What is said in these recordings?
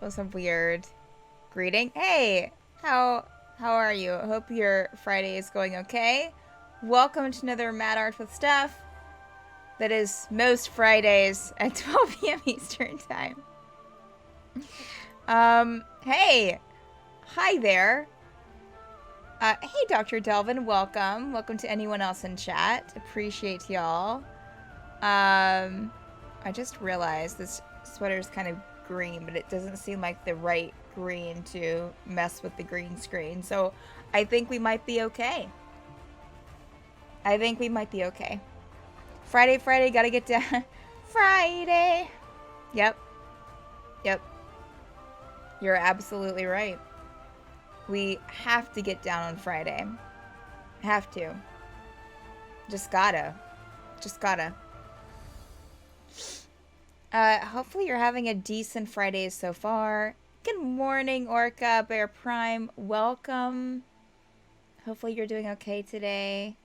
was a weird greeting. Hey, how are you? I hope your Friday is going okay. Welcome to another MadArt with Steph. That is most Fridays at 12 p.m. Eastern time. Hey, hi there. Hey, Dr. Delvin, welcome. Welcome to anyone else in chat. Appreciate y'all. I just realized this sweater's kind of green, but it doesn't seem like the right green to mess with the green screen. So I think we might be okay. I think we might be okay. Friday, gotta get down. Friday. Yep. You're absolutely right. We have to get down on Friday. Have to. Just gotta. Hopefully you're having a decent Friday so far. Good morning, Orca, Bear Prime. Welcome. Hopefully you're doing okay today.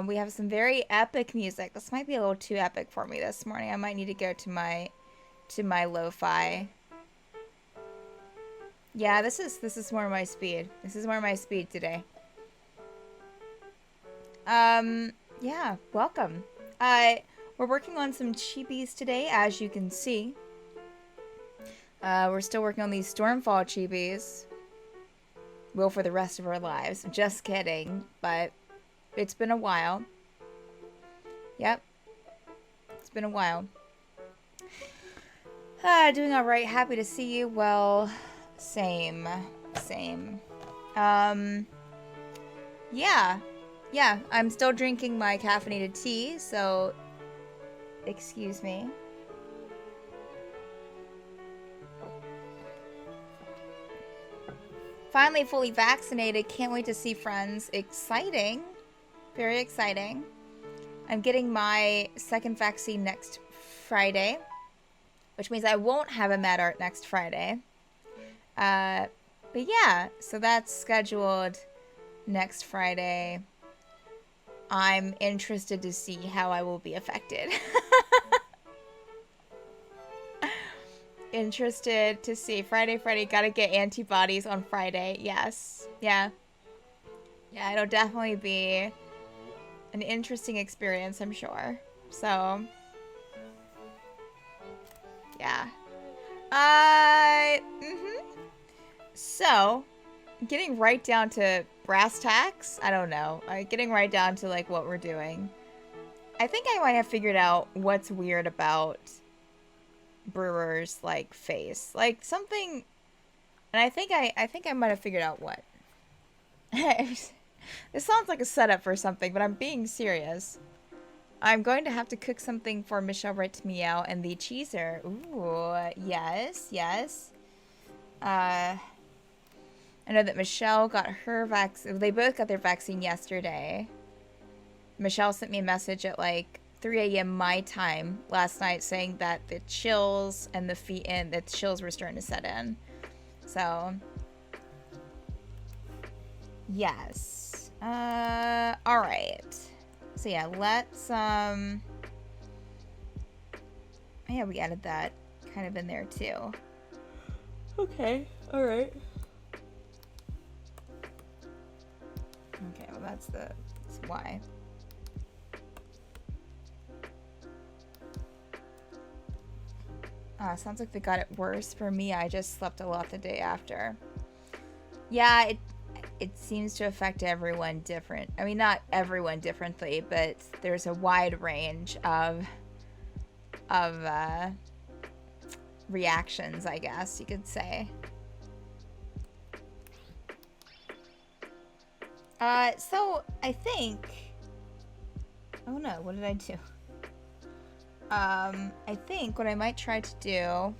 We have some very epic music. This might be a little too epic for me this morning. I might need to go to my lo-fi. Yeah, this is more my speed. This is more my speed today. Yeah, welcome. We're working on some chibis today, as you can see. We're still working on these Stormfall chibis. Well, for the rest of our lives. Just kidding, but it's been a while. Yep. It's been a while. Doing alright. Happy to see you. Well, same. Yeah. I'm still drinking my caffeinated tea, so excuse me. Finally fully vaccinated. Can't wait to see friends. Exciting. Very exciting. I'm getting my second vaccine next Friday, which means I won't have a MadArt next Friday. But yeah, so that's scheduled next Friday. I'm interested to see how I will be affected. Interested to see. Friday, gotta get antibodies on Friday. Yes. Yeah, it'll definitely be an interesting experience, I'm sure. So, yeah. So, getting right down to brass tacks, I don't know. Getting right down to, like, what we're doing. I think I might have figured out what's weird about Brewer's, like, face. Like, something... And I think I might have figured out what. This sounds like a setup for something, but I'm being serious. I'm going to have to cook something for Michelle Right to Meow and the Cheeser. Ooh, yes. I know that Michelle got her vaccine. They both got their vaccine yesterday. Michelle sent me a message at like 3 a.m. my time last night saying that the chills and the chills were starting to set in. So, yes. All right. So yeah, let's yeah, we added that kind of in there too. Okay. All right. Okay, well that's why. Sounds like they got it worse. For me, I just slept a lot the day after. Yeah, it seems to affect everyone different. I mean, not everyone differently, but there's a wide range of reactions, I guess you could say. So I think... Oh no, what did I do? I think what I might try to do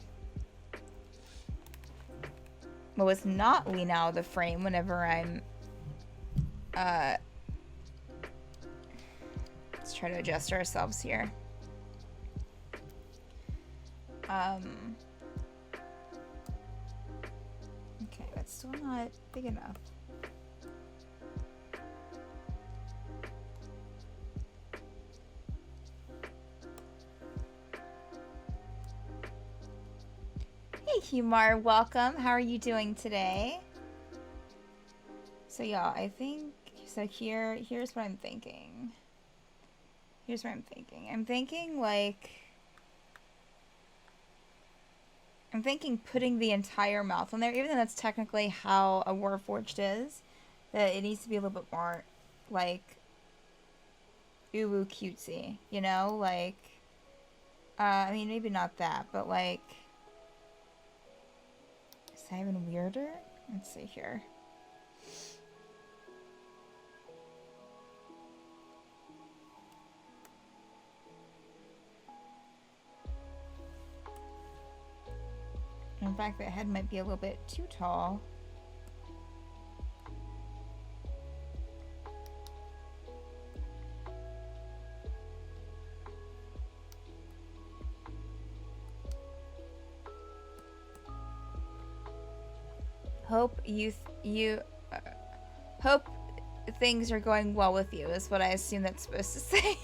was not lean out of the frame whenever I'm, let's try to adjust ourselves here. Okay, that's still not big enough. Humar, welcome. How are you doing today? So y'all, I think so here's what I'm thinking. Here's what I'm thinking. I'm thinking putting the entire mouth on there, even though that's technically how a Warforged is, that it needs to be a little bit more like ooh cutesy, you know? Like I mean maybe not that, but like is that even weirder? Let's see here. In fact, that head might be a little bit too tall. Hope hope things are going well with you is what I assume that's supposed to say.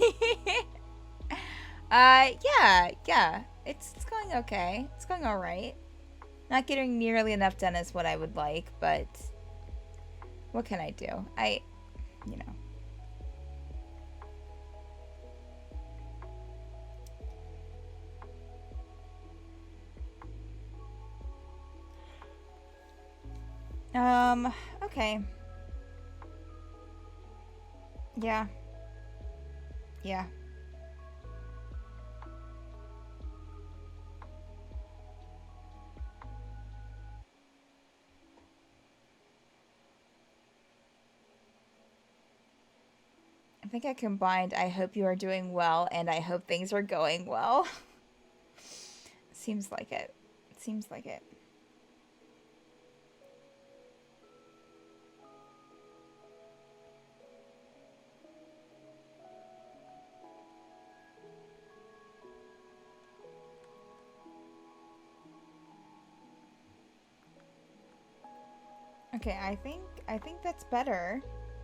Yeah. It's going okay. It's going all right. Not getting nearly enough done as what I would like, but what can I do? You know. Okay. Yeah. Yeah. I think I combined I hope you are doing well and I hope things are going well. Seems like it. Seems like it. Okay, I think that's better.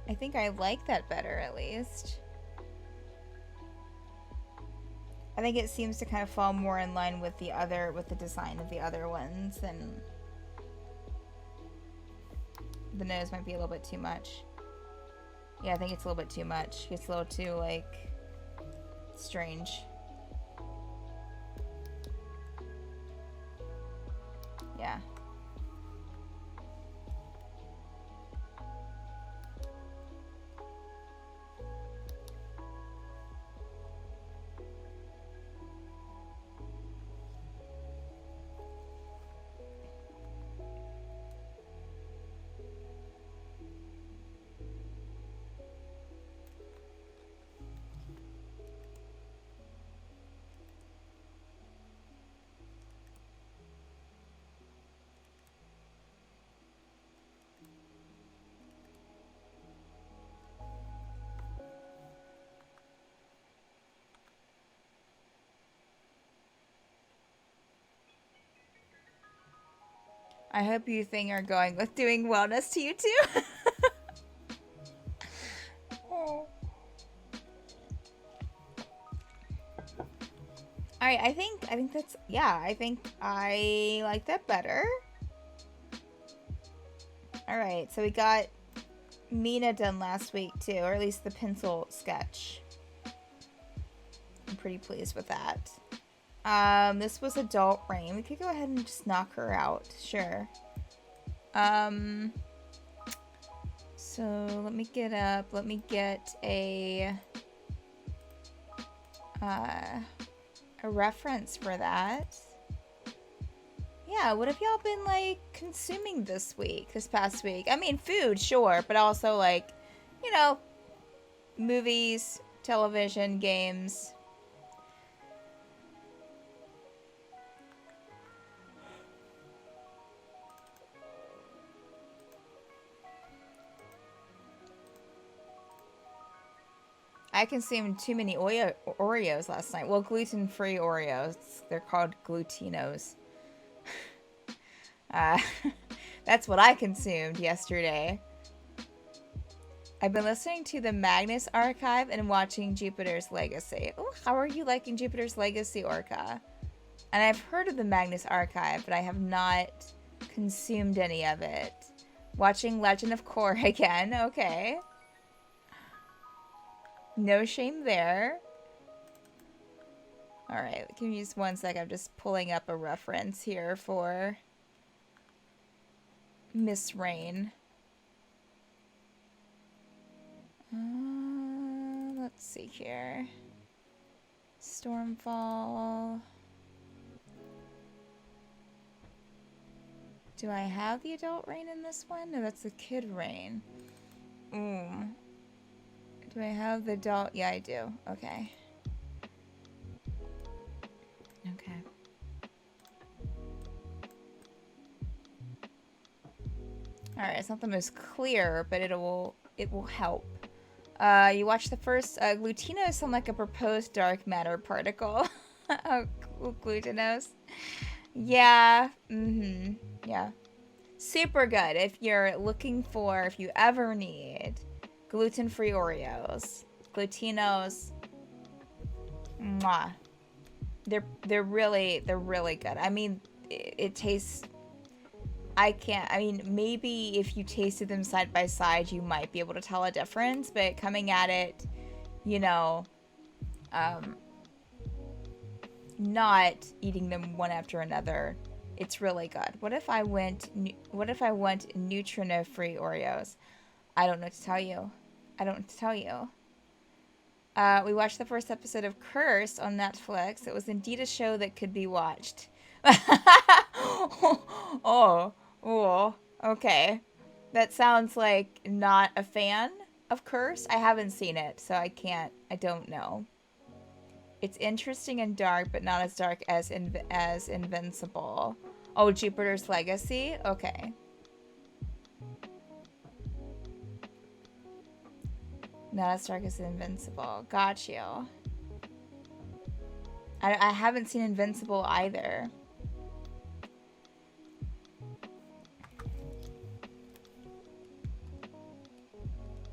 I think I like that better at least. I think it seems to kind of fall more in line with the design of the other ones, and the nose might be a little bit too much. Yeah, I think it's a little bit too much. It's a little too, like, strange. Yeah. I hope you think are going with doing wellness to you too. Oh. Alright, I think that's, yeah, I think I like that better. Alright, so we got Mina done last week too, or at least the pencil sketch. I'm pretty pleased with that. This was Adult Rain. We could go ahead and just knock her out, sure. So let me get a reference for that. Yeah, what have y'all been, like, consuming this past week? I mean, food, sure, but also, like, you know, movies, television, games. I consumed too many Oreos last night. Well, gluten-free Oreos. They're called glutinos. That's what I consumed yesterday. I've been listening to the Magnus Archive and watching Jupiter's Legacy. Oh, how are you liking Jupiter's Legacy, Orca? And I've heard of the Magnus Archive, but I have not consumed any of it. Watching Legend of Korra again. Okay. No shame there. Alright, give me just one sec. I'm just pulling up a reference here for Miss Rain. Let's see here. Stormfall. Do I have the adult Rain in this one? No, that's the kid Rain. Do I have the adult? Yeah, I do. Okay. Okay. Alright, it's not the most clear, but it will help. You watch the first, glutinos sound like a proposed dark matter particle. Oh, glutinos. Yeah, yeah. Super good if you're looking for, if you ever need gluten-free Oreos. Glutinos. Mwah. They're really good. I mean, it tastes... I mean, maybe if you tasted them side by side, you might be able to tell a difference, but coming at it, you know, not eating them one after another, it's really good. What if I went neutrino-free Oreos? I don't know what to tell you. I don't know what to tell you. We watched the first episode of Cursed on Netflix. It was indeed a show that could be watched. Oh, okay. That sounds like not a fan of Cursed. I haven't seen it, so I don't know. It's interesting and dark, but not as dark as Invincible. Oh, Jupiter's Legacy? Okay. Not as dark as Invincible. Got you. I haven't seen Invincible either.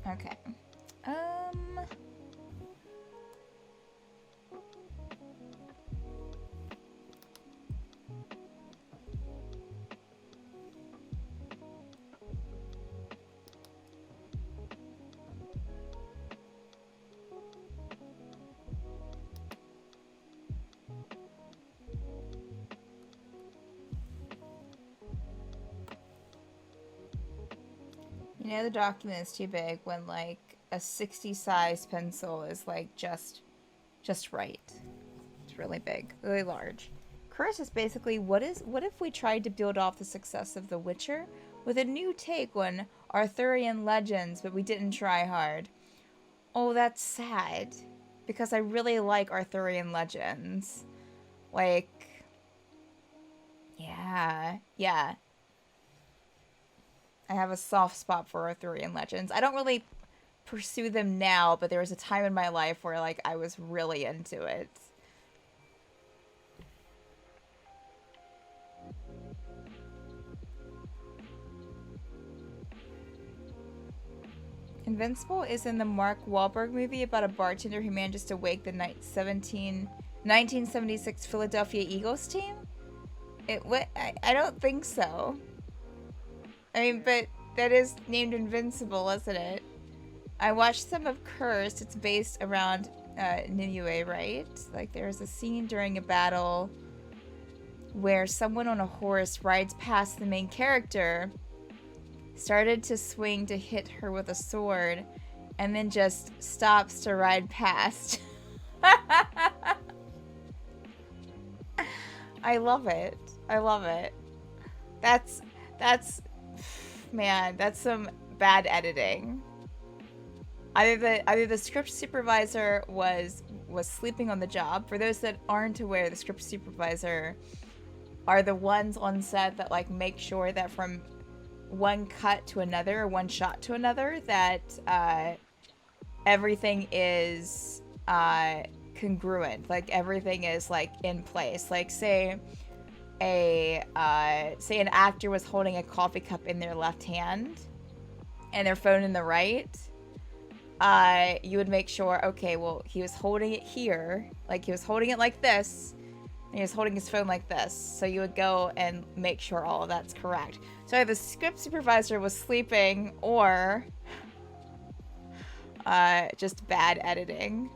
Okay. You know the document is too big when like a 60 size pencil is like just right. It's really big, really large. Curse is basically what if we tried to build off the success of The Witcher with a new take on Arthurian legends, but we didn't try hard. Oh, that's sad. Because I really like Arthurian legends. Like, yeah. I have a soft spot for Arthurian legends. I don't really pursue them now, but there was a time in my life where like I was really into it. Invincible is in the Mark Wahlberg movie about a bartender who manages to wake the 1976 Philadelphia Eagles team? I don't think so. I mean, but that is named Invincible, isn't it? I watched some of Cursed. It's based around Ninue, right? Like, there's a scene during a battle where someone on a horse rides past the main character, started to swing to hit her with a sword, and then just stops to ride past. I love it. I love it. That's man, that's some bad editing. Either the script supervisor was sleeping on the job. For those that aren't aware, the script supervisor are the ones on set that like make sure that from one cut to another or one shot to another that everything is congruent. Like everything is like in place. Like say an actor was holding a coffee cup in their left hand and their phone in the right, you would make sure, okay, well, he was holding it here, like he was holding it like this, And he was holding his phone like this. So you would go and make sure all of that's correct. So either the script supervisor was sleeping or just bad editing.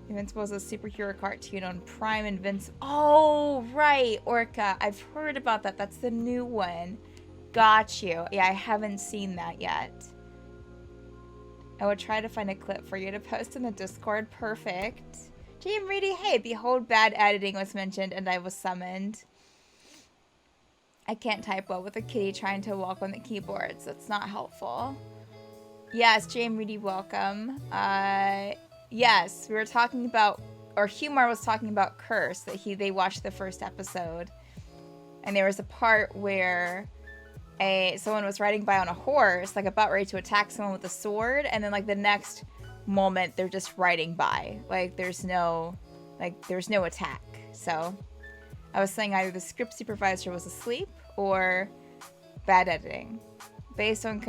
Invincible is a superhero cartoon on Prime. Invincible. Oh, right. Orca. I've heard about that. That's the new one. Got you. Yeah, I haven't seen that yet. I will try to find a clip for you to post in the Discord. Perfect. Jam Reedy, hey, behold, bad editing was mentioned and I was summoned. I can't type well with a kitty trying to walk on the keyboards. That's not helpful. Yes, Jam Reedy, welcome. Yes, we were talking about, or Humar was talking about Curse, that they watched the first episode. And there was a part where someone was riding by on a horse, like about ready to attack someone with a sword, and then like the next moment they're just riding by. Like there's no attack. So I was saying either the script supervisor was asleep or bad editing. Based on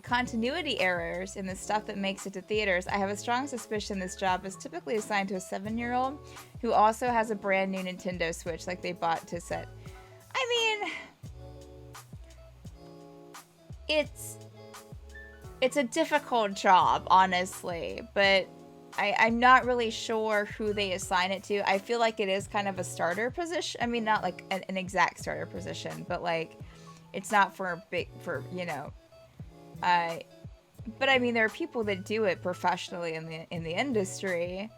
continuity errors in the stuff that makes it to theaters, I have a strong suspicion this job is typically assigned to a 7-year-old who also has a brand new Nintendo Switch like they bought to set. I mean, it's a difficult job, honestly, but I'm not really sure who they assign it to. I feel like it is kind of a starter position. I mean, not like an exact starter position, but like it's not you know. But I mean, there are people that do it professionally in the industry.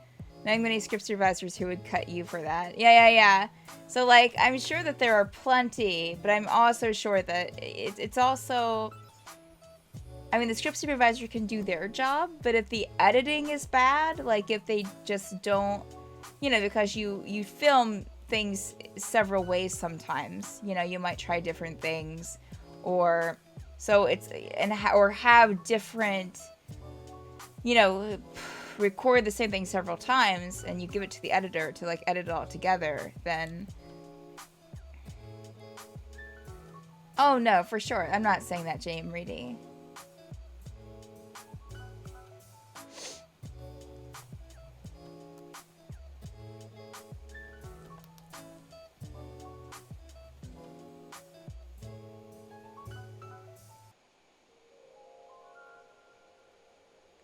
Knowing many script supervisors who would cut you for that. Yeah. So like, I'm sure that there are plenty, but I'm also sure that it's also. I mean, the script supervisor can do their job, but if the editing is bad, like if they just don't, you know, because you film things several ways sometimes, you know, you might try different things, or so it's or have different, you know, record the same thing several times, and you give it to the editor to like edit it all together. Then, oh no, for sure, I'm not saying that, Jam Reedy.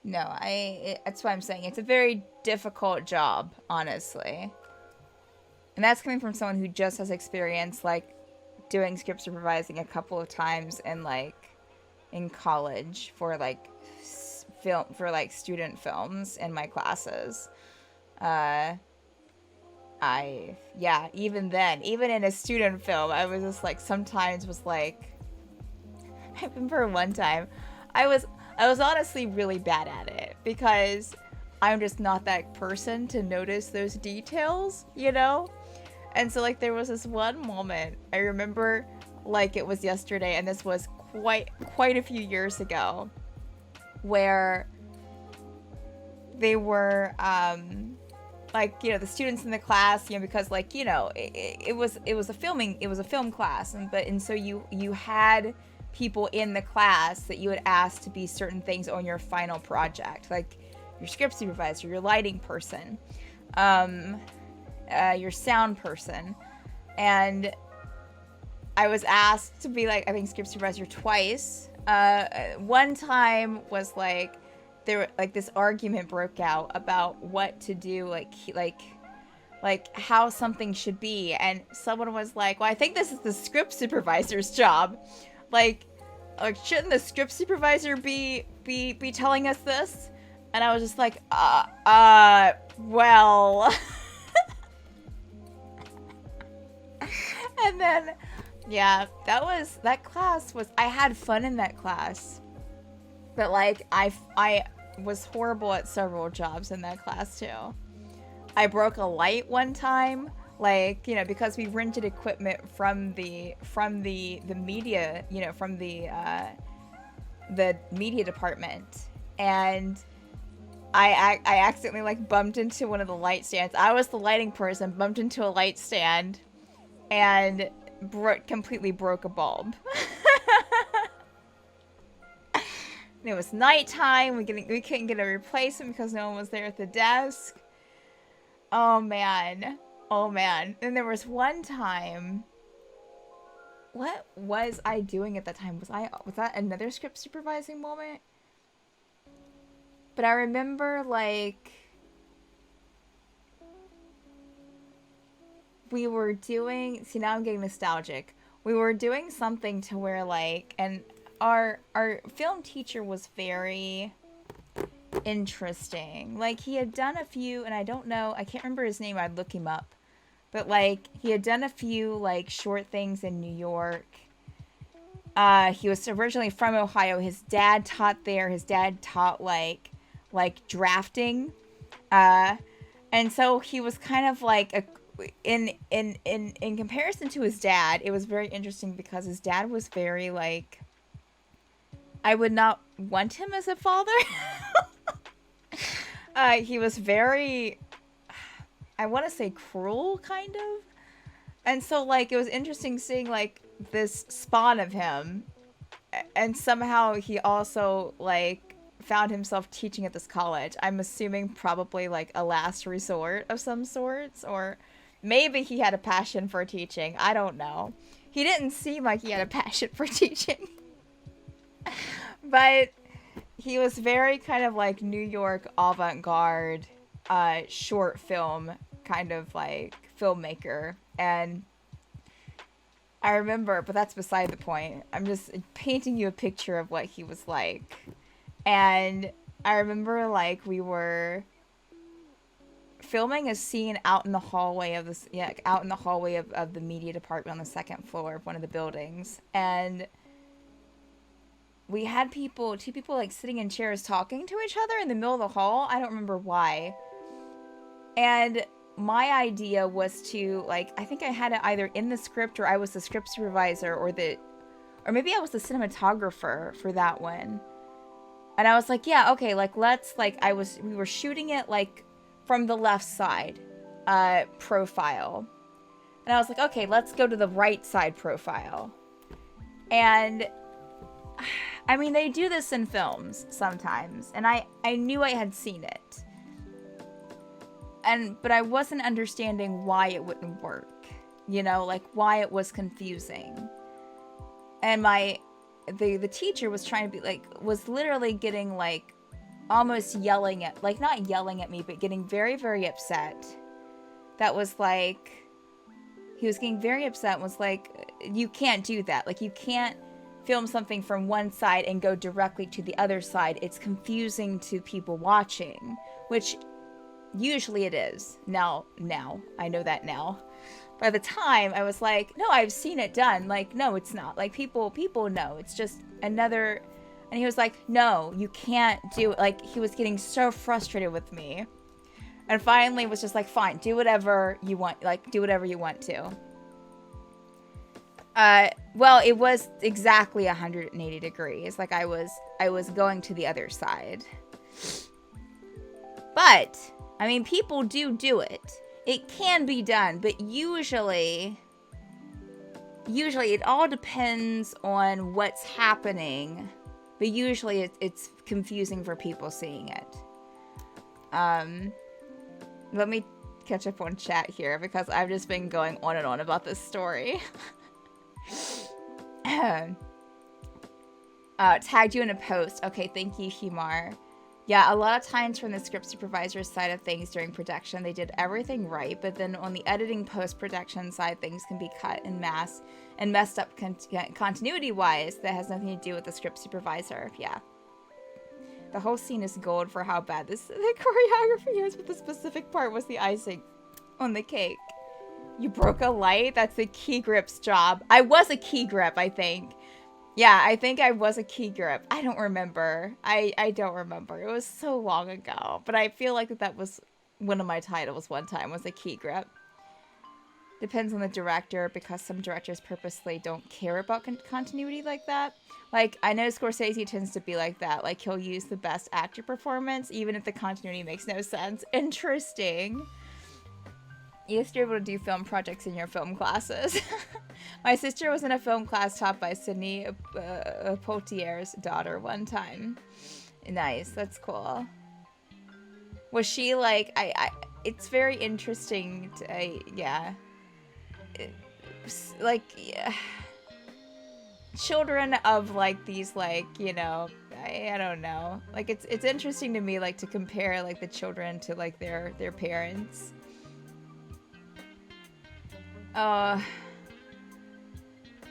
No, that's why I'm saying it's a very difficult job, honestly. And that's coming from someone who just has experience, like, doing script supervising a couple of times and, like, in college for, like, student films in my classes. Even then, even in a student film, I was just, like, sometimes was, like, I remember one time, I was honestly really bad at it because I'm just not that person to notice those details, you know? And so like there was this one moment, I remember like it was yesterday, and this was quite a few years ago, where they were like, you know, the students in the class, you know, because like, you know, it was a film class, and so you had people in the class that you would ask to be certain things on your final project, like your script supervisor, your lighting person, your sound person. And I was asked to be like, I think script supervisor twice. One time was like this argument broke out about what to do, like how something should be, and someone was like, well, I think this is the script supervisor's job. Like shouldn't the script supervisor be telling us this? And I was just like, well. And then, yeah, that class was, I had fun in that class. But like, I was horrible at several jobs in that class too. I broke a light one time. Like, you know, because we rented equipment from the media, you know, from the media department, and I accidentally like bumped into one of the light stands. I was the lighting person, bumped into a light stand, and completely broke a bulb. It was nighttime. We couldn't get a replacement because no one was there at the desk. Oh man. Oh man. And there was one time. What was I doing at that time? Was that another script supervising moment? But I remember like we were doing, see now I'm getting nostalgic. We were doing something to where like, and our film teacher was very interesting. Like he had done a few, and I don't know, I can't remember his name, I'd look him up. But like he had done a few like short things in New York. He was originally from Ohio. His dad taught there. His dad taught like drafting. And so he was kind of like a in comparison to his dad, it was very interesting because his dad was very like, I would not want him as a father. He was very, I want to say cruel, kind of. And so, like, it was interesting seeing, like, this spawn of him. And somehow he also, like, found himself teaching at this college. I'm assuming probably, like, a last resort of some sorts. Or maybe he had a passion for teaching. I don't know. He didn't seem like he had a passion for teaching. But he was very kind of, like, New York avant-garde short film kind of, like, filmmaker. And I remember, but that's beside the point. I'm just painting you a picture of what he was like. And I remember, like, we were filming a scene out in the hallway of this, yeah, out in the hallway of the media department on the second floor of one of the buildings. And we had two people, like, sitting in chairs talking to each other in the middle of the hall. I don't remember why. And my idea was to, like, I think I had it either in the script or I was the script supervisor or maybe I was the cinematographer for that one. And I was like, yeah, okay, like, let's, like, we were shooting it, like, from the left side, profile. And I was like, okay, let's go to the right side profile. And, I mean, they do this in films sometimes. And I knew I had seen it. But I wasn't understanding why it wouldn't work, you know, like why it was confusing. And the teacher was trying to be like, was literally getting like almost yelling at, like not yelling at me, but getting very, very upset. That was like, he was getting very upset and was like, you can't do that. Like you can't film something from one side and go directly to the other side. It's confusing to people watching, which usually it is. Now, I know that now. By the time, I was like, no, I've seen it done. Like, no, it's not. Like, people know. It's just another... And he was like, no, you can't do it. Like, he was getting so frustrated with me. And finally was just like, fine, do whatever you want. Like, do whatever you want to. Well, it was exactly 180 degrees. Like, I was going to the other side. But... I mean, people do it. It can be done, but usually it all depends on what's happening. But usually it's confusing for people seeing it. Let me catch up on chat here because I've just been going on and on about this story. Tagged you in a post. Okay, thank you, Himar. Yeah, a lot of times from the script supervisor's side of things during production, they did everything right, but then on the editing post-production side, things can be cut en masse and messed up continuity-wise that has nothing to do with the script supervisor. Yeah. The whole scene is gold for how bad the choreography is, but the specific part was the icing on the cake. You broke a light? That's the key grip's job. I was a key grip, I think. Yeah, I think I was a key grip. I don't remember. I don't remember. It was so long ago. But I feel like that was one of my titles one time, was a key grip. Depends on the director, because some directors purposely don't care about continuity like that. Like, I know Scorsese tends to be like that. Like, he'll use the best actor performance, even if the continuity makes no sense. Interesting. You used to be able to do film projects in your film classes. My sister was in a film class taught by Sydney Poitier's daughter one time. Nice, that's cool. Was she like, it's very interesting to, yeah. Like, yeah. Children of, like, these, like, you know, I don't know. Like, it's interesting to me, like, to compare, like, the children to, like, their parents.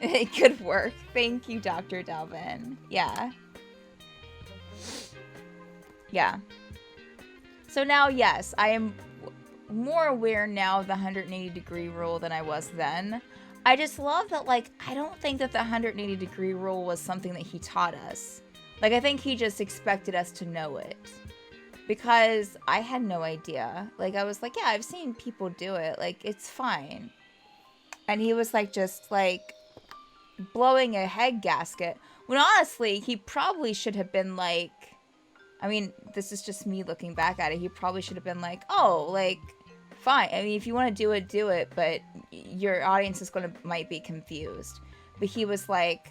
It could work. Thank you, Dr. Delvin. Yeah. Yeah. So now, yes, I am more aware now of the 180-degree rule than I was then. I just love that, like, I don't think that the 180-degree rule was something that he taught us. Like, I think he just expected us to know it. Because I had no idea. Like, I was like, yeah, I've seen people do it. Like, it's fine. And he was, like, just, like, blowing a head gasket. When honestly, he probably should have been, like... I mean, this is just me looking back at it. He probably should have been like, oh, like... Fine. I mean, if you want to do it, but your audience is might be confused. But he was like,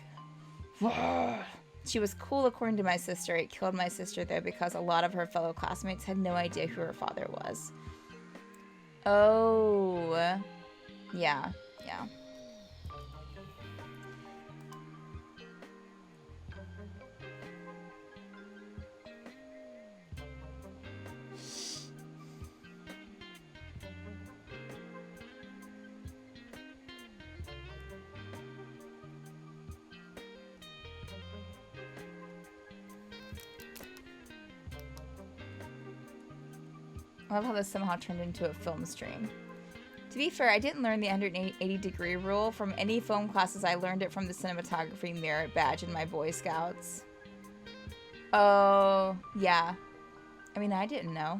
she was cool according to my sister. It killed my sister though because a lot of her fellow classmates had no idea who her father was. Oh, yeah, yeah. I love how this somehow turned into a film stream. To be fair, I didn't learn the 180-degree rule from any film classes. I learned it from the cinematography merit badge in my Boy Scouts. Oh, yeah. I mean, I didn't know.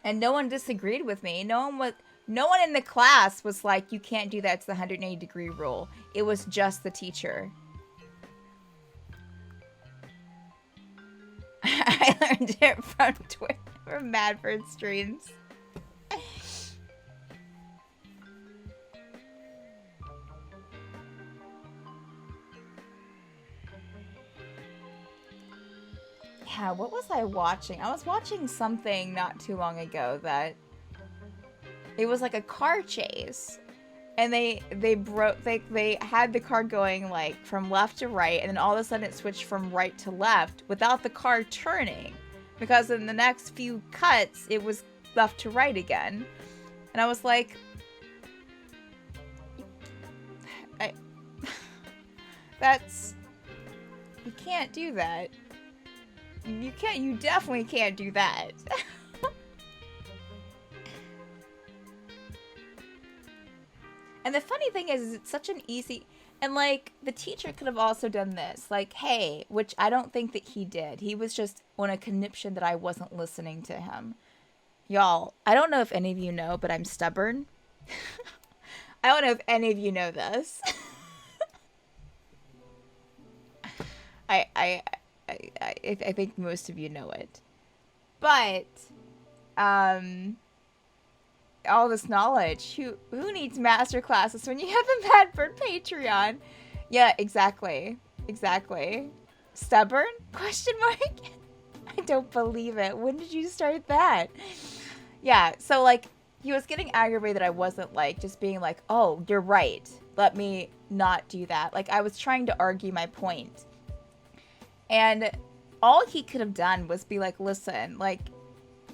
And no one disagreed with me. No one in the class was like, you can't do that. It's the 180-degree rule. It was just the teacher. I learned it from Twitter, from Madford streams. Yeah, what was I watching? I was watching something not too long ago that it was like a car chase. And they had the car going like from left to right, and then all of a sudden it switched from right to left without the car turning, because in the next few cuts it was left to right again. And I was like, you can't do that. You definitely can't do that. And the funny thing is it's such an easy... And, like, the teacher could have also done this. Like, hey, which I don't think that he did. He was just on a conniption that I wasn't listening to him. Y'all, I don't know if any of you know, but I'm stubborn. I don't know if any of you know this. I think most of you know it. But, all this knowledge. Who needs master classes when you have the Madford Patreon? Yeah, exactly. Exactly. Stubborn? Question mark? I don't believe it. When did you start that? Yeah, so like he was getting aggravated. I wasn't like just being like, oh, you're right. Let me not do that. Like I was trying to argue my point. And all he could have done was be like, listen, like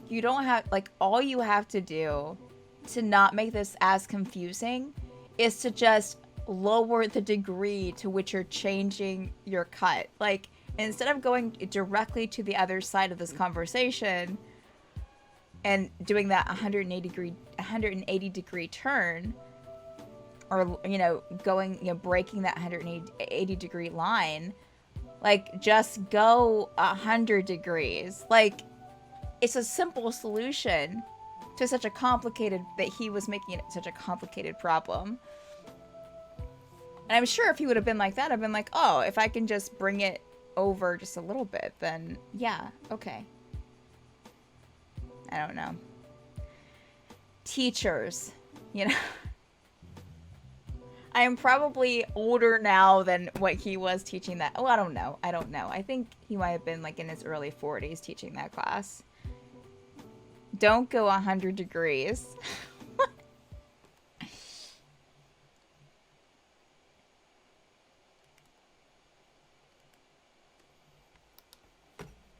you don't have, like all you have to do to not make this as confusing is to just lower the degree to which you're changing your cut. Like, instead of going directly to the other side of this conversation and doing that 180 degree turn, or, you know, going, you know, breaking that 180 degree line, like, just go 100 degrees. Like, it's a simple solution to such a complicated, that he was making it such a complicated problem. And I'm sure if he would have been like that, I've been like, oh, if I can just bring it over just a little bit, then yeah, okay. I don't know. Teachers, you know. I am probably older now than what he was teaching that. Oh, I don't know. I think he might have been like in his early 40s teaching that class. Don't go 100 degrees.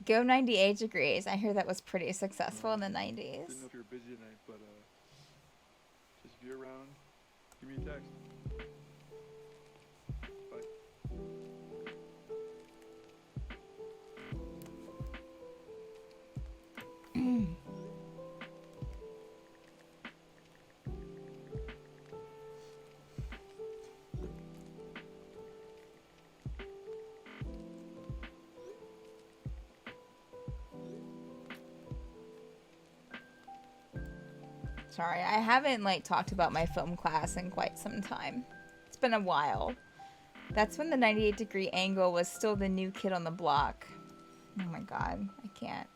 Go 98 degrees. I hear that was pretty successful in the 90s. Didn't know if you were busy tonight, but just if you're around, give me a text. Bye. Sorry, I haven't like talked about my film class in quite some time. It's been a while. That's when the 98-degree angle was still the new kid on the block. Oh my god, I can't.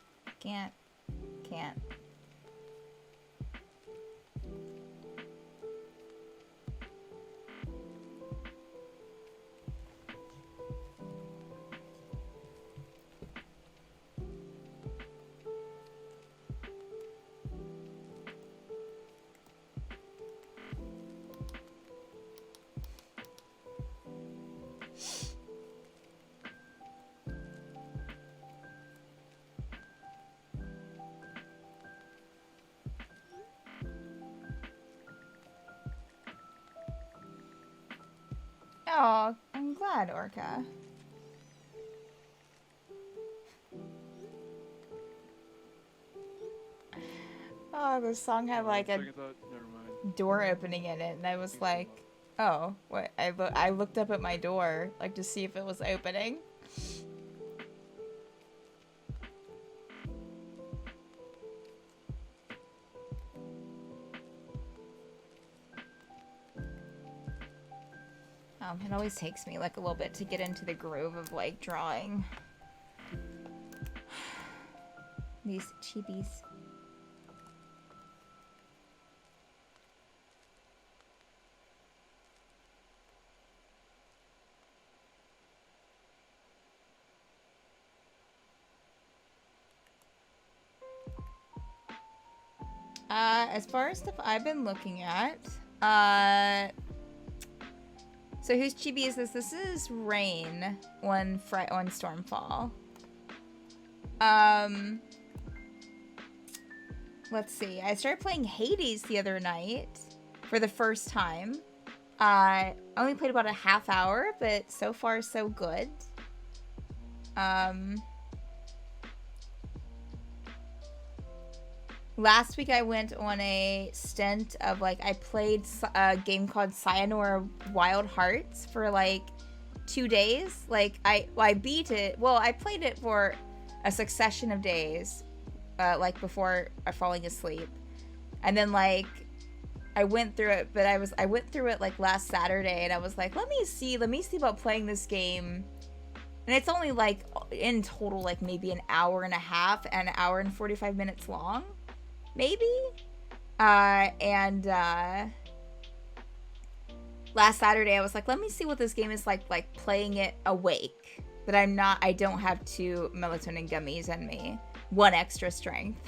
Oh, I'm glad, Orca. Oh, this song had like a door opening in it, and I was like, oh, what? I looked up at my door, like, to see if it was opening. It always takes me like a little bit to get into the groove of like drawing these chibis. As far as stuff I've been looking at, so whose chibi is this? This is Rain on Stormfall. Let's see. I started playing Hades the other night for the first time. I only played about a half hour, but so far so good. Last week I went on a stint of like, I played a game called Sayonara Wild Hearts for like 2 days. Like I beat it. Well, I played it for a succession of days, like before falling asleep. And then like I went through it, but I went through it like last Saturday and I was like, let me see about playing this game. And it's only like in total like maybe an hour and a half, an hour and 45 minutes long. Maybe? Last Saturday I was like, let me see what this game is like playing it awake. But I don't have 2 melatonin gummies in me. 1 extra strength.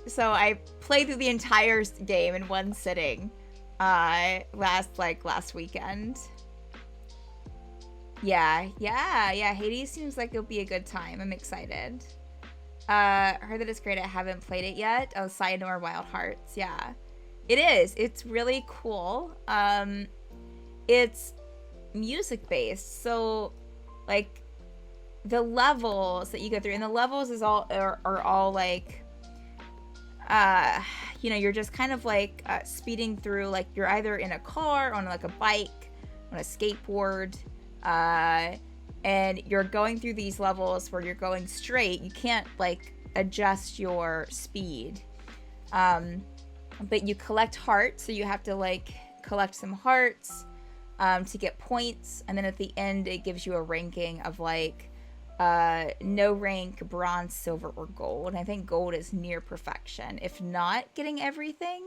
So I played through the entire game in 1 sitting. Last weekend. Yeah, Hades seems like it'll be a good time. I'm excited. Heard that it's great. I haven't played it yet. Oh, Sayonara Wild Hearts. Yeah, it is. It's really cool. It's music based. So, like, the levels that you go through, and the levels are all like, you're just kind of like speeding through. Like, you're either in a car, on like a bike, on a skateboard, and you're going through these levels where you're going straight. You can't like adjust your speed, but you collect hearts, so you have to like collect some hearts to get points, and then at the end it gives you a ranking of like no rank, bronze, silver, or gold. And I think gold is near perfection, if not getting everything.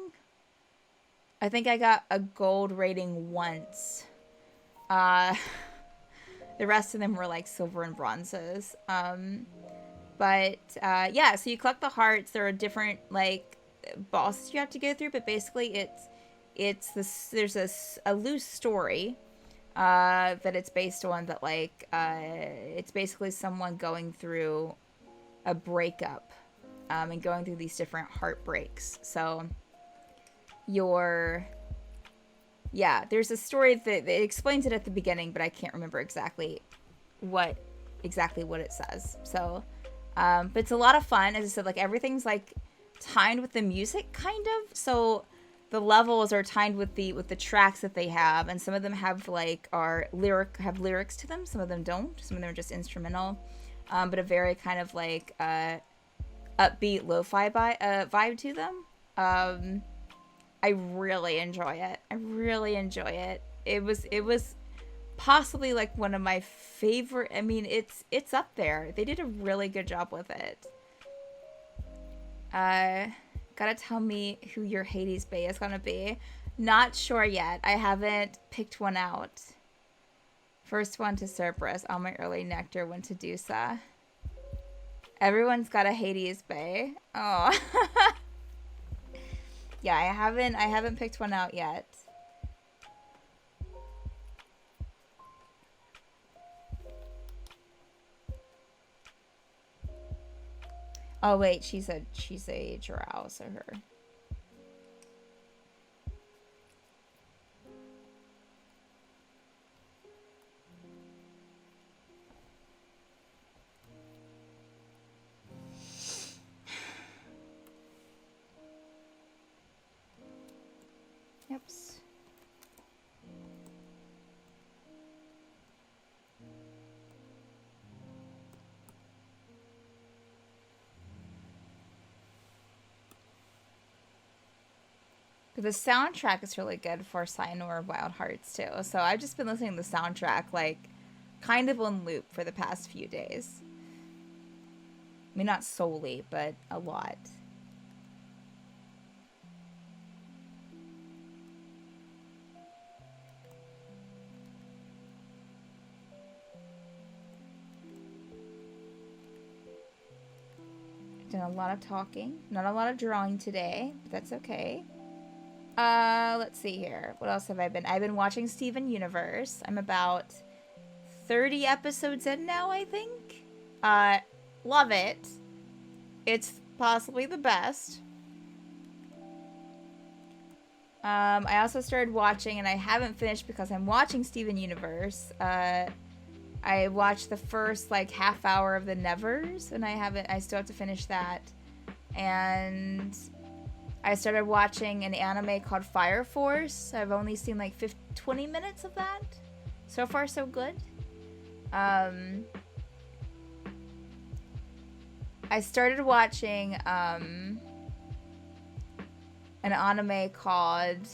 I think I got a gold rating once. Uh, the rest of them were like silver and bronzes. But yeah, so you collect the hearts. There are different like bosses you have to go through, but basically it's this. There's a loose story that it's based on that like it's basically someone going through a breakup and going through these different heartbreaks. So yeah, there's a story that it explains it at the beginning, but I can't remember exactly what it says. So but it's a lot of fun. As I said, like everything's like timed with the music kind of. So the levels are timed with the tracks that they have, and some of them have like lyrics to them. Some of them don't. Some of them are just instrumental. But a very kind of like upbeat lo-fi vibe to them. I really enjoy it. It was possibly like one of my favorite. I mean, it's up there. They did a really good job with it. Gotta tell me who your Hades Bay is gonna be. Not sure yet. I haven't picked one out. First one to Cerberus. All my early nectar went to Dusa. Everyone's got a Hades Bay. Oh. Yeah, I haven't picked one out yet. Oh wait, she's a drow, so her. Yep. The soundtrack is really good for Cyanor Wild Hearts too. So I've just been listening to the soundtrack like kind of on loop for the past few days. I mean, not solely, but a lot. Done a lot of talking, not a lot of drawing today, but that's okay. Let's see here. What else have I been? I've been watching Steven Universe. I'm about 30 episodes in now, I think. Love it. It's possibly the best. I also started watching, and I haven't finished because I'm watching Steven Universe. I watched the first like half hour of the Nevers, and I still have to finish that. And I started watching an anime called Fire Force. I've only seen like 20 minutes of that. So far, so good. I started watching an anime called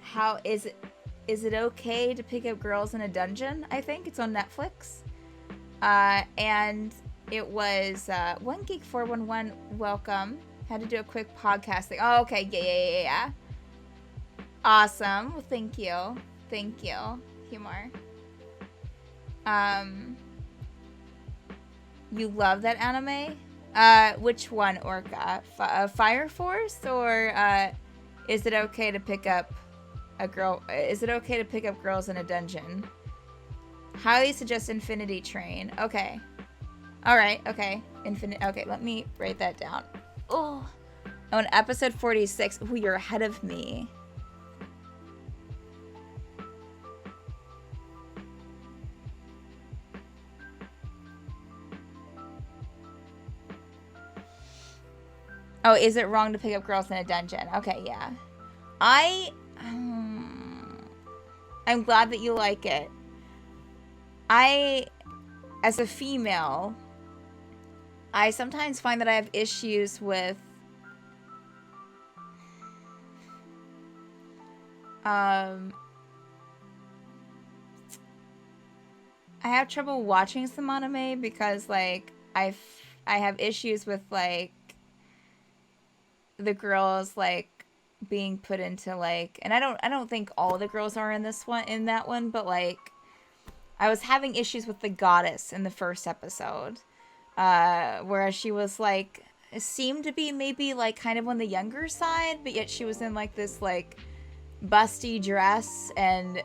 How Is It Okay to Pick Up Girls in a Dungeon? I think it's on Netflix. And it was 1Geek411. Welcome. Had to do a quick podcast thing. Oh, okay. Yeah. Awesome. Well, thank you. Humor. You love that anime? Which one, Orca? Fire Force, or is it okay to pick up a girl? Is it okay to pick up girls in a dungeon? Highly suggest Infinity Train. Okay. All right. Okay. Okay. Let me write that down. Oh, on episode 46. Ooh, you're ahead of me. Oh, is it wrong to pick up girls in a dungeon? Okay, yeah. I'm glad that you like it. As a female, I sometimes find that I have issues with I have trouble watching some anime because like I have issues with like the girls like being put into like, and I don't think all the girls are in this one, in that one, but like I was having issues with the goddess in the first episode, whereas she was like seemed to be maybe like kind of on the younger side, but yet she was in like this like busty dress, and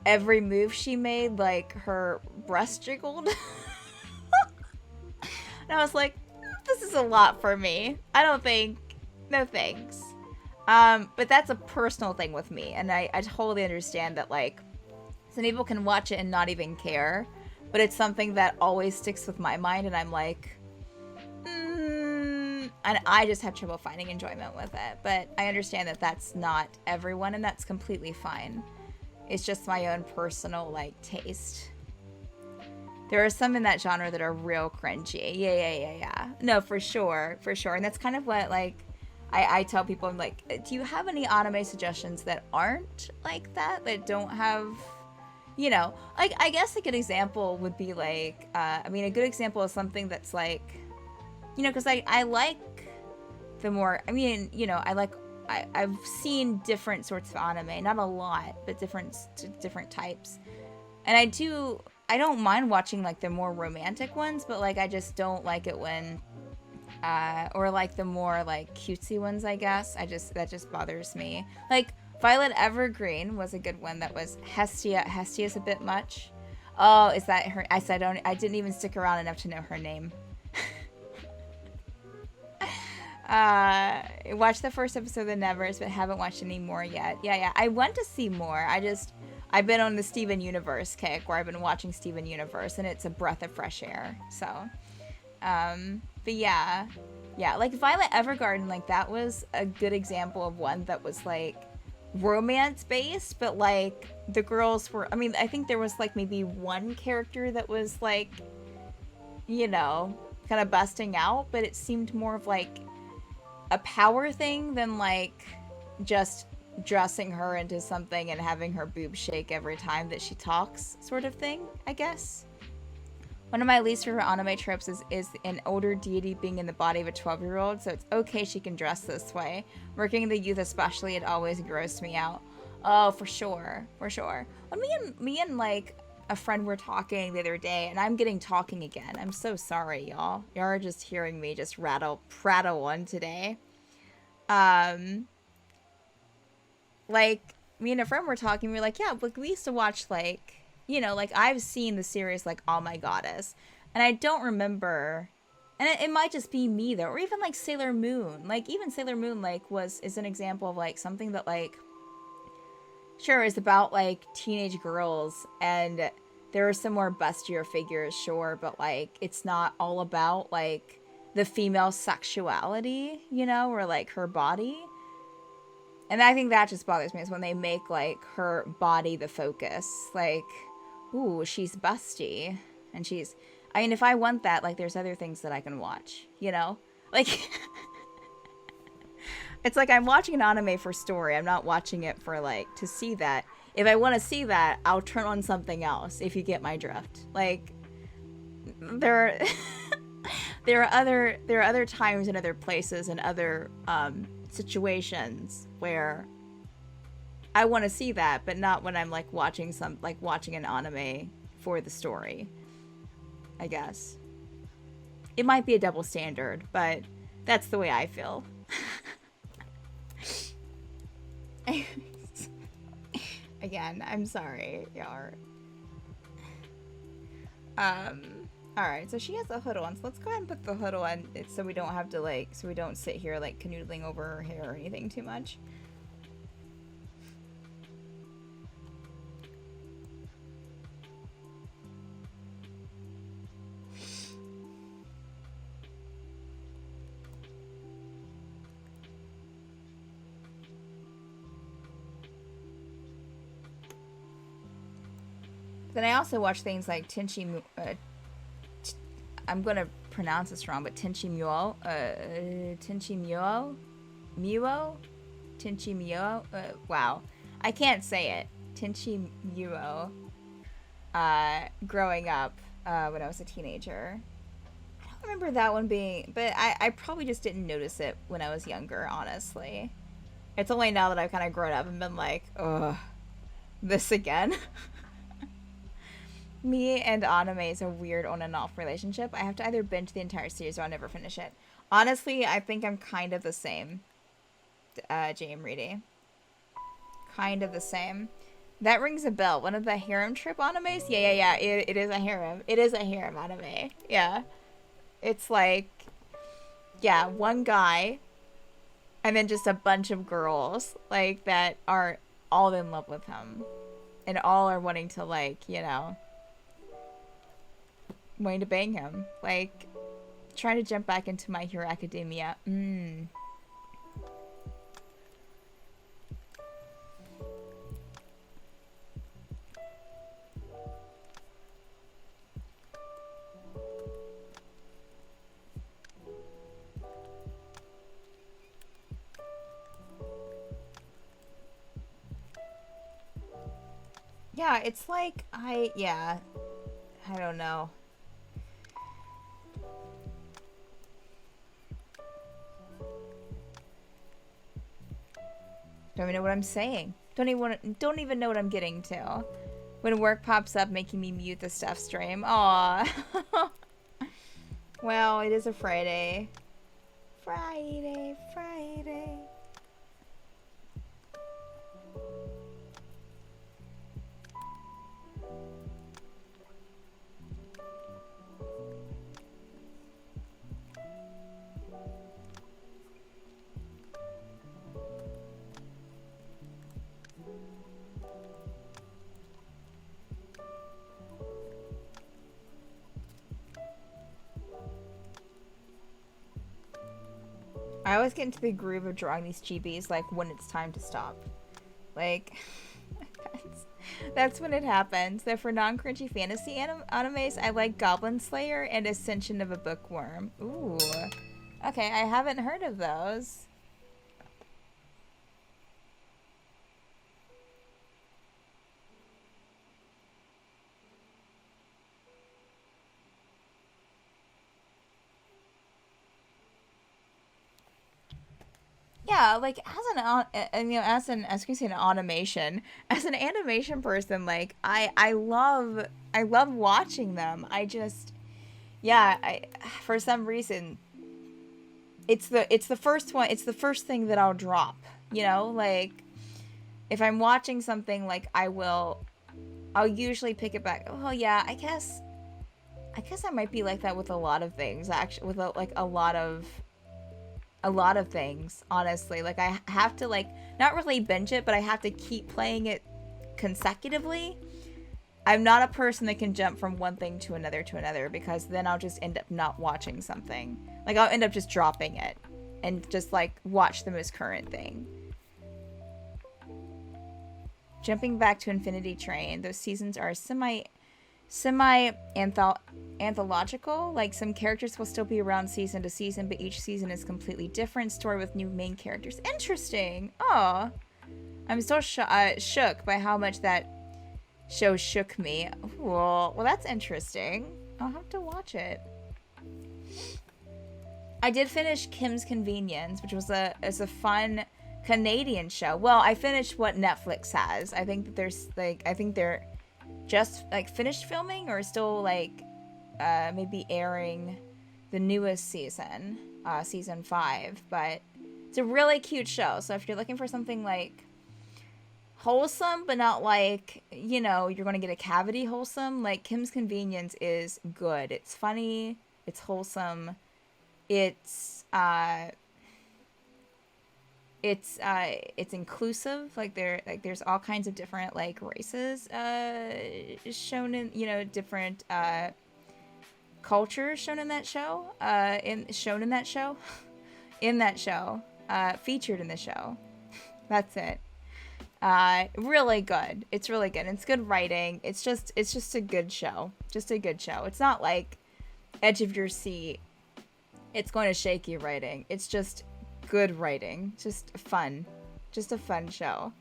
every move she made, like her breast jiggled. And I was like, this is a lot for me. I don't think, no thanks. But that's a personal thing with me, and I totally understand that like some people can watch it and not even care, but it's something that always sticks with my mind, and I'm like, and I just have trouble finding enjoyment with it. But I understand that that's not everyone, and that's completely fine. It's just my own personal like taste. There are some in that genre that are real cringy. Yeah. No, for sure. And that's kind of what like I tell people. I'm like, do you have any anime suggestions that aren't like that? That don't have, you know, like I guess a good example would be like, I mean, a good example is something that's like, you know, because I like the more, I mean, you know, I've seen different sorts of anime, not a lot, but different types, and I don't mind watching like the more romantic ones, but like I just don't like it when or like the more like cutesy ones, I guess. That just bothers me. Like Violet Evergreen was a good one. That was Hestia. Hestia's a bit much. Oh, is that her? I didn't even stick around enough to know her name. Watched the first episode of The Nevers, but haven't watched any more yet. Yeah. I want to see more. I've been on the Steven Universe kick, where I've been watching Steven Universe, and it's a breath of fresh air. So, but yeah, like Violet Evergarden, like that was a good example of one that was like romance based, but like the girls were, I mean, I think there was like maybe one character that was like, you know, kind of busting out, but it seemed more of like a power thing than like just dressing her into something and having her boobs shake every time that she talks, sort of thing, I guess. One of my least favorite anime tropes is an older deity being in the body of a 12-year-old, so it's okay she can dress this way. Working in the youth especially, it always grossed me out. Oh, for sure. When me and like a friend were talking the other day, and I'm getting talking again. I'm so sorry, y'all. Y'all are just hearing me just prattle on today. Like, me and a friend were talking, we were like, yeah, like, we used to watch, like, you know, like, I've seen the series, like, All My Goddess, and I don't remember, and it might just be me, though, or even, like, Sailor Moon, like, even Sailor Moon, like, is an example of, like, something that, like, sure, is about, like, teenage girls, and there are some more bustier figures, sure, but, like, it's not all about, like, the female sexuality, you know, or, like, her body. And I think that just bothers me, is when they make, like, her body the focus. Like, ooh, she's busty. And she's... I mean, if I want that, like, there's other things that I can watch, you know? Like... It's like I'm watching an anime for story. I'm not watching it for, like, to see that. If I want to see that, I'll turn on something else, if you get my drift. Like, there are other times and other places and other, situations where I want to see that, but not when I'm like watching an anime for the story. I guess it might be a double standard, but that's the way I feel. Again, I'm sorry, y'all. Alright, so she has a hood on, so let's go ahead and put the hood on so we don't have to, like, so we don't sit here, like, canoodling over her hair or anything too much. Then I also watch things like Tenchi, I'm gonna pronounce this wrong, but Tenchi Muo, wow, I can't say it. Tenchi Muo, growing up, when I was a teenager. I don't remember that one being, but I probably just didn't notice it when I was younger, honestly. It's only now that I've kind of grown up and been like, ugh, this again. Me and anime is a weird on and off relationship. I have to either binge the entire series or I'll never finish it. Honestly, I think I'm kind of the same, JM Reedy. Kind of the same. That rings a bell. One of the harem trip animes? Yeah. It is a harem. It is a harem anime. Yeah. It's like, yeah, one guy and then just a bunch of girls, like, that are all in love with him. And all are wanting to, like, you know, wanting to bang him. Like, trying to jump back into My Hero Academia. Yeah, it's like, I don't know. Don't even know what I'm saying. Don't even know what I'm getting to. When work pops up, making me mute the Steph stream. Aww. Well, it is a Friday. Friday. I always get into the groove of drawing these chibis, like, when it's time to stop. Like, that's when it happens. Though for non-cringy fantasy animes, I like Goblin Slayer and Ascension of a Bookworm. Ooh. Okay, I haven't heard of those. Yeah, like as an automation, as an animation person, like I love watching them. I just, yeah, for some reason it's the first one, it's the first thing that I'll drop, you know, like if I'm watching something, like I'll usually pick it back. Oh yeah, I guess I might be like that with a lot of things, actually, with like a lot of things, honestly. Like I have to, like, not really binge it, but I have to keep playing it consecutively. I'm not a person that can jump from one thing to another, because then I'll just end up not watching something. Like I'll end up just dropping it and just like watch the most current thing. Jumping back to Infinity Train, those seasons are anthological. Like some characters will still be around season to season, but each season is completely different story with new main characters. Interesting. Oh, I'm still shook by how much that show shook me. Well, that's interesting. I'll have to watch it. I did finish Kim's Convenience, which was a fun Canadian show. Well, I finished what Netflix has. I think that there's like, I think they're just like finished filming or still like maybe airing the newest season, season 5, but it's a really cute show. So if you're looking for something like wholesome but not like, you know, you're going to get a cavity wholesome, like Kim's Convenience is good. It's funny, it's wholesome, it's inclusive. Like there's all kinds of different like races shown in, you know, different cultures shown in that show, featured in the show. That's it. Really good. It's really good. It's good writing. It's just a good show. Just a good show. It's not like edge of your seat, it's going to shake you writing. It's just good writing. Just fun. Just a fun show.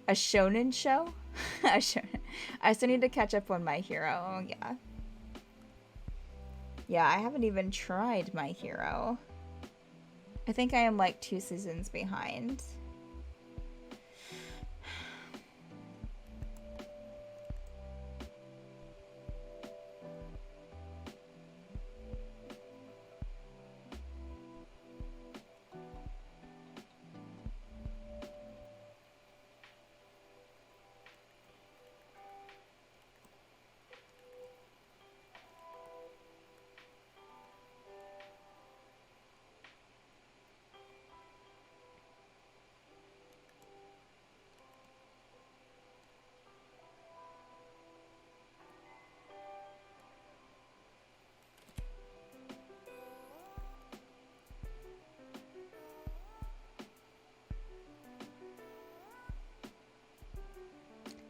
A shonen show? I still need to catch up on My Hero. Oh, yeah. Yeah, I haven't even tried My Hero. I think I am like 2 seasons behind.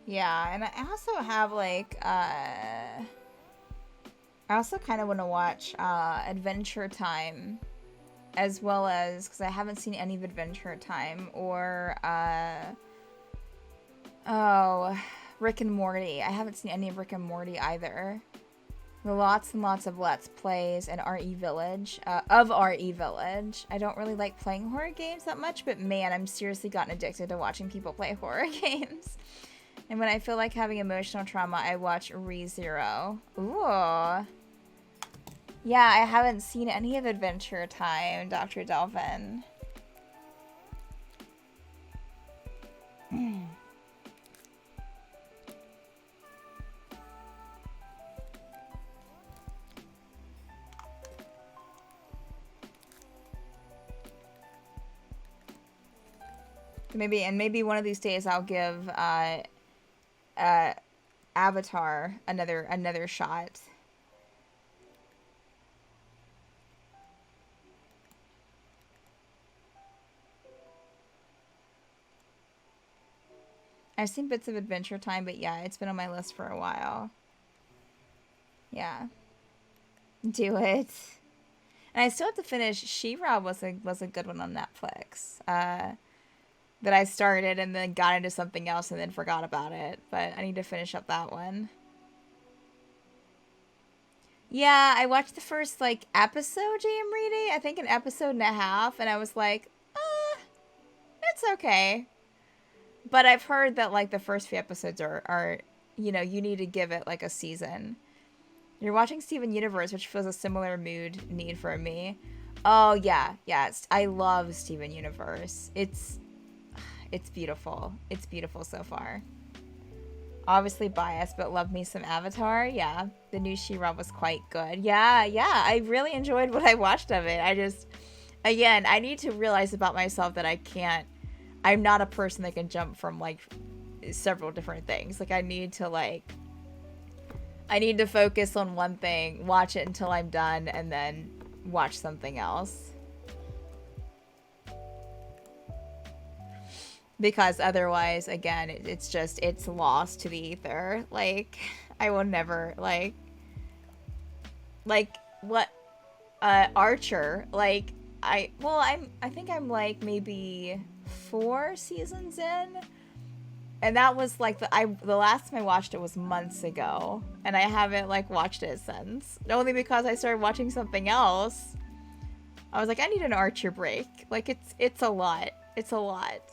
Yeah, and I also have like I also kind of want to watch Adventure Time, as well as because I haven't seen any of Adventure Time or oh, Rick and Morty. I haven't seen any of Rick and Morty either. Lots and lots of Let's Plays and RE Village, of RE Village. I don't really like playing horror games that much, but man, I'm seriously gotten addicted to watching people play horror games. And when I feel like having emotional trauma, I watch ReZero. Ooh. Yeah, I haven't seen any of Adventure Time, Dr. Delvin. Maybe one of these days I'll give Avatar another shot. I've seen bits of Adventure Time, but yeah, it's been on my list for a while. Yeah. Do it. And I still have to finish She-Ra was a good one on Netflix. That I started and then got into something else and then forgot about it. But I need to finish up that one. Yeah, I watched the first, like, episode, JM Reedy. I think an episode and a half. And I was like, it's okay. But I've heard that, like, the first few episodes are, you know, you need to give it, like, a season. You're watching Steven Universe, which feels a similar need for me. Oh, yeah. Yeah, I love Steven Universe. It's beautiful. It's beautiful so far. Obviously biased, but love me some Avatar. Yeah, the new She-Ra was quite good. Yeah, I really enjoyed what I watched of it. I just, again, I need to realize about myself that I'm not a person that can jump from, like, several different things. Like, I need to focus on one thing, watch it until I'm done, and then watch something else. Because otherwise, again, it's lost to the ether. Like, I will never, like what, Archer, like, I think I'm, like, maybe 4 seasons in, and that was, like, the last time I watched it was months ago, and I haven't, like, watched it since, only because I started watching something else. I was like, I need an Archer break. Like, it's a lot. It's a lot.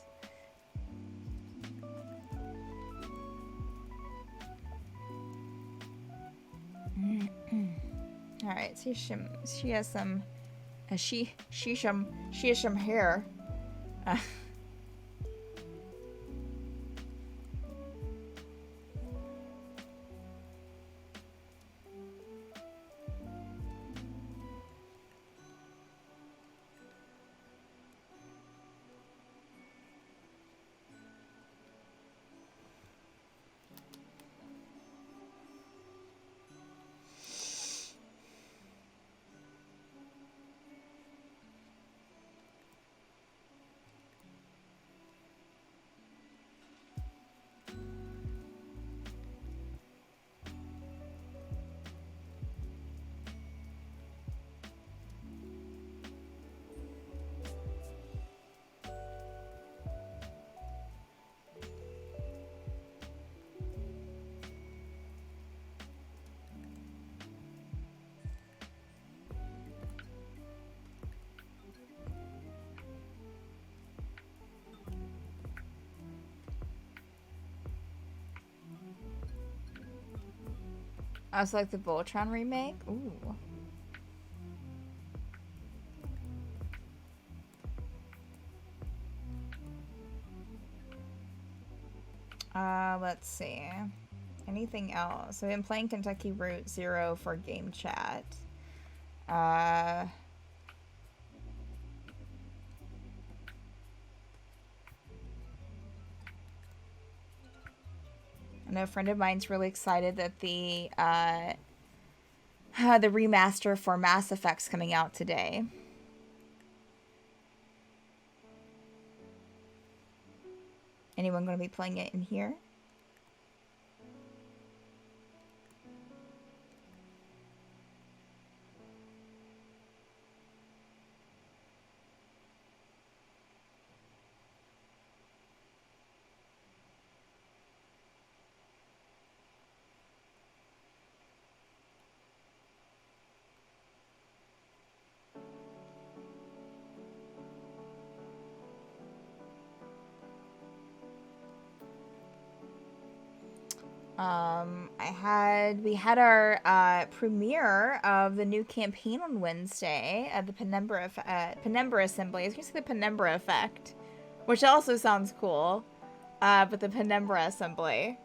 All right, she has some hair. I was like the Voltron remake. Ooh. Let's see. Anything else? I've been playing Kentucky Route Zero for game chat. I know a friend of mine's really excited that the remaster for Mass Effect's coming out today. Anyone going to be playing it in here? We had our premiere of the new campaign on Wednesday at the Penumbra Assembly. I was gonna say the Penumbra Effect, which also sounds cool. But the Penumbra Assembly,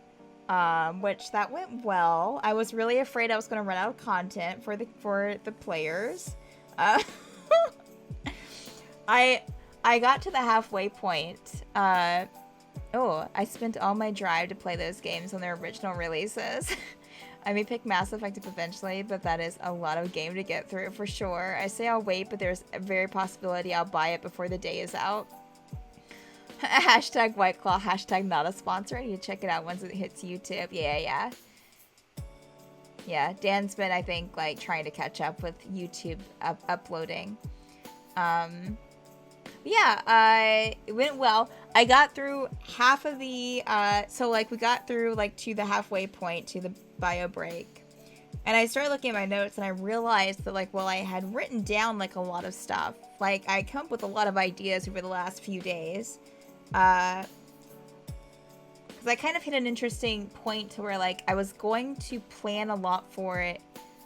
which that went well. I was really afraid I was gonna run out of content for the players. I got to the halfway point. Oh, I spent all my drive to play those games on their original releases. I may pick Mass Effect up eventually, but that is a lot of game to get through for sure. I say I'll wait, but there's a very possibility I'll buy it before the day is out. Hashtag White Claw, hashtag not a sponsor. I need to check it out once it hits YouTube. Yeah. Yeah, Dan's been, I think, like, trying to catch up with YouTube uploading. Yeah, it went well. I got through half of the, so, like, we got through, like, to the halfway point, to the bio break. And I started looking at my notes, and I realized that, like, well, I had written down, like, a lot of stuff. Like, I come up with a lot of ideas over the last few days. Because I kind of hit an interesting point to where, like, I was going to plan a lot for it,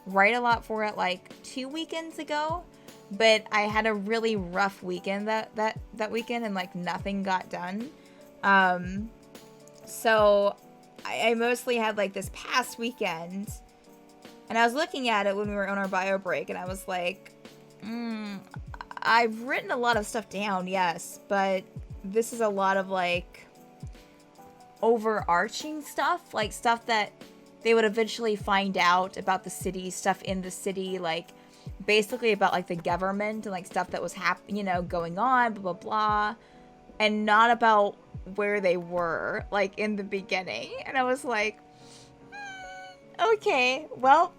write a lot for it, like, 2 weekends ago. But I had a really rough weekend that weekend, and, like, nothing got done. So I mostly had, like, this past weekend, and I was looking at it when we were on our bio break, and I was like, I've written a lot of stuff down, yes, but this is a lot of, like, overarching stuff, like, stuff that they would eventually find out about the city, stuff in the city, like, basically about, like, the government and, like, stuff that was going on, blah, blah, blah, and not about where they were, like, in the beginning. And I was like, okay, well,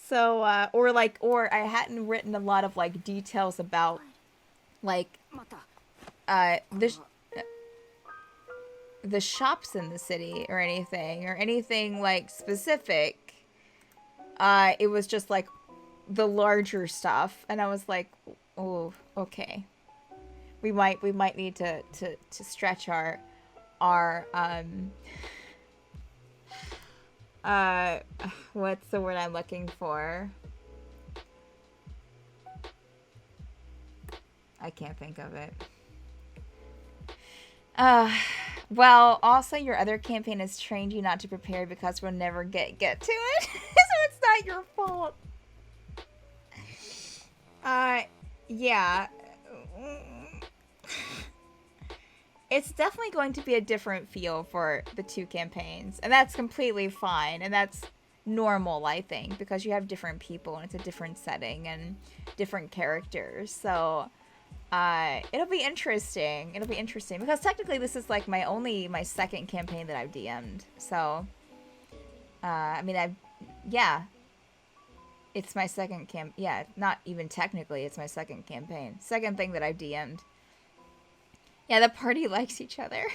so, or I hadn't written a lot of, like, details about, like, the shops in the city or anything like specific. It was just like the larger stuff, and I was like, oh, okay. We might need to stretch our what's the word I'm looking for? I can't think of it. Well, also your other campaign has trained you not to prepare because we'll never get to it. So it's not your fault. Yeah. It's definitely going to be a different feel for the two campaigns, and that's completely fine, and that's normal, I think, because you have different people and it's a different setting and different characters. So it'll be interesting. It'll be interesting because technically this is like my second campaign that I've DM'd. So, I mean, it's my second not even technically, it's my second campaign. Second thing that I've DM'd. Yeah, the party likes each other.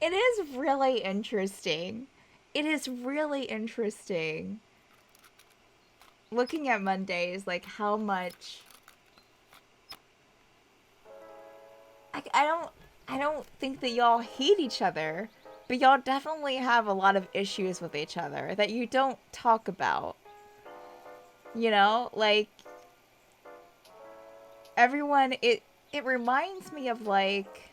It is really interesting. It is really interesting. Looking at Mondays, like how much I don't think that y'all hate each other. But y'all definitely have a lot of issues with each other that you don't talk about. You know, like everyone it reminds me of like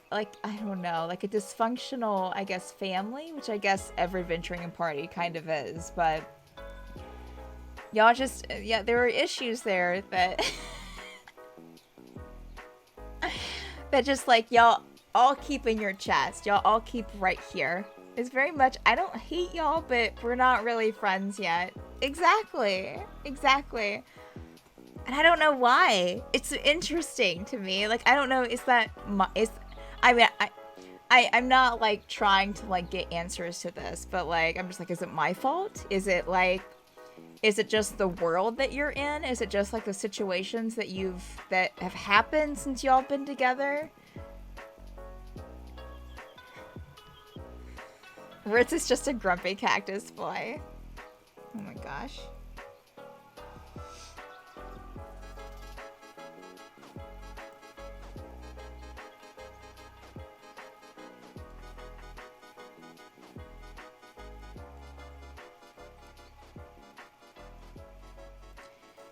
like I don't know, like a dysfunctional, I guess, family, which I guess every venturing party kind of is, but y'all just yeah, there are issues there that that just like y'all all keep in your chest. Y'all all keep right here. It's very much I don't hate y'all, but we're not really friends yet. Exactly. Exactly. And I don't know why. It's interesting to me. Like I don't know. Is that my? Is I mean I'm not like trying to like get answers to this, but like I'm just like, is it my fault? Is it like, is it just the world that you're in? Is it just like the situations that that have happened since y'all been together? Ritz is just a grumpy cactus boy. Oh my gosh.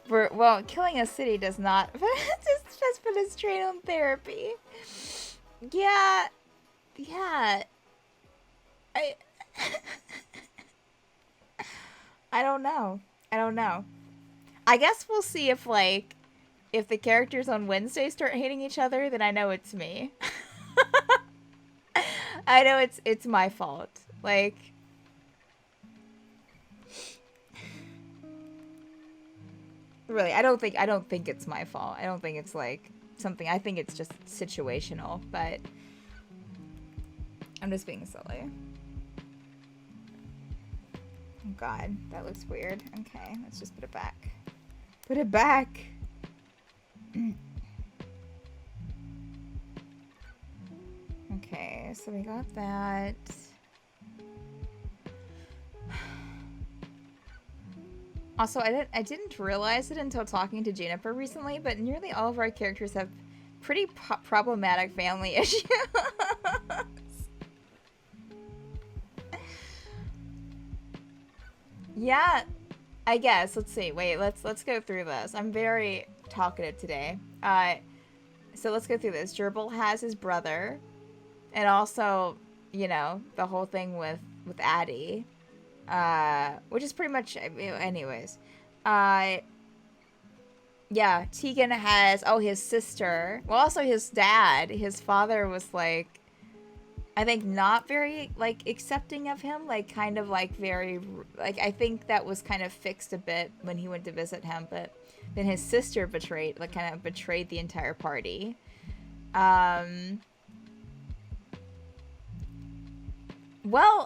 Well, killing a city does not just put us straight on therapy. Yeah. Yeah. I I don't know. I don't know. I guess we'll see if like if the characters on Wednesday start hating each other, then I know it's me. I know it's my fault. Like really, I don't think it's my fault. I don't think it's like something. I think it's just situational, but I'm just being silly. Oh god, that looks weird. Okay, let's just put it back. Put it back! Okay, so we got that. Also, I didn't realize it until talking to Juniper recently, but nearly all of our characters have pretty problematic family issues. Yeah, I guess. Let's see. Wait, let's go through this. I'm very talkative today. So let's go through this. Gerbil has his brother, and also, you know, the whole thing with Addie, which is pretty much, anyways. Yeah, Tegan has his sister. Well, also his dad. His father was like, I think not very like accepting of him, like kind of like very like I think that was kind of fixed a bit when he went to visit him, but then his sister betrayed the entire party. Well,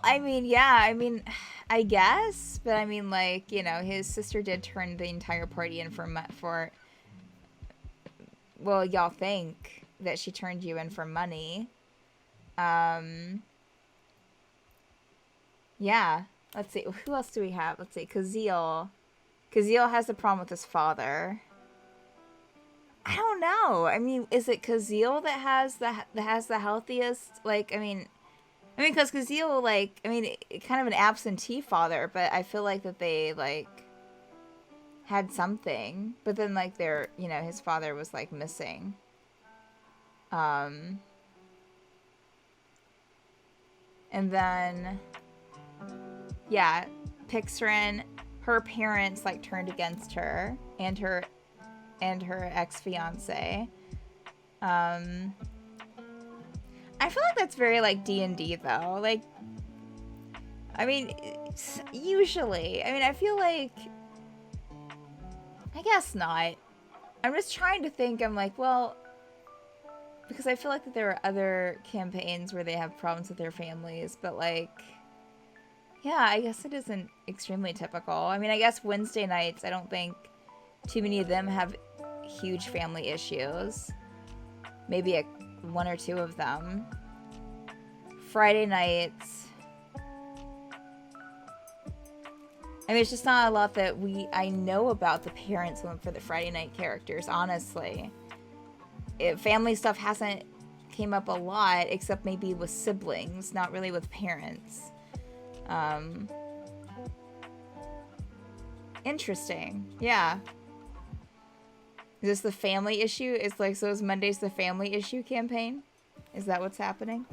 I mean, yeah, I mean, I guess, but I mean, like, you know, his sister did turn the entire party in for well, y'all think that she turned you in for money. Yeah. Let's see. Who else do we have? Let's see. Kazeel. Kazeel has a problem with his father. I don't know. I mean, is it Kazeel that has the healthiest? Like, I mean, because Kazeel, like, I mean, kind of an absentee father, but I feel like that they like had something, but then like his father was like missing. And then, yeah, Pixarin, her parents like turned against her and her ex-fiance. I feel like that's very like D&D though. Like, I mean, usually. I mean, I feel like, I guess not. I'm just trying to think. I'm like, well, because I feel like that there are other campaigns where they have problems with their families, but like, yeah, I guess it isn't extremely typical. I mean, I guess Wednesday nights, I don't think too many of them have huge family issues. Maybe one or two of them. Friday nights, I mean, it's just not a lot that I know about the parents for the Friday night characters, honestly. family stuff hasn't came up a lot, except maybe with siblings, not really with parents. Interesting. Yeah. Is this the family issue? Is like, so is Monday's the family issue campaign? Is that what's happening?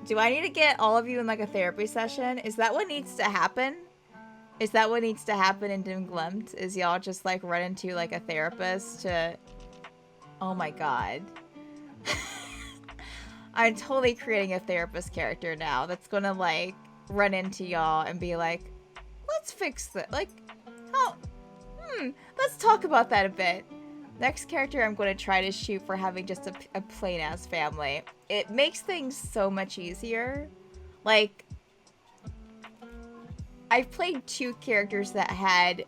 Do I need to get all of you in like a therapy session? Is that what needs to happen? Is that what needs to happen in Dim Glumped? Is y'all just like run into like a therapist to... Oh my god. I'm totally creating a therapist character now that's gonna like run into y'all and be like, let's fix that. Like, how... let's talk about that a bit. Next character I'm going to try to shoot for having just a plain-ass family. It makes things so much easier. Like, I've played 2 characters that had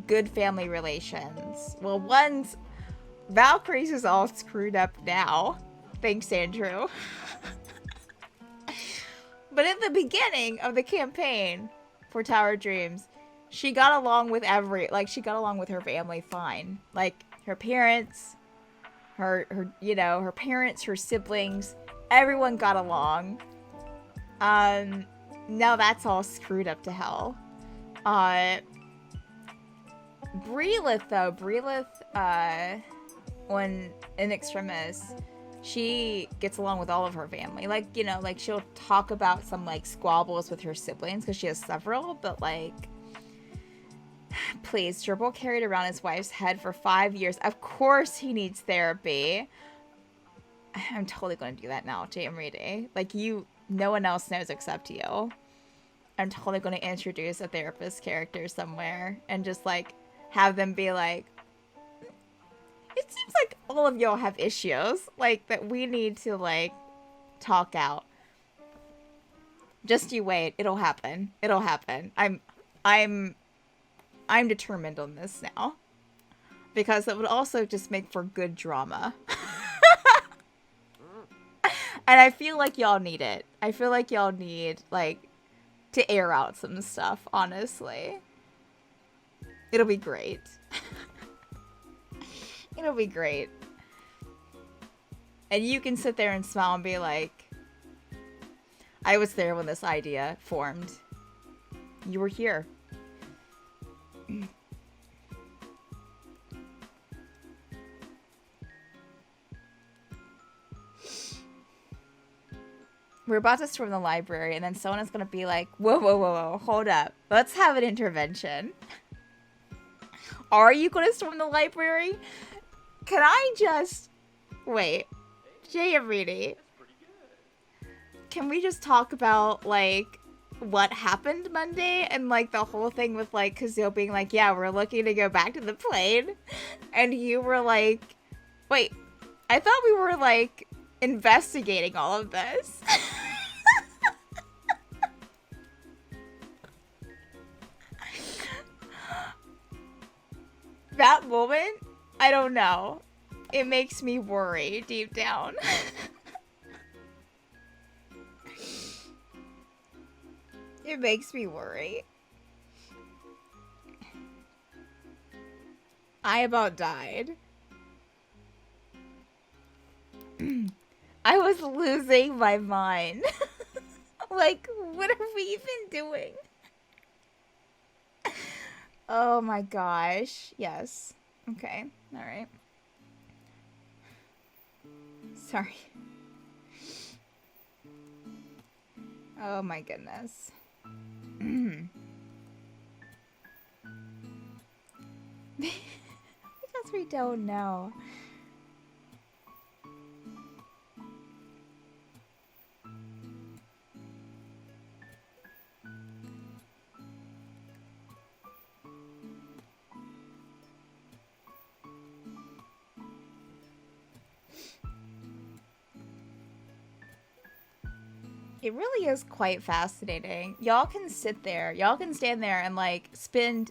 good family relations. Well, one's... Valkyrie's is all screwed up now. Thanks, Andrew. But at the beginning of the campaign for Tower Dreams, she got along with she got along with her family fine. Like, her parents, her parents, her siblings, everyone got along. Now that's all screwed up to hell. Breelith, though, when in Extremis, she gets along with all of her family. Like, like, she'll talk about some, like, squabbles with her siblings, because she has several, but, like... Please, Gerbil carried around his wife's head for 5 years. Of course he needs therapy. I'm totally going to do that now, JM Reedy. Like, no one else knows except you. I'm totally going to introduce a therapist character somewhere and just, like, have them be like, it seems like all of y'all have issues, like, that we need to, like, talk out. Just you wait. It'll happen. It'll happen. I'm determined on this now. Because it would also just make for good drama. And I feel like y'all need it. I feel like y'all need, like, to air out some stuff, honestly. It'll be great. It'll be great. And you can sit there and smile and be like, I was there when this idea formed. You were here. We're about to storm the library, and then someone is going to be like, whoa, whoa, whoa, whoa, hold up. Let's have an intervention. Are you going to storm the library? Can I just... Wait. J.M. Reedy. Can we just talk about, like, what happened Monday? And, like, the whole thing with, like, Kazil being like, yeah, we're looking to go back to the plane. And you were like, wait, I thought we were, like... investigating all of this. That moment, I don't know. It makes me worry deep down. It makes me worry. I about died. I was losing my mind. Like, what are we even doing? Oh my gosh. Yes. Okay. Alright. Sorry. Oh my goodness. Because we don't know. It really is quite fascinating. Y'all can sit there, y'all can stand there and like spend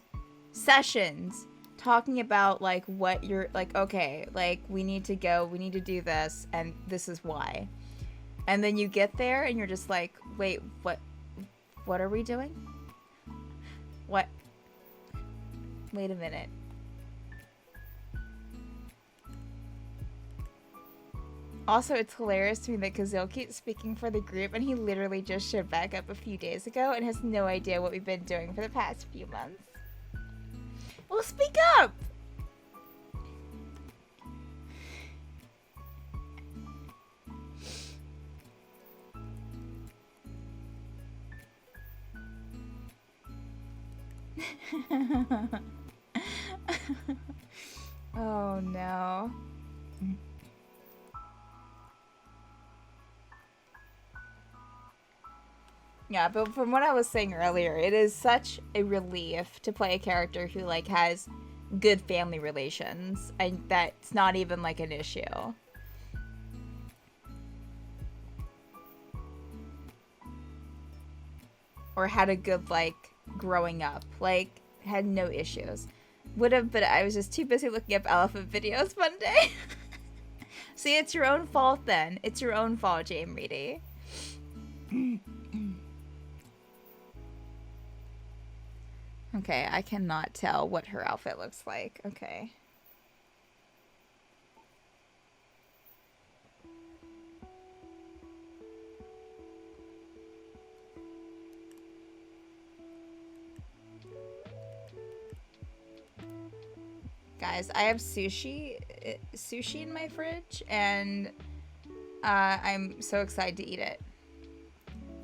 sessions talking about like what you're like, okay, like we need to go, we need to do this, and this is why. And then you get there and you're just like, wait, what are we doing? What? Wait a minute. Also, it's hilarious to me that Kazil keeps speaking for the group, and he literally just showed back up a few days ago and has no idea what we've been doing for the past few months. Well, speak up! Oh no. Yeah, but from what I was saying earlier, it is such a relief to play a character who like has good family relations, and that's not even like an issue. Or had a good like growing up, like had no issues. Would have, but I was just too busy looking up elephant videos one day. See, it's your own fault then. It's your own fault, Jane Reedy. Okay, I cannot tell what her outfit looks like. Okay. Guys, I have sushi in my fridge, and I'm so excited to eat it.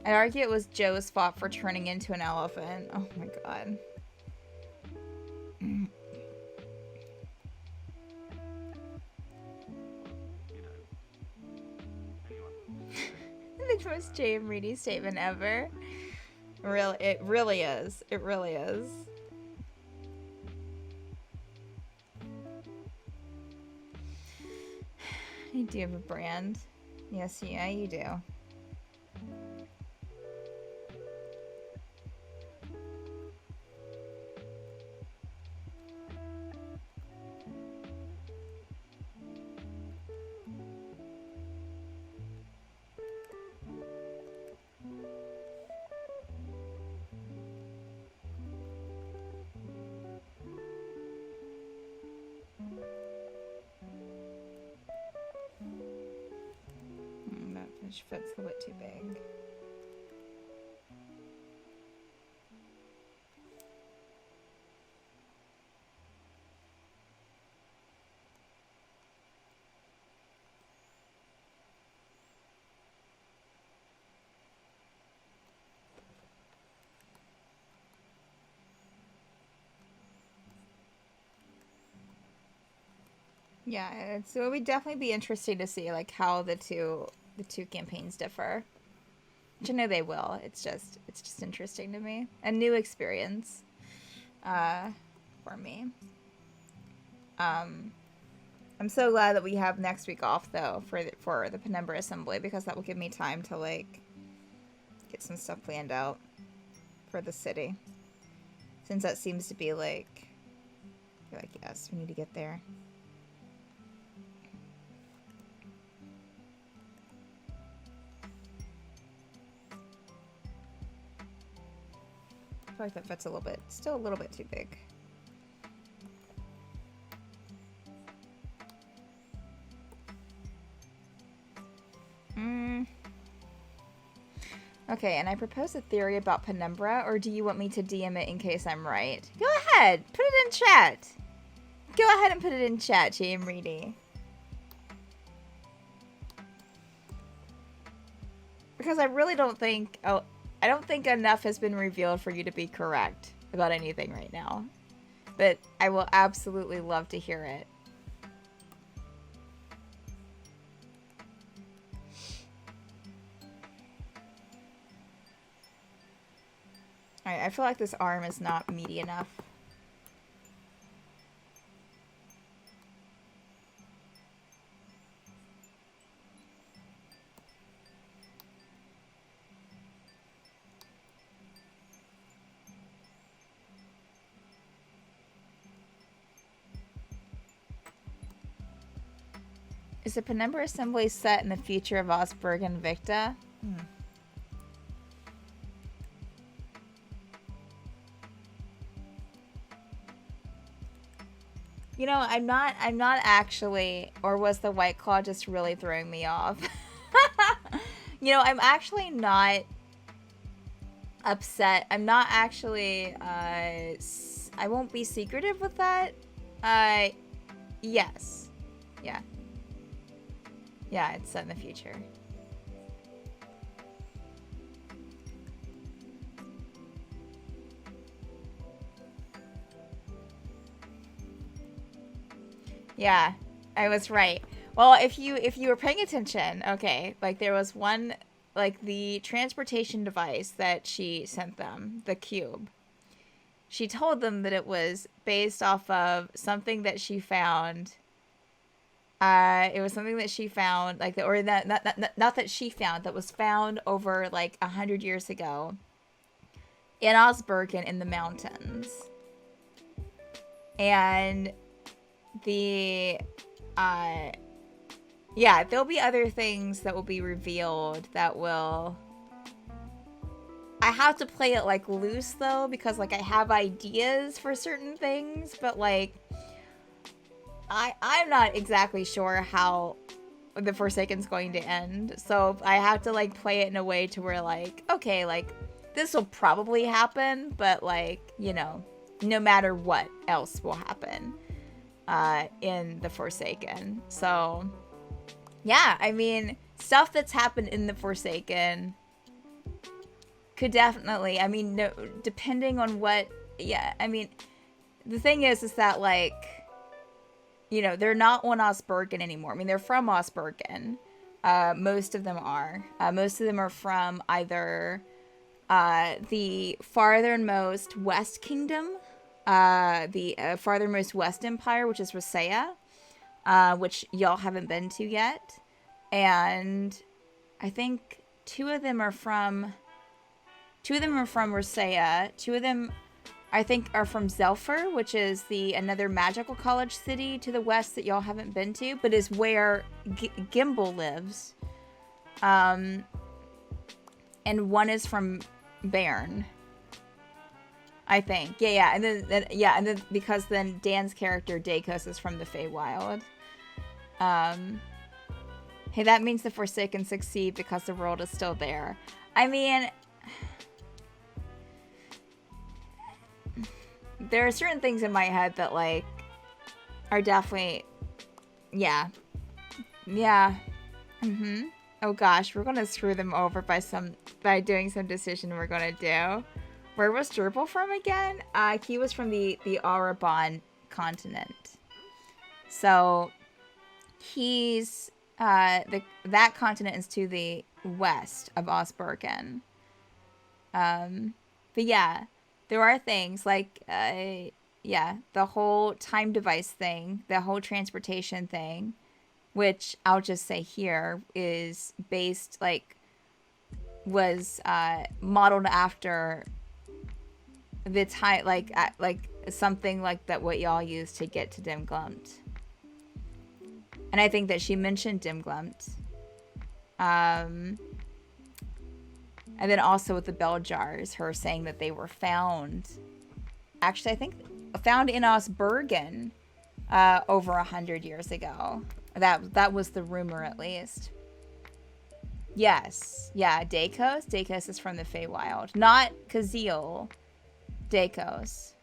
I'd argue it was Joe's fault for turning into an elephant. Oh my god. The most J.M. Reedy statement ever. It really is. It really is. You do have a brand. Yes, yeah, you do. That fits a little bit too big. Yeah, it would definitely be interesting to see like how the two campaigns differ. Which I know they will. It's just interesting to me. A new experience for me. I'm so glad that we have next week off though for the Penumbra Assembly, because that will give me time to like get some stuff planned out for the city. Since that seems to be like you're like, yes, we need to get there. I feel like that fits still a little bit too big. Okay, and I proposed a theory about Penumbra, or do you want me to DM it in case I'm right? Go ahead, put it in chat. Go ahead and put it in chat, J.M. Reedy. Because I really don't think... Oh, I don't think enough has been revealed for you to be correct about anything right now. But I will absolutely love to hear it. Alright, I feel like this arm is not meaty enough. Is the Penumbra Assembly set in the future of Osberg and Victa? I'm not actually, or was the White Claw just really throwing me off? I'm actually not upset. I'm not actually, I won't be secretive with that. Yes. Yeah. Yeah, it's set in the future. Yeah, I was right. Well, if you were paying attention, okay, like there was one, like the transportation device that she sent them, the cube. She told them that it was based off of something that she found. It was something that she found, like, or that not that she found, that was found over like 100 years ago in Osbergen in the mountains, and the uh yeah, there'll be other things that will be revealed that will. I have to play it like loose though, because like I have ideas for certain things, but like I'm not exactly sure how the Forsaken's going to end. So I have to like play it in a way to where like, okay, like this will probably happen, but like, no matter what else will happen in the Forsaken. So yeah, I mean, stuff that's happened in the Forsaken could definitely, I mean, no, depending on what, yeah, I mean, the thing is that, like, they're not on Osbergen anymore. I mean, they're from Osbergen. Most of them are. Most of them are from either the farthermost West Kingdom, the farthermost West Empire, which is Rosea, which y'all haven't been to yet. And I think two of them are from Rosea. Two of them, I think, are from Zelfer, which is another magical college city to the west that y'all haven't been to, but is where Gimbal lives. And one is from Bern, I think. Yeah, and then because then Dan's character Dakos is from the Feywild. Hey, that means the Forsaken succeed because the world is still there. I mean, there are certain things in my head that, like, are definitely, yeah. Oh gosh, we're gonna screw them over by doing some decision we're gonna do. Where was Gerbil from again? He was from the Aurabon continent. So he's that continent is to the west of Osbergen. But yeah, there are things like the whole time device thing, the whole transportation thing, which I'll just say here is based, like, was modeled after the time, like something like that what y'all used to get to Dimglumt. And I think that she mentioned Dimglumt. And then also with the bell jars, her saying that they were found. Actually, I think found in Osbergen over 100 years ago. That was the rumor, at least. Yes. Yeah, Dakos. Dakos is from the Feywild. Not Kazil. Dakos.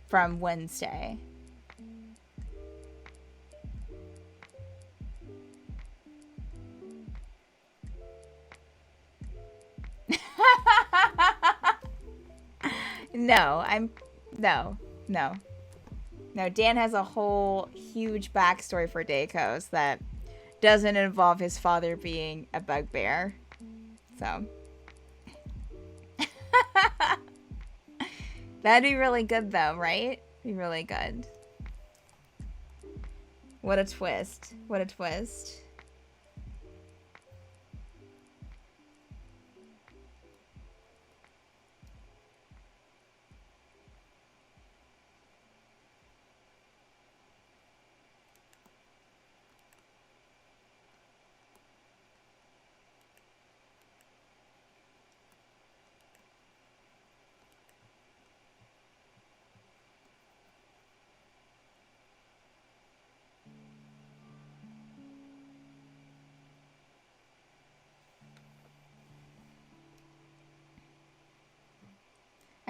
From Wednesday. No, Dan has a whole huge backstory for Dakos that doesn't involve his father being a bugbear. So. That'd be really good, though, right? Be really good. What a twist. What a twist.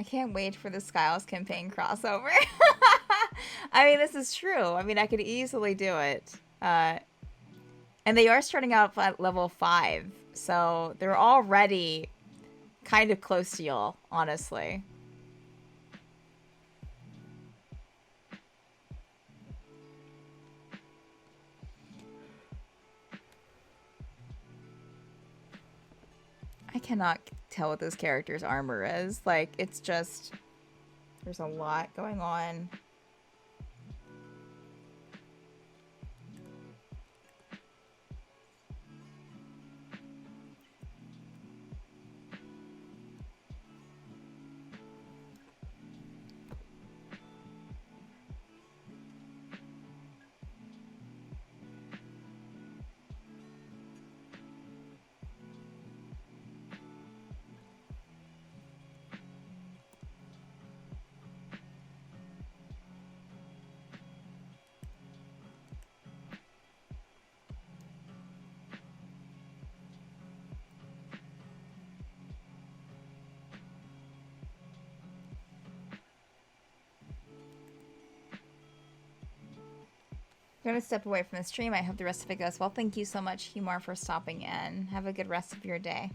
I can't wait for the Skiles campaign crossover. I mean, this is true. I mean, I could easily do it. And they are starting out at level 5, so they're already kind of close to y'all, honestly. I cannot tell what this character's armor is. Like, it's just... There's a lot going on. I'm going to step away from the stream. I hope the rest of it goes well. Thank you so much, Humor, for stopping in. Have a good rest of your day.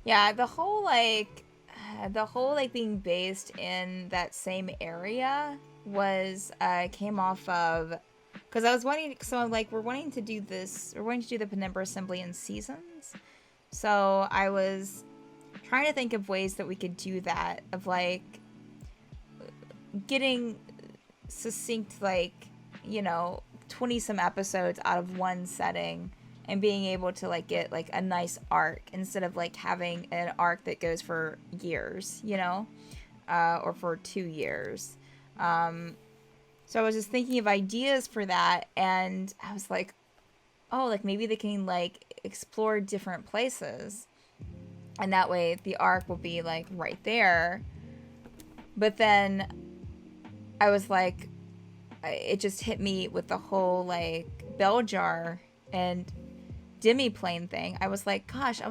Yeah, the whole being based in that same area was came off of, because I was wanting, so like we're wanting to do the Penumbra Assembly in seasons, so I was trying to think of ways that we could do that, of like getting succinct, like, you know, 20 some episodes out of one setting and being able to like get like a nice arc instead of like having an arc that goes for years, you know, or for 2 years. So I was just thinking of ideas for that, and I was like, oh, like maybe they can like explore different places, and that way the arc will be like right there. But then I was like, it just hit me with the whole like bell jar and demi-plane thing. I was like, gosh,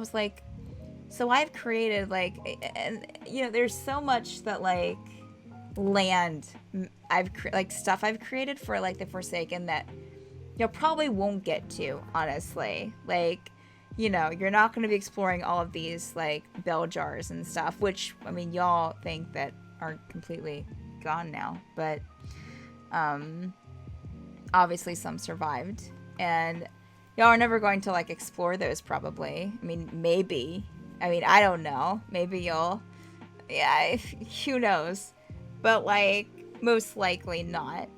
so I've created like, and you know, there's so much that like land stuff I've created for like the Forsaken that you probably won't get to, honestly. Like, you know, you're not going to be exploring all of these like bell jars and stuff, which I mean y'all think that are completely gone now, but obviously some survived, and y'all are never going to like explore those probably. I mean, maybe. I mean, I don't know. Maybe you'll, yeah, who knows? But like most likely not.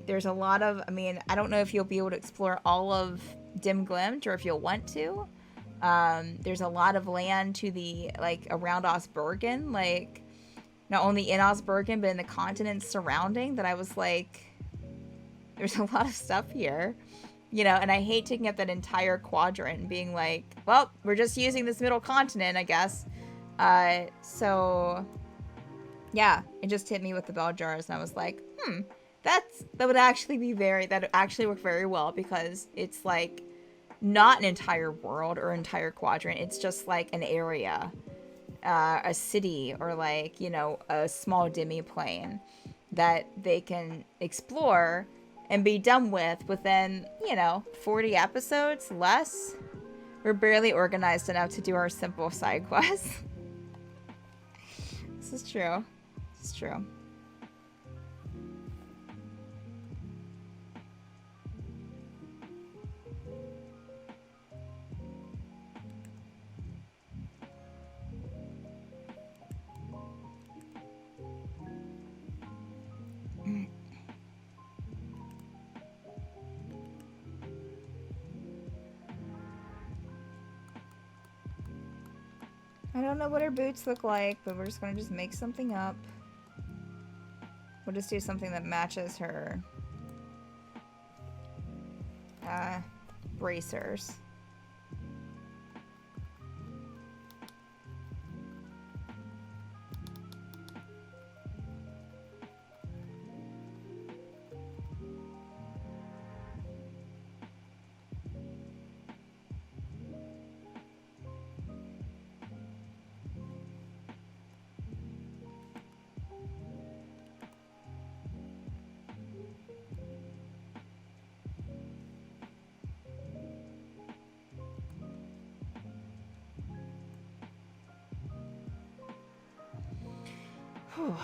There's a lot of, I mean, I don't know if you'll be able to explore all of Dim Glimped or if you'll want to. There's a lot of land to the, like, around Osbergen, like, not only in Osbergen, but in the continents surrounding, that I was like, there's a lot of stuff here, you know, and I hate taking up that entire quadrant and being like, well, we're just using this middle continent, I guess. So, yeah, it just hit me with the bell jars, and I was like, that would actually work very well, because it's like not an entire world or entire quadrant. It's just like an area, a city, or like, you know, a small demi-plane that they can explore and be done with within, you know, 40 episodes, less. We're barely organized enough to do our simple side quests. This is true. It's true. I don't know what her boots look like, but we're just gonna make something up. We'll just do something that matches her bracers. Whew.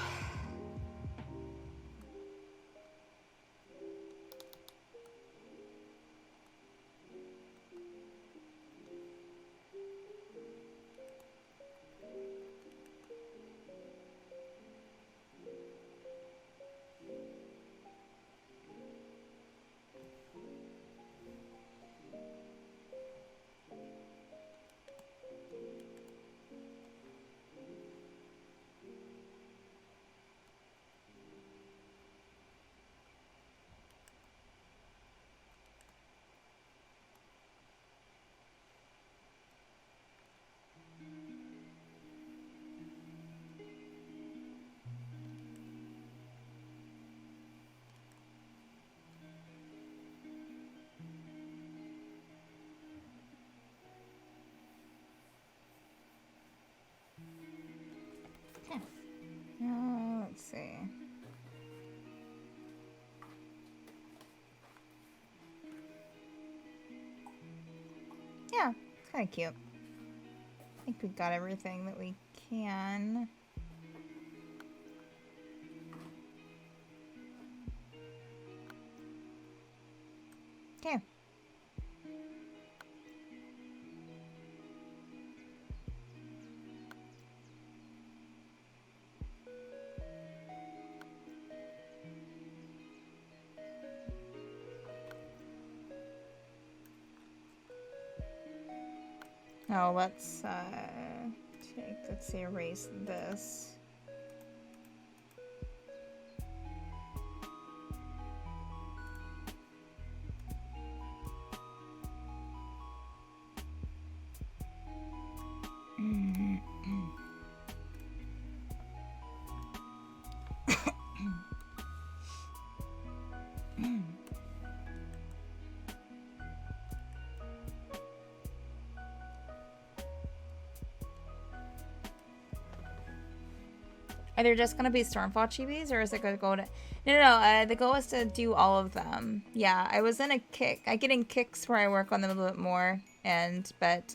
Let's see. Yeah, it's kind of cute. I think we've got everything that we can. Okay. Oh, let's erase this. Are there just gonna be Stormfall chibis, or is it gonna go to? No. The goal is to do all of them. Yeah, I was in a kick. I get in kicks where I work on them a little bit more, but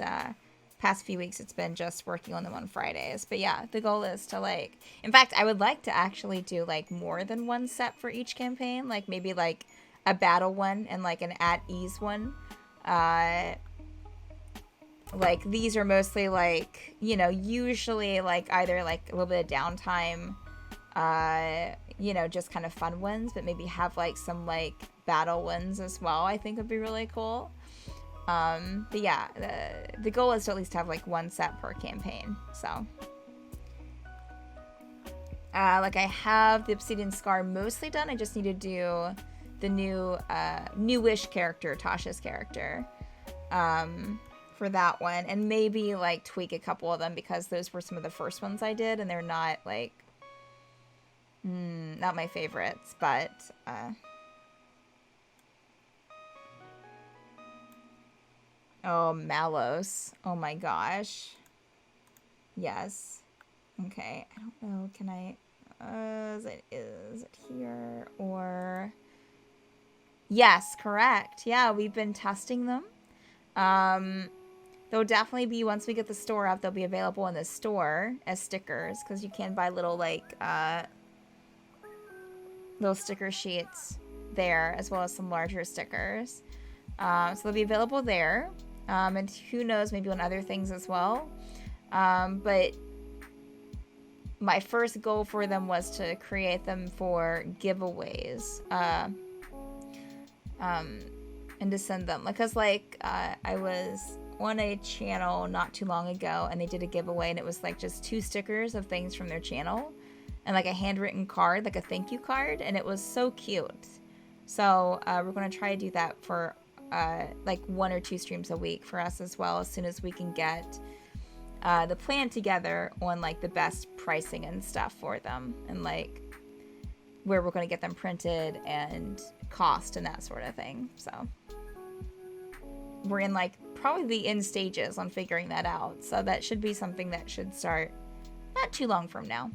past few weeks it's been just working on them on Fridays. But yeah, the goal is to like. In fact, I would like to actually do like more than one set for each campaign. Like maybe like a battle one and like an at ease one. Like these are mostly like, you know, usually like either like a little bit of downtime, you know, just kind of fun ones, but maybe have like some like battle ones as well. I think would be really cool. But yeah, the goal is to at least have like one set per campaign. So like I have the Obsidian Scar mostly done. I just need to do the newish character, Tasha's character. For that one, and maybe like tweak a couple of them because those were some of the first ones I did and they're not like not my favorites, but oh, Malos, oh my gosh, yes. Okay, I don't know, can I is it here or yes, correct. Yeah, we've been testing them. They'll definitely be, once we get the store up, they'll be available in the store as stickers, because you can buy little, like, little sticker sheets there, as well as some larger stickers. So they'll be available there, and who knows, maybe on other things as well. But my first goal for them was to create them for giveaways, and to send them. Because, like, I was on a channel not too long ago and they did a giveaway and it was like just 2 stickers of things from their channel and like a handwritten card, like a thank you card, and it was so cute. So we're going to try to do that for like 1 or 2 streams a week for us as well, as soon as we can get the plan together on like the best pricing and stuff for them, and like where we're going to get them printed and cost and that sort of thing. So we're in like probably the end stages on figuring that out. So that should be something that should start not too long from now.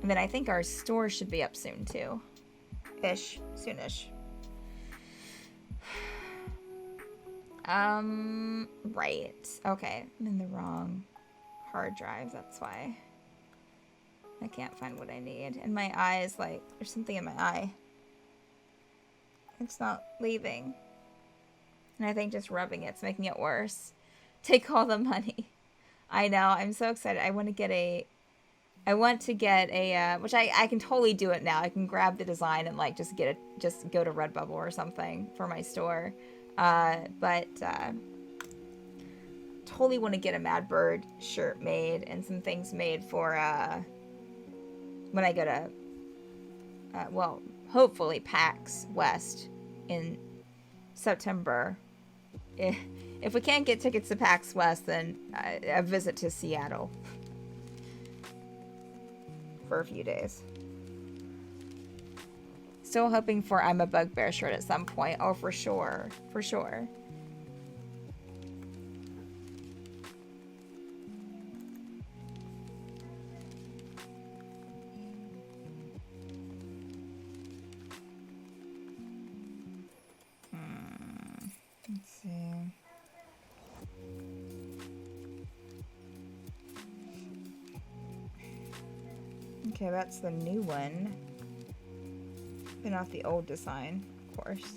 And then I think our store should be up soon too. Soonish. Right. Okay. I'm in the wrong hard drive, that's why. I can't find what I need. And my eye is like, there's something in my eye. It's not leaving. And I think just rubbing it's making it worse. Take all the money. I know, I'm so excited. I want to get a, which I can totally do it now. I can grab the design and like just go to Redbubble or something for my store. But totally want to get a Mad Bird shirt made and some things made for when I go to, well, hopefully PAX West in September. If we can't get tickets to PAX West, then a visit to Seattle for a few days. Still hoping for I'm a Bugbear shirt at some point. Oh, for sure. For sure. Let's see. Okay, that's the new one. Been off the old design, of course.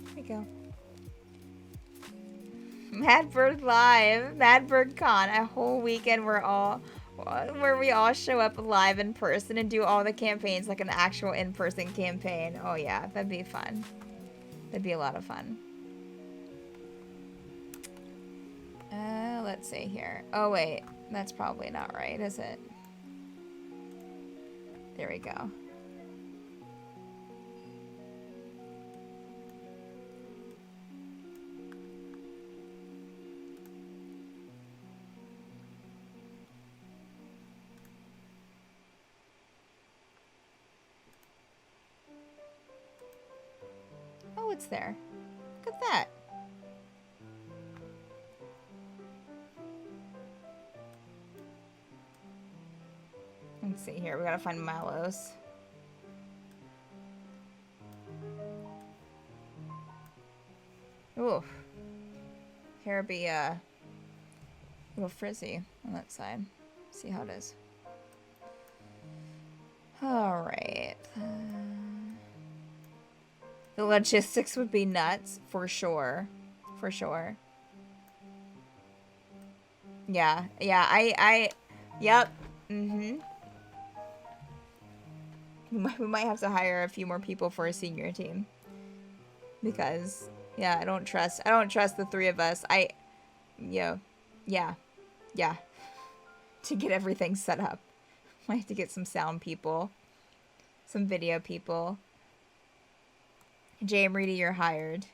There we go. Madbird Live, Madbird Con, a whole weekend where we all show up live in person and do all the campaigns like an actual in-person campaign. Oh yeah, that'd be fun. That'd be a lot of fun. Let's see here. Oh wait, that's probably not right, is it? There we go. Oh, it's there. Look at that. Let's see here. We gotta find Mallows. Ooh. Hair be a little frizzy on that side. See how it is. Alright. The logistics would be nuts, for sure. For sure. Yeah, yep. Mm-hmm. We might have to hire a few more people for a senior team. Because, yeah, I don't trust the three of us. Yeah. To get everything set up. Might have to get some sound people. Some video people. Jay and Reedy, you're hired.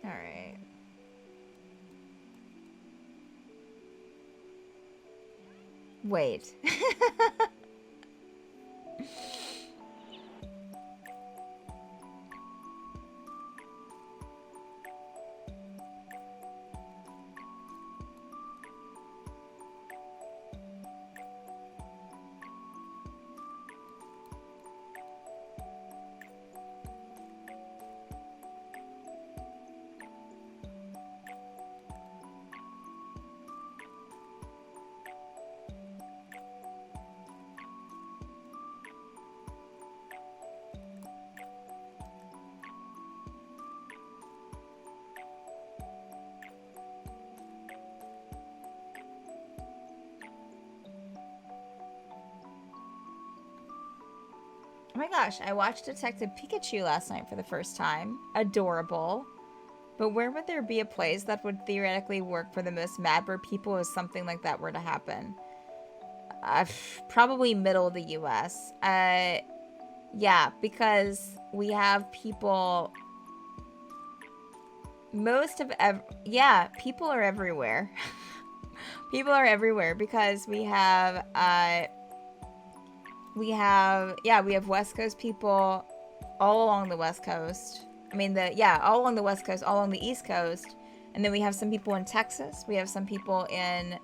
Alright. Wait. Oh my gosh, I watched Detective Pikachu last night for the first time. Adorable. But where would there be a place that would theoretically work for the most Madbird people if something like that were to happen? Probably middle of the US. Yeah, because we have people... yeah, people are everywhere. People are everywhere because we have West Coast people all along the West Coast. I mean, all along the West Coast, all along the East Coast. And then we have some people in Texas. We have some people in,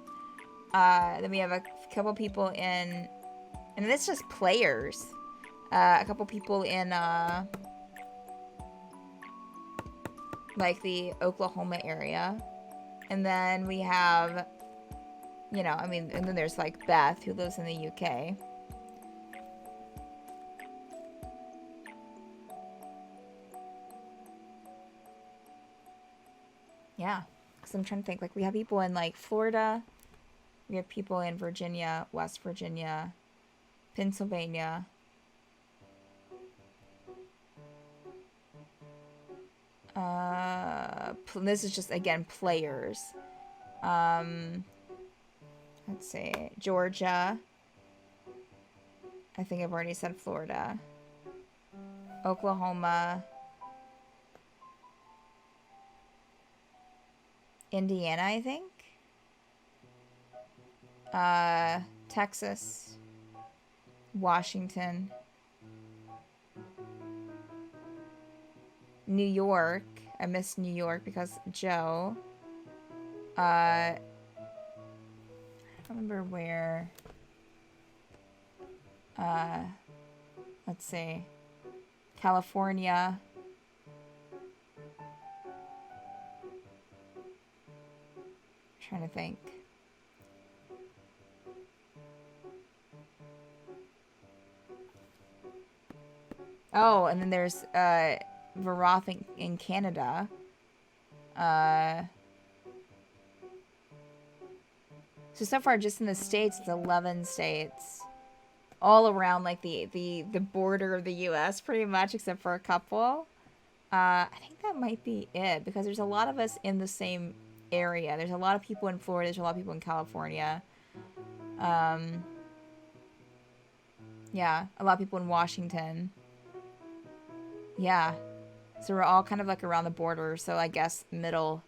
then we have a couple people in, and it's just players. A couple people in, like the Oklahoma area. And then we have, you know, I mean, and then there's like Beth who lives in the UK. Yeah, because I'm trying to think, like, we have people in, like, Florida. We have people in Virginia, West Virginia, Pennsylvania. This is just, again, players. Let's see. Georgia. I think I've already said Florida. Oklahoma. Indiana, I think. Texas. Washington. New York. I missed New York because Joe. I don't remember where. Let's see. California. Trying to think. Oh, and then there's Varoth in Canada. So far, just in the States, it's 11 states. All around, like, the border of the U.S., pretty much, except for a couple. I think that might be it, because there's a lot of us in the same area. There's a lot of people in Florida. There's a lot of people in California. Yeah, a lot of people in Washington. Yeah. So we're all kind of, like, around the border, so I guess middle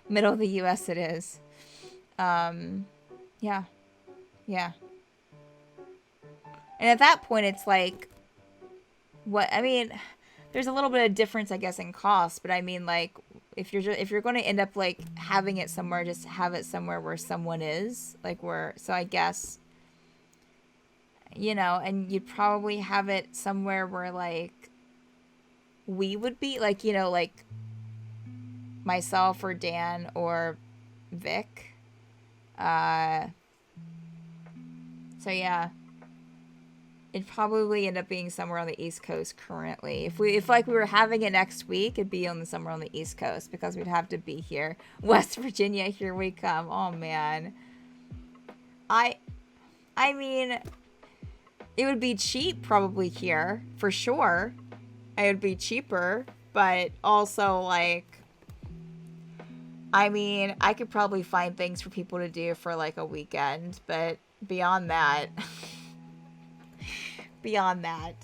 of the U.S. it is. Yeah. Yeah. And at that point, it's like, I mean, there's a little bit of difference, I guess, in cost, but I mean, like, if you're going to end up, like, having it somewhere, just have it somewhere where someone is, like, so I guess, you know, and you'd probably have it somewhere where, like, we would be, like, you know, like, myself or Dan or Vic. So yeah. It'd probably end up being somewhere on the East Coast currently. If like we were having it next week, it'd be somewhere on the East Coast because we'd have to be here. West Virginia, here we come. Oh man. I mean, it would be cheap probably here, for sure. It would be cheaper, but also like, I mean, I could probably find things for people to do for like a weekend, but beyond that, beyond that.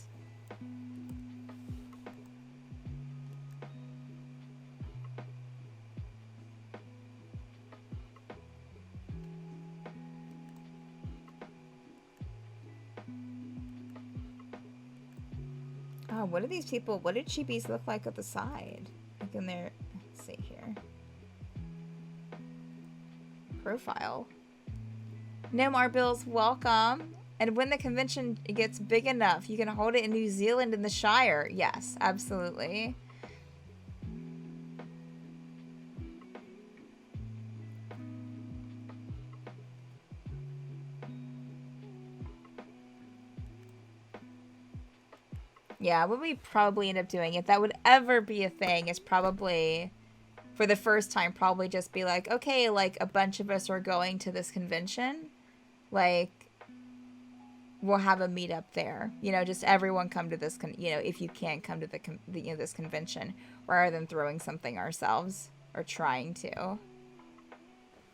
Oh, what do these people, what do chibis look like at the side? Like in their, let's see here. Profile. No more bills, welcome. And when the convention gets big enough, you can hold it in New Zealand in the Shire. Yes, absolutely. Yeah, what we probably end up doing, if that would ever be a thing, is probably, for the first time, probably just be like, okay, like, a bunch of us are going to this convention. Like, we'll have a meetup there. You know, just everyone come to this, you know, if you can't come to this convention, rather than throwing something ourselves, or trying to.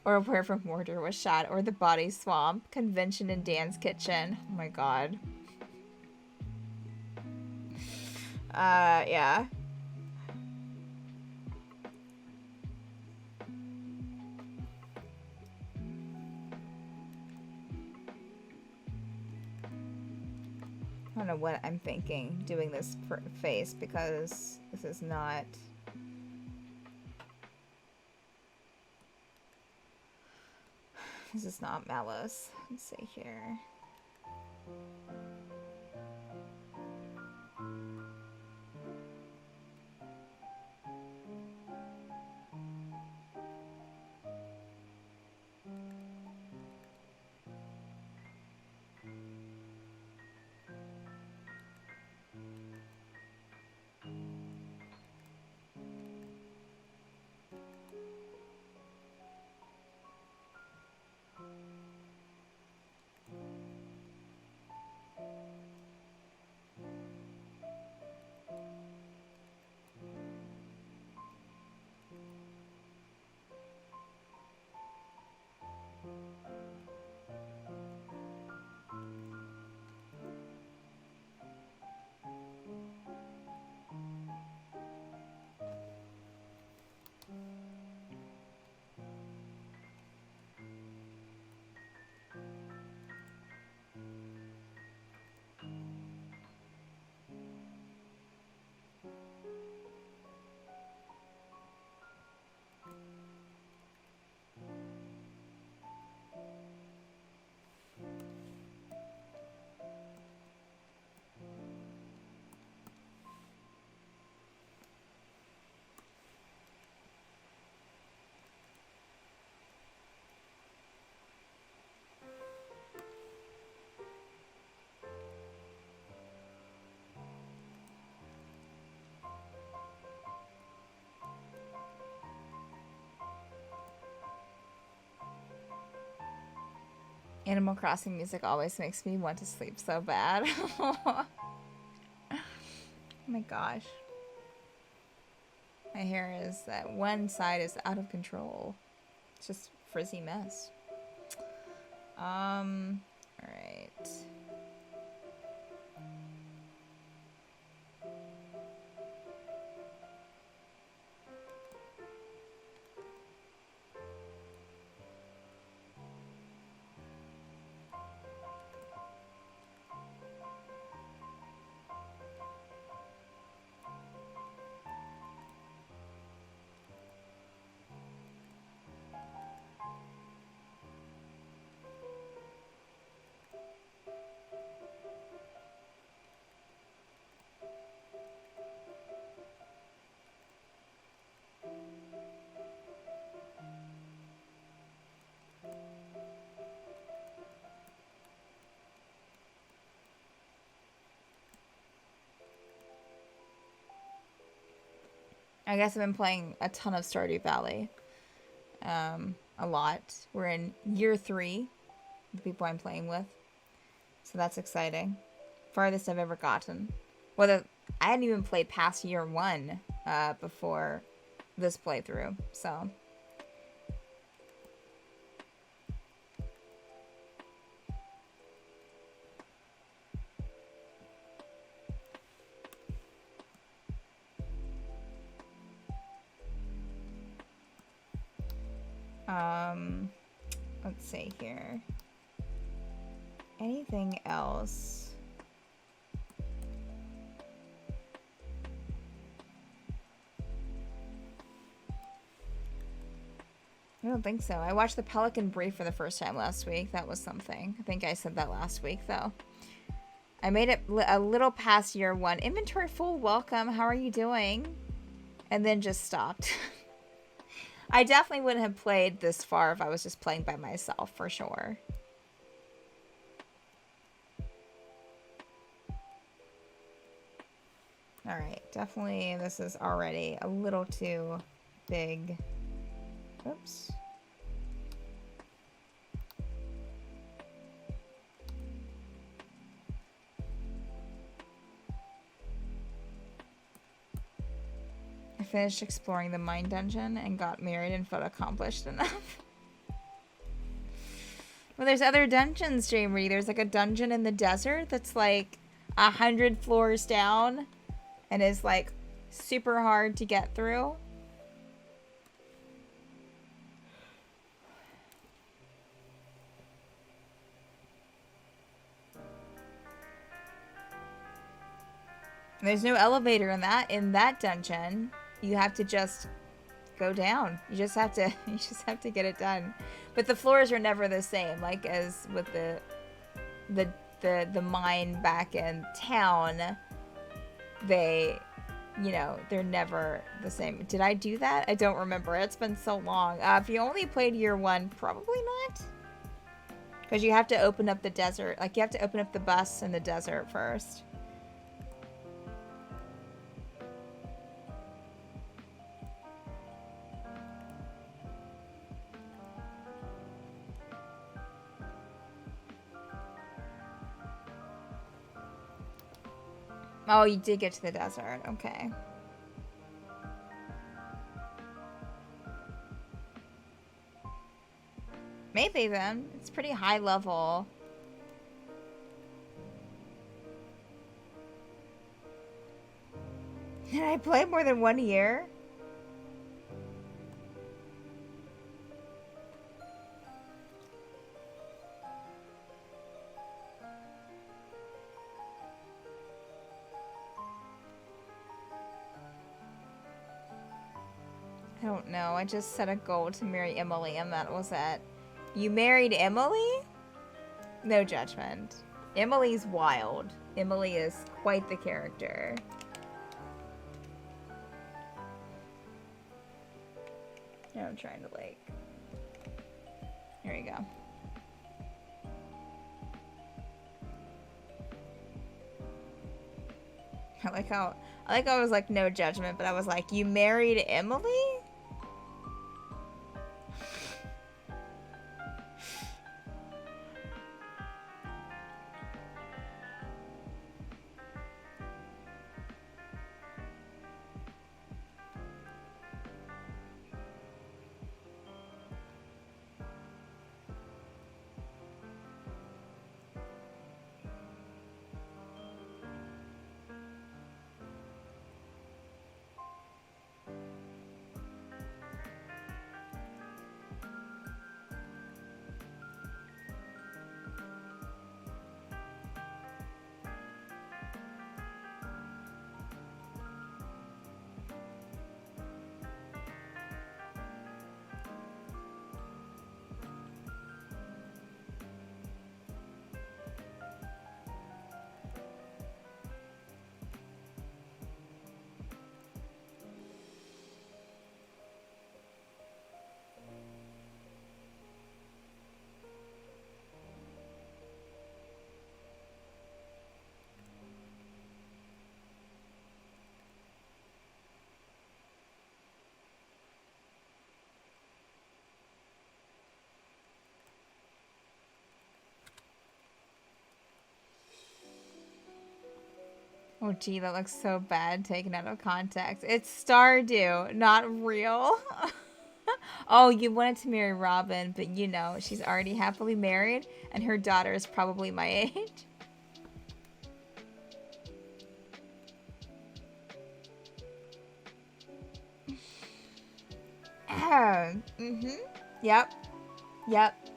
Or where from Mordor was shot, or the Body Swamp, convention in Dan's kitchen. Oh my god. Yeah. I don't know what I'm thinking doing this face because this is not... This is not Malice. Let's see here. Animal Crossing music always makes me want to sleep so bad. Oh my gosh. My hair is that one side is out of control. It's just frizzy mess. Alright. I guess I've been playing a ton of Stardew Valley. A lot. We're in year 3, the people I'm playing with. So that's exciting. Farthest I've ever gotten. Well, I hadn't even played past year 1 before this playthrough, so... Let's see here. Anything else? I don't think so. I watched the Pelican Brief for the first time last week. That was something. I think I said that last week, though. I made it a little past year 1. Inventory full, welcome. How are you doing? And then just stopped. I definitely wouldn't have played this far if I was just playing by myself, for sure. Alright, definitely this is already a little too big. Oops. I finished exploring the mine dungeon and got married and felt accomplished enough. Well, there's other dungeons, Jamie. There's like a dungeon in the desert that's like 100 floors down and is like super hard to get through. There's no elevator in that dungeon. You have to just go down. You just have to get it done. But the floors are never the same, like as with the mine back in town. They're never the same. Did I do that? I don't remember. It's been so long. If you only played year 1, probably not. Because you have to open up the desert. Like, you have to open up the bus in the desert first. Oh, you did get to the desert. Okay. Maybe then. It's pretty high level. Did I play more than 1 year? I don't know. I just set a goal to marry Emily, and that was it. You married Emily? No judgment. Emily's wild. Emily is quite the character. Now I'm trying to, like... Here you go. I like how I was like, no judgment, but I was like, you married Emily? Oh, gee, that looks so bad taken out of context. It's Stardew, not real. Oh, you wanted to marry Robin, but you know, she's already happily married, and her daughter is probably my age. Mm-hmm. Yep. Yep.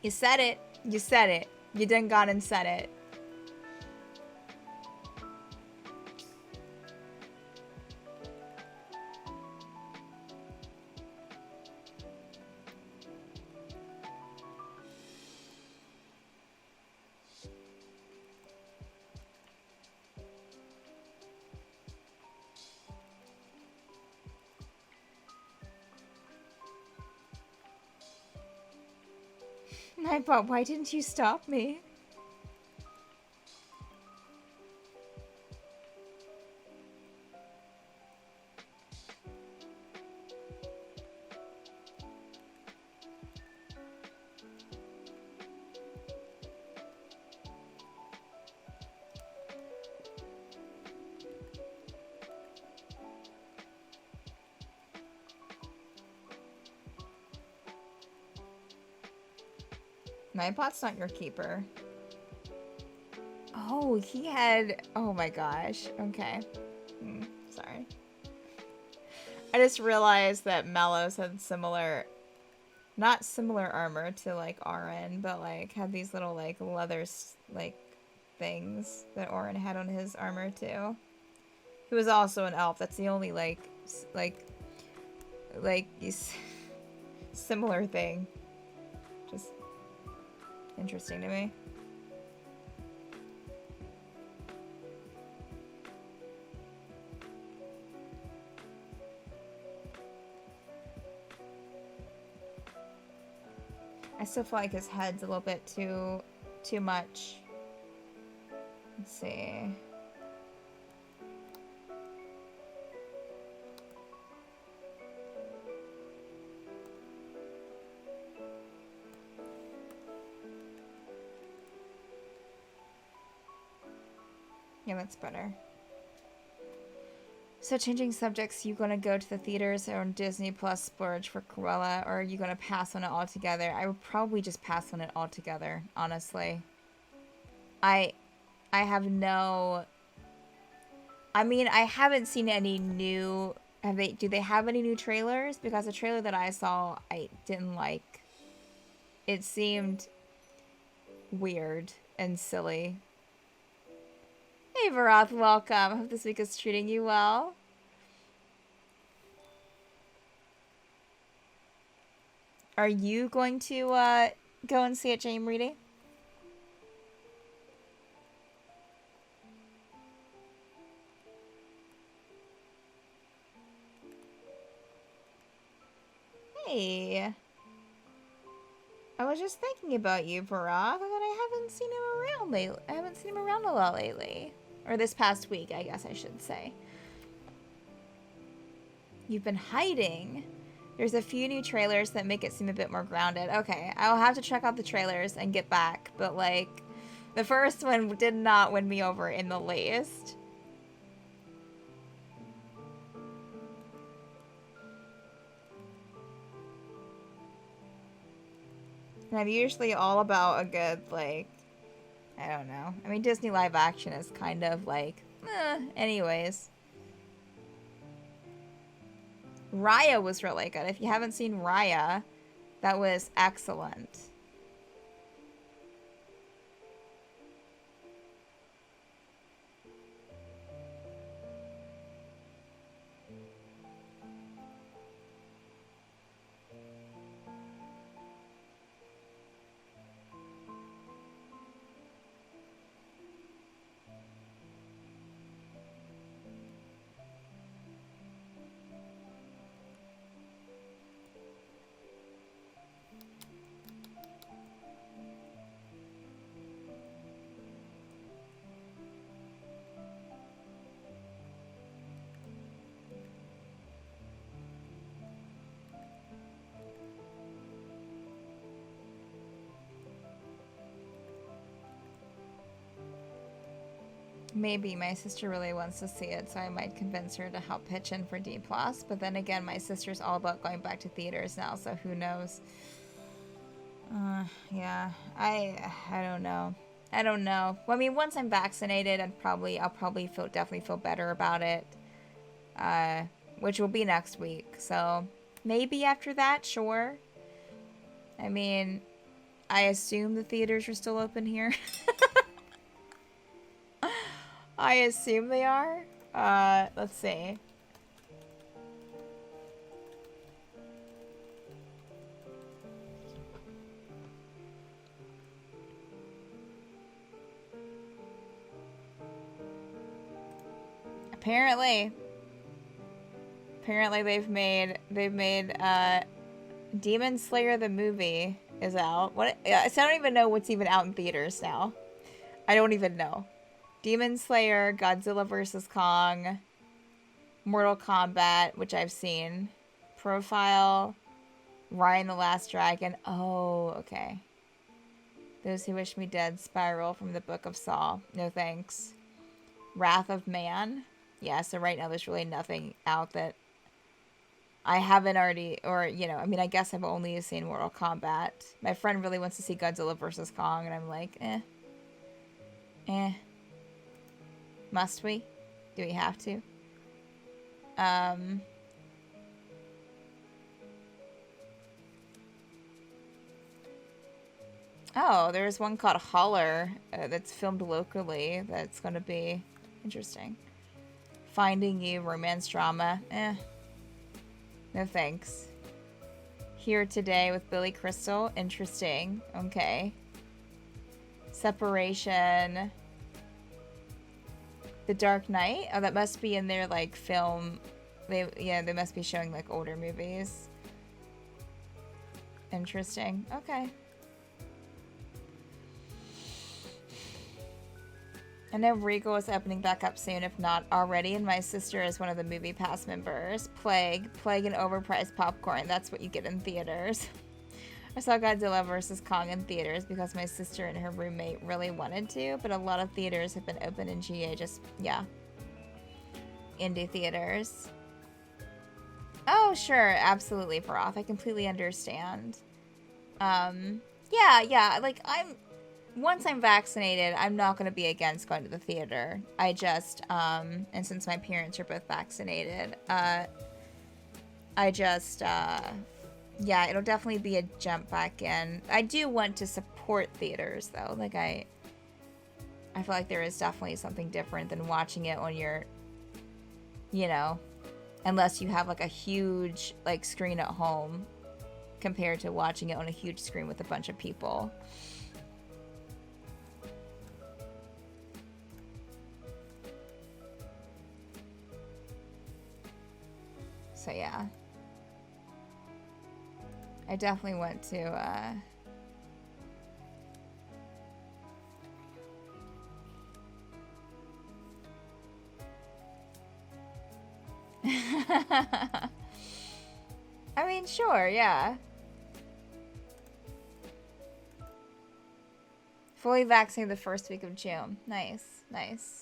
You said it. You said it. You done gone and said it. Nightbot, why didn't you stop me? Nightbot's not your keeper. Oh, he had... Oh my gosh. Okay. Sorry. I just realized that Mallows had similar... Not similar armor to, like, Auron, but, like, had these little, like, leather, like, things that Auron had on his armor, too. who is also an elf. That's the only like similar thing. Just interesting to me. I still feel like his head's a little bit too much. Let's see. Yeah, that's better. So changing subjects, you gonna go to the theaters or on Disney Plus splurge for Cruella, or are you gonna pass on it altogether? I would probably just pass on it altogether, honestly. I have no... I mean, I haven't seen any new... Do they have any new trailers? Because the trailer that I saw, I didn't like. It seemed weird and silly. Hey, Varath, welcome. Hope this week is treating you well. Are you going to go and see it, Jane Reedy? Hey. I was just thinking about you, Varath, but I haven't seen him around lately. I haven't seen him around a lot lately. Or this past week, I guess I should say. You've been hiding. There's a few new trailers that make it seem a bit more grounded. Okay, I'll have to check out the trailers and get back. But, like, the first one did not win me over in the least. And I'm usually all about a good, like, I don't know. I mean, Disney live action is kind of like, anyways. Raya was really good. If you haven't seen Raya, that was excellent. Maybe my sister really wants to see it, so I might convince her to help pitch in for D+. But then again, my sister's all about going back to theaters now, so who knows? Yeah, I don't know. I don't know. Well, I mean, once I'm vaccinated, I'll probably definitely feel better about it. Which will be next week. So maybe after that, sure. I mean, I assume the theaters are still open here. I assume they are. Let's see. Apparently they've made Demon Slayer the movie is out. What? So I don't even know what's even out in theaters now. I don't even know. Demon Slayer, Godzilla vs. Kong, Mortal Kombat, which I've seen, Profile, Ryan the Last Dragon. Oh, okay. Those Who Wish Me Dead, Spiral from the Book of Saw. No thanks. Wrath of Man. Yeah, so right now there's really nothing out that I haven't already, or, you know, I mean, I guess I've only seen Mortal Kombat. My friend really wants to see Godzilla vs. Kong, and I'm like, Must we? Do we have to? Oh, there's one called Holler that's filmed locally that's going to be interesting. Finding You romance drama. No thanks. Here Today with Billy Crystal. Interesting. Okay. Separation. The Dark Knight. Oh, that must be in their like film. They must be showing like older movies. Interesting. Okay. I know Regal is opening back up soon, if not already, and my sister is one of the Movie Pass members. Plague and overpriced popcorn. That's what you get in theaters. I saw Godzilla vs. Kong in theaters because my sister and her roommate really wanted to, but a lot of theaters have been open in GA, just, yeah. Indie theaters. Oh, sure, absolutely, Prof. I completely understand. Yeah, like, once I'm vaccinated, I'm not going to be against going to the theater. I just, and since my parents are both vaccinated, yeah, it'll definitely be a jump back in. I do want to support theaters, though. Like, I feel like there is definitely something different than watching it when you're, you know, unless you have, like, a huge, like, screen at home compared to watching it on a huge screen with a bunch of people. So, yeah. I definitely want to, I mean, sure, yeah. Fully vaccinated the first week of June. Nice, nice.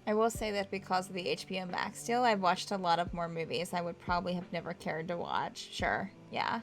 I will say that because of the HBO Max deal, I've watched a lot of more movies I would probably have never cared to watch. Sure, yeah.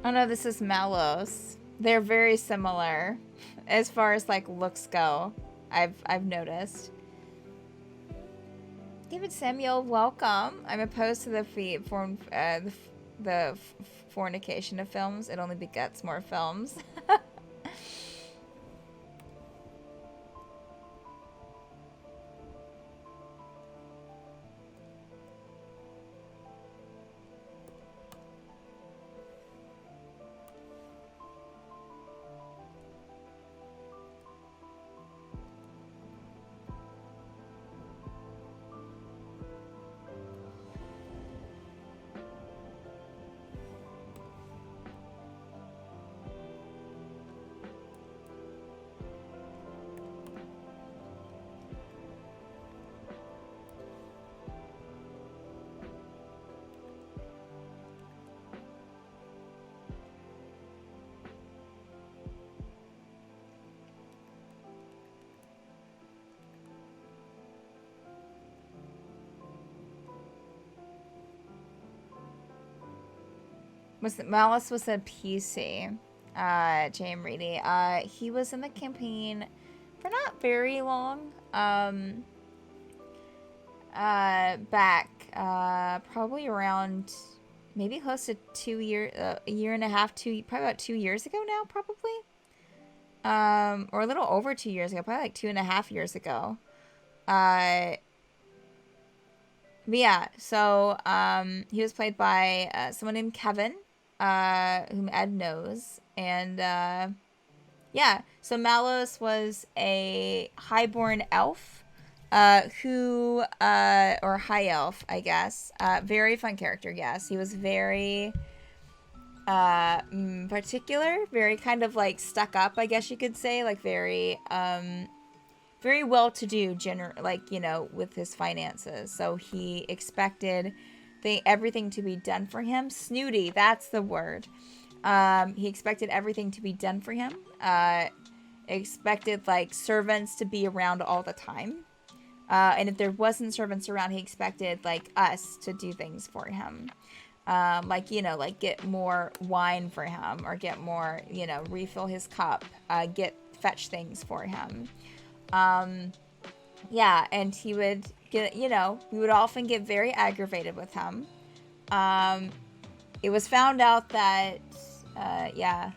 Oh no, this is Malos. They're very similar as far as like looks go. I've noticed. David Samuel, welcome. I'm opposed to the fornication of films. It only begets more films. Malice was a PC. Jam Reedy. He was in the campaign for not very long. Back, probably around, maybe close to a year and a half, probably about 2 years ago now, probably. Or a little over 2 years ago, probably like 2.5 years ago. But yeah, so, he was played by, someone named Kevin, whom Ed knows, and, yeah, so Malos was a highborn elf, or high elf, I guess. Very fun character, yes. He was very, particular, very kind of like stuck up, I guess you could say, like very, very well-to-do, like, you know, with his finances. So he expected everything to be done for him. Snooty, that's the word. He expected everything to be done for him. Expected, like, servants to be around all the time. And if there wasn't servants around, he expected, like, us to do things for him. Like, you know, like, get more wine for him, or get more, you know, refill his cup, fetch things for him. Yeah, and he would get, you know, we would often get very aggravated with him. It was found out that, yeah,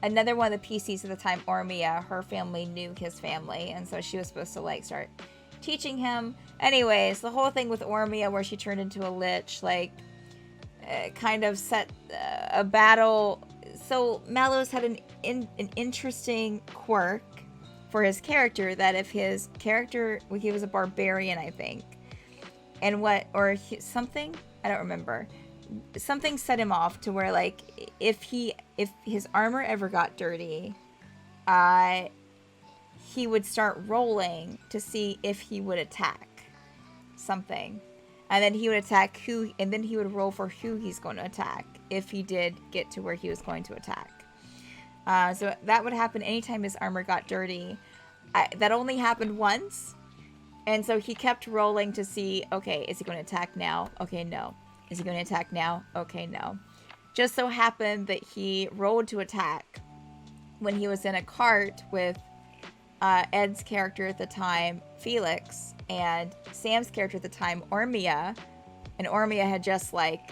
another one of the PCs at the time, Ormia, her family knew his family, and so she was supposed to, like, start teaching him. Anyways, the whole thing with Ormia, where she turned into a lich, like, kind of set a battle. So Malos had an interesting quirk for his character, that if his character, he was a barbarian, I think, and something, I don't remember, something set him off to where, like, if his armor ever got dirty, he would start rolling to see if he would attack something, and then he would attack and then he would roll for who he's going to attack if he did get to where he was going to attack. So that would happen anytime his armor got dirty. That only happened once. And so he kept rolling to see, okay, is he going to attack now? Okay, no. Is he going to attack now? Okay, no. Just so happened that he rolled to attack when he was in a cart with Ed's character at the time, Felix, and Sam's character at the time, Ormia. And Ormia had just, like,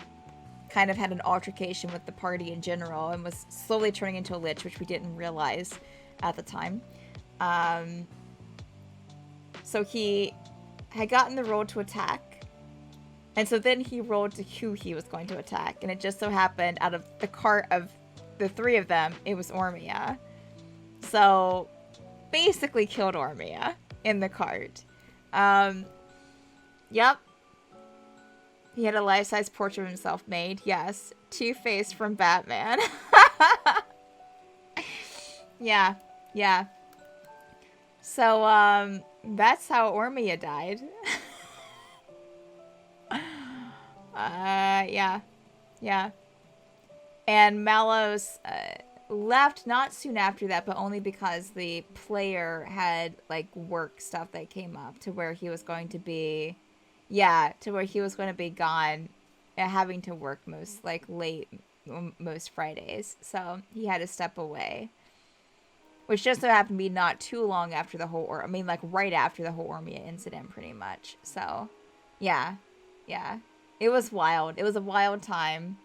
kind of had an altercation with the party in general and was slowly turning into a lich, which we didn't realize at the time. So he had gotten the roll to attack, and so then he rolled to who he was going to attack, and it just so happened, out of the cart of the three of them, it was Ormia. So basically killed Ormia in the cart. Yep. He had a life-size portrait of himself made. Yes. Two-Face from Batman. Yeah. Yeah. So, that's how Ormia died. Yeah. Yeah. And Malos, left not soon after that, but only because the player had, like, work stuff that came up to where he was going to be... Yeah, to where he was going to be gone, having to work late most Fridays. So he had to step away. Which just so happened to be not too long after the whole, like right after the whole Ormia incident, pretty much. So, yeah. Yeah. It was wild. It was a wild time.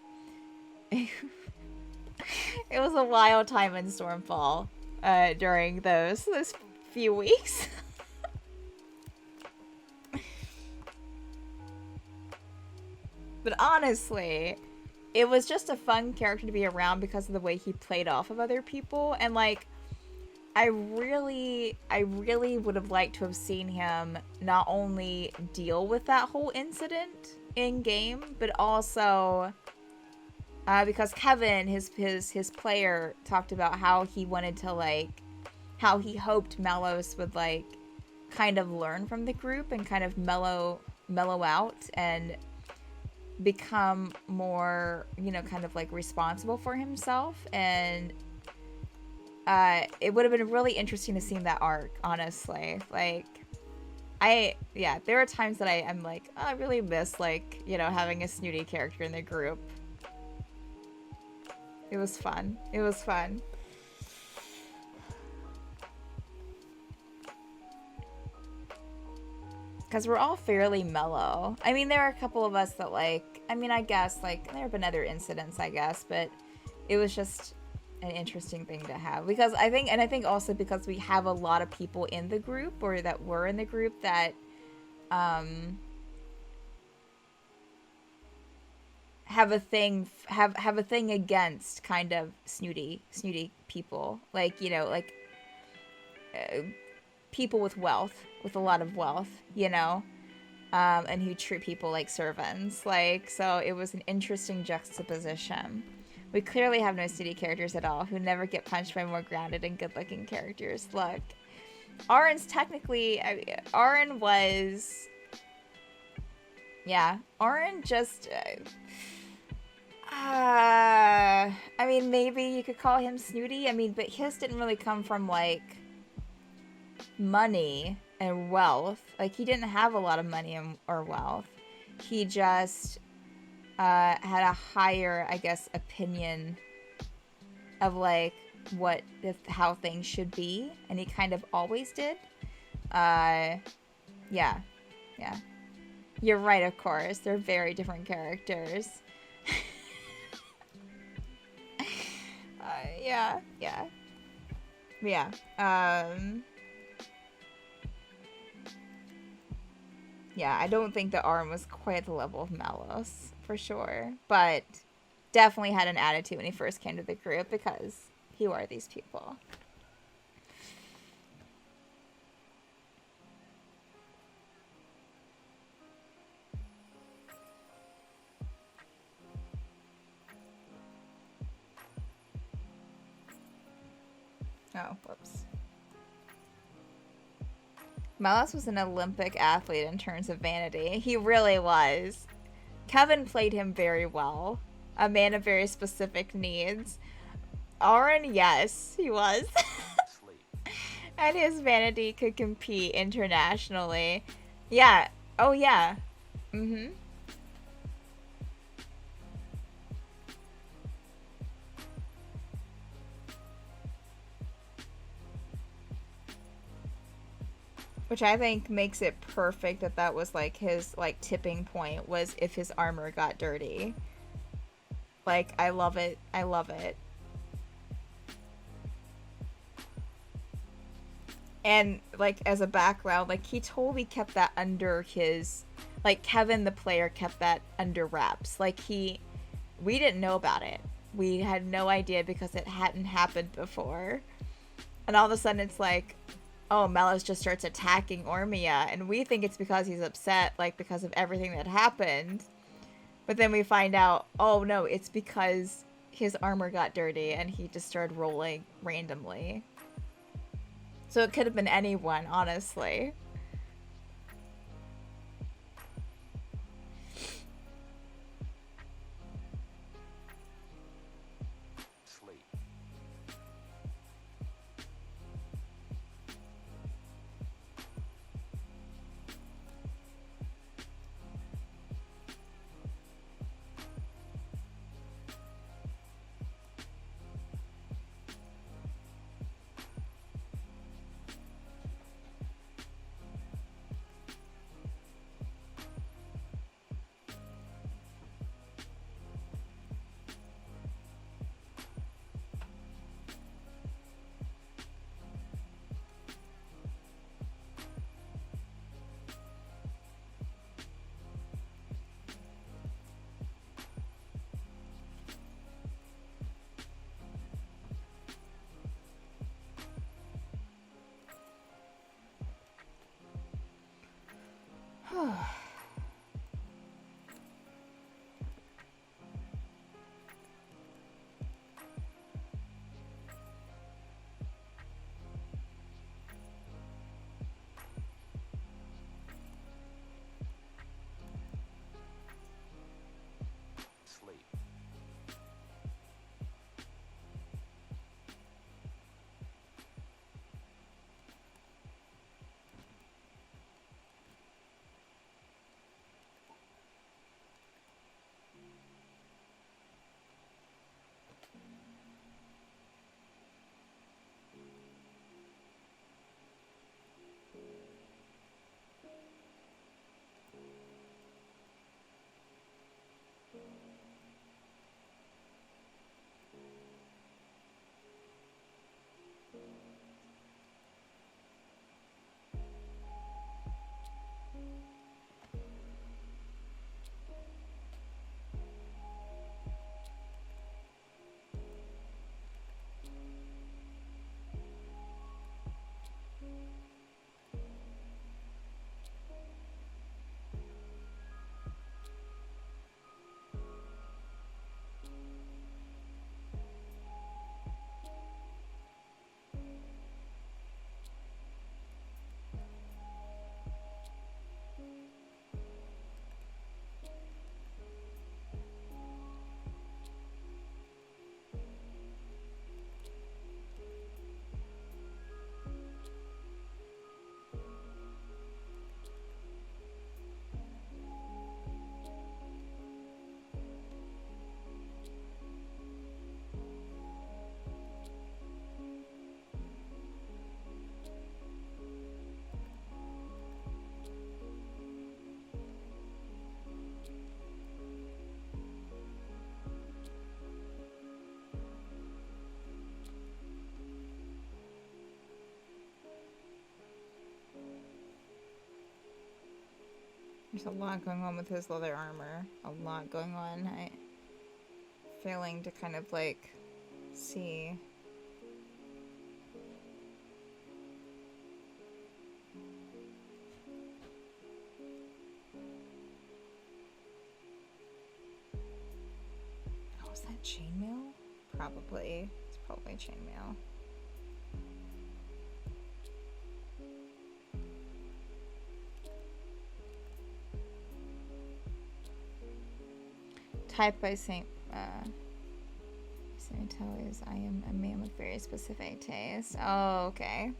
It was a wild time in Stormfall, during those few weeks. But honestly, it was just a fun character to be around because of the way he played off of other people. And, like, I really would have liked to have seen him not only deal with that whole incident in game, but also because Kevin, his player, talked about how he wanted to, like, how he hoped Malos would, like, kind of learn from the group and kind of mellow out and become more, you know, kind of like responsible for himself. And it would have been really interesting to see that arc, honestly. Like, there are times that I'm like, oh, I really miss, like, you know, having a snooty character in the group. It was fun. It was fun. Because we're all fairly mellow. I mean, there are a couple of us that, like, I mean, I guess, like, there have been other incidents, I guess, but it was just an interesting thing to have. Because I think also because we have a lot of people in the group, or that were in the group, that, have a thing against kind of snooty people. Like, you know, like, people with wealth, with a lot of wealth, you know? And who treat people like servants. Like, so it was an interesting juxtaposition. We clearly have no city characters at all, who never get punched by more grounded and good-looking characters. Look, Arin's technically... Arin was... Yeah, Arin just... I mean, maybe you could call him snooty. I mean, but his didn't really come from, like, money and wealth. Like, he didn't have a lot of money or wealth. He just had a higher, I guess, opinion of, like, how things should be, and he kind of always did. Yeah. You're right, of course. They're very different characters. Yeah. Yeah, I don't think the arm was quite at the level of Malos, for sure. But definitely had an attitude when he first came to the group, because he were these people. Oh, whoops. Malos was an Olympic athlete in terms of vanity. He really was. Kevin played him very well. A man of very specific needs. Arin, yes, he was. And his vanity could compete internationally. Yeah. Oh, yeah. Mm-hmm. Which I think makes it perfect that was, like, his, like, tipping point, was if his armor got dirty. Like, I love it. I love it. And, like, as a background, like, he totally kept that under his... Like, Kevin, the player, kept that under wraps. Like, we didn't know about it. We had no idea because it hadn't happened before. And all of a sudden it's like... Oh, Melos just starts attacking Ormia, and we think it's because he's upset, like, because of everything that happened. But then we find out, oh no, it's because his armor got dirty and he just started rolling randomly. So it could have been anyone, honestly. There's a lot going on with his leather armor. A lot going on. I'm failing to kind of like see. Oh, is that chainmail? Probably. It's probably chainmail. Typed by Saint is I am a man with very specific taste. Oh, okay.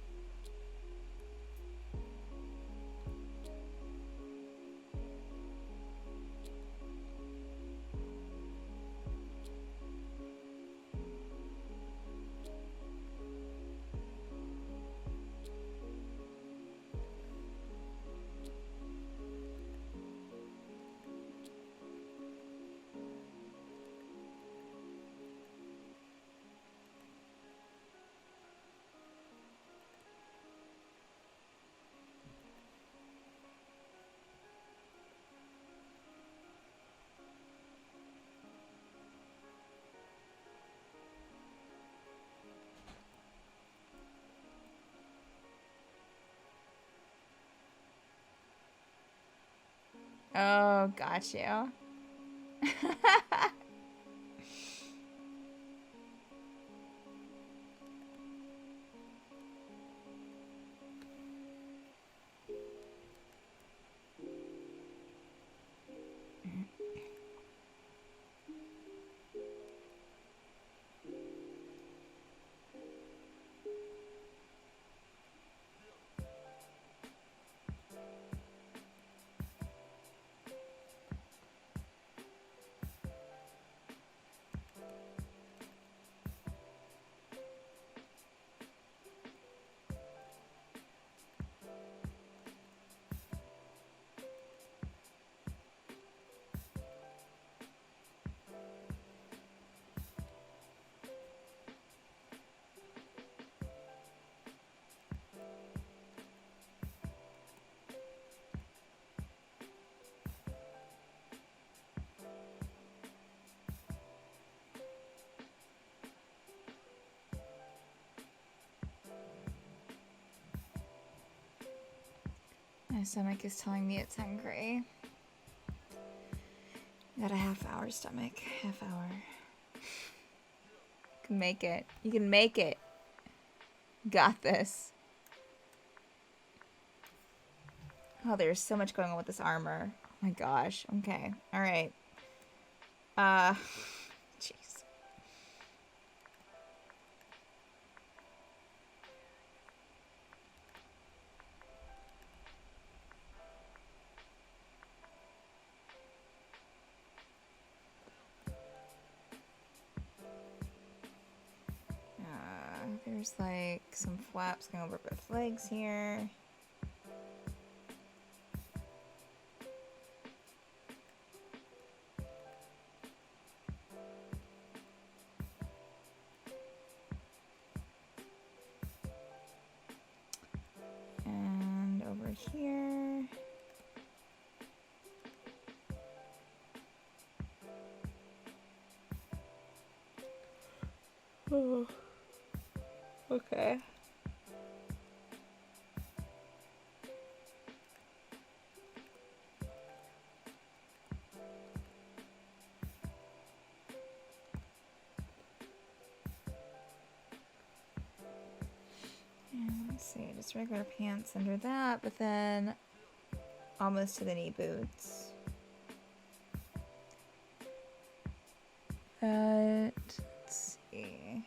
Oh, got you. My stomach is telling me it's hungry. Got a half-hour stomach. Half hour. You can make it. You can make it. Got this. Oh, there's so much going on with this armor. Oh my gosh. Okay. Alright. Jeez. There's like some flaps going over both legs here. And over here. Oh. Okay. And let's see, just regular pants under that, but then almost to the knee boots. But let's see.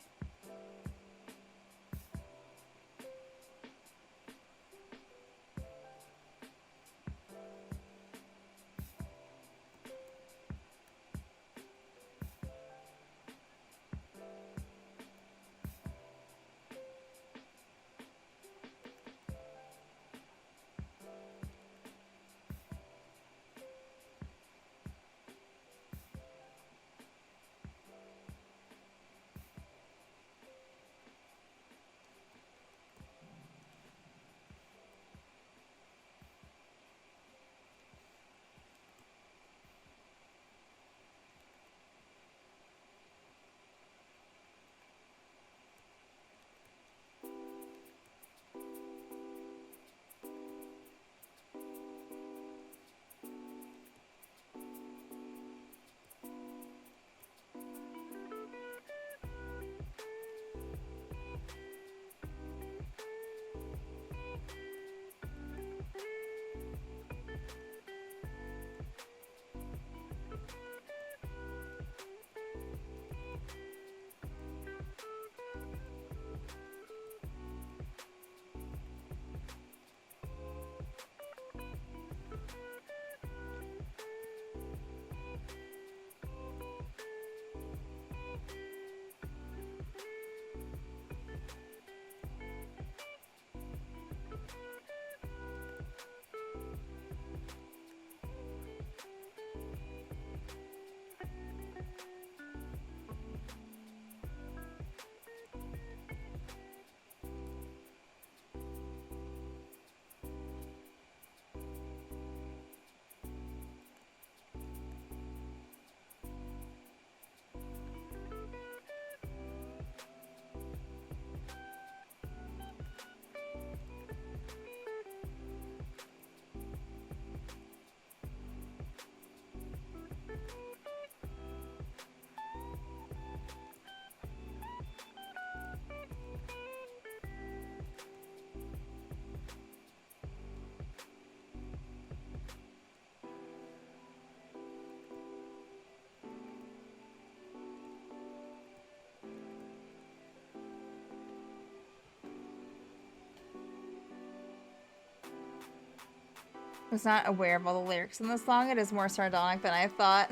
was not aware of all the lyrics in the song. It is more sardonic than I thought.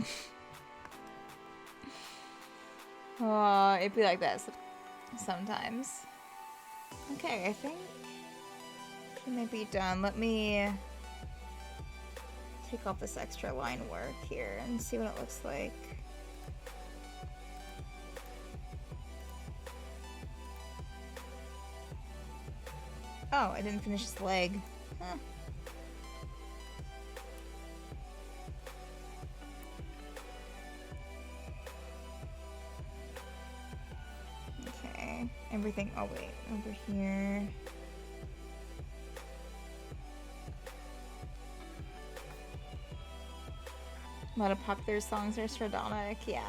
Oh, it'd be like that sometimes. Okay, I think we might be done. Let me take off this extra line work here and see what it looks like. Oh, I didn't finish his leg. Huh. Okay, everything. Oh, wait, over here. A lot of popular songs are sardonic, yeah.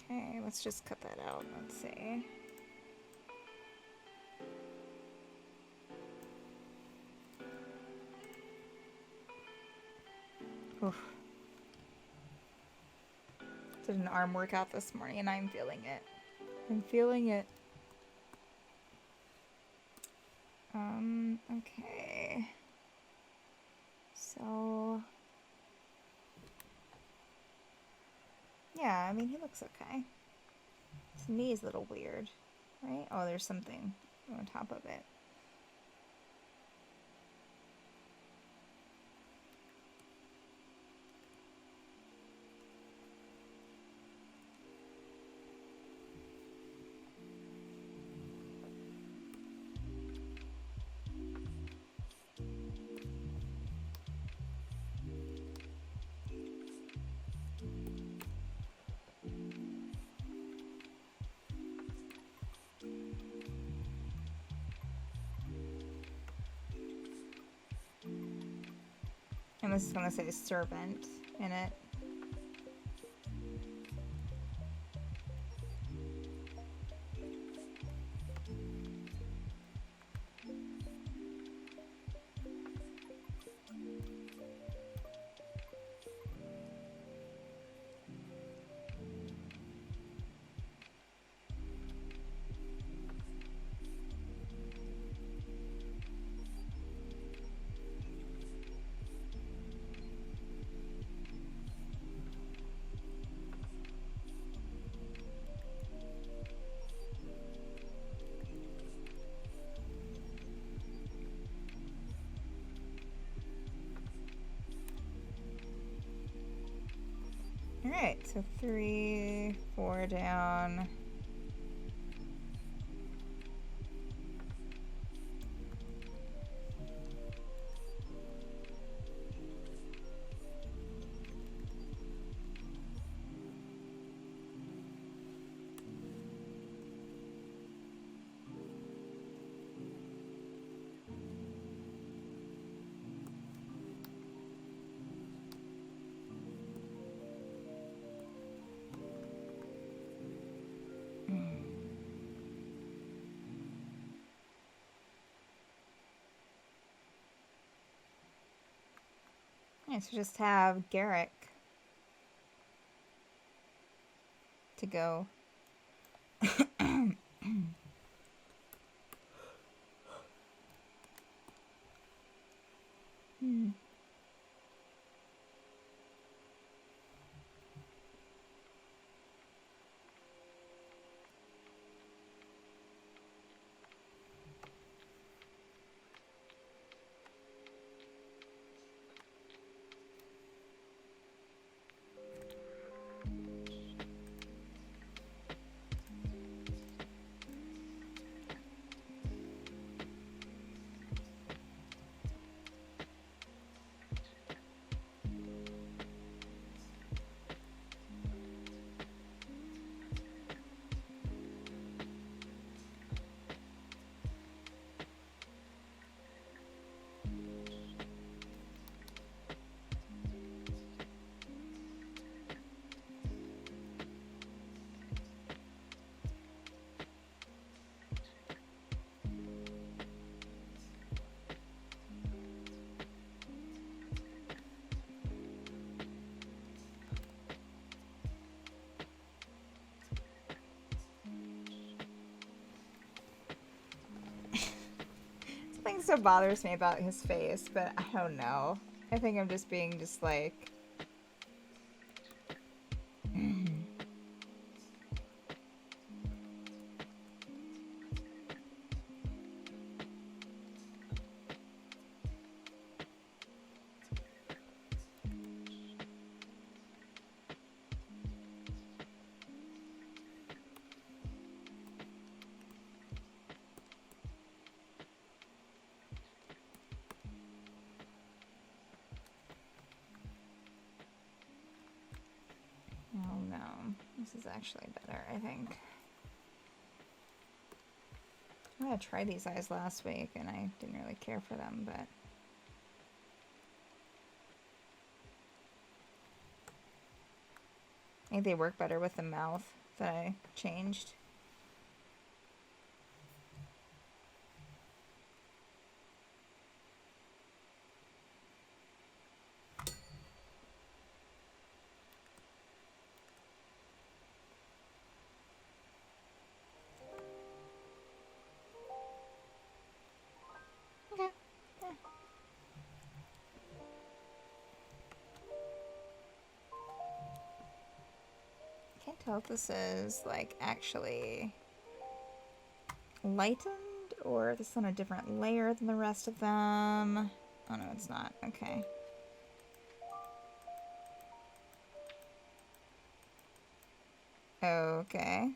Okay, let's just cut that out. Let's see. Oof. Did an arm workout this morning and I'm feeling it. I'm feeling it. Okay. So... yeah, I mean, he looks okay. His knee is a little weird, right? Oh, there's something on top of it. And this is gonna say servant in it. Alright, so 3, 4 down. Yeah, so just have Garrick to go. so bothers me about his face, but I don't know. I think I'm just being just like... Oh no, this is actually better, I think. I tried these eyes last week and I didn't really care for them, but... I think they work better with the mouth that I changed. Okay. Yeah. Can't tell if this is like actually lightened or if this is on a different layer than the rest of them. Oh no, it's not. Okay. Okay.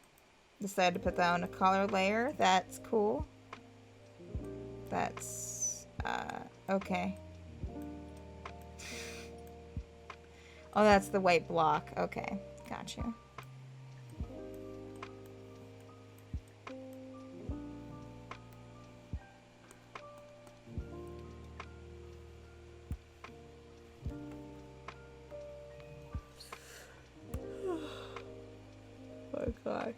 Decided to put that on a color layer. That's cool. That's, okay. Oh, that's the white block. Okay. Gotcha. Oh gosh.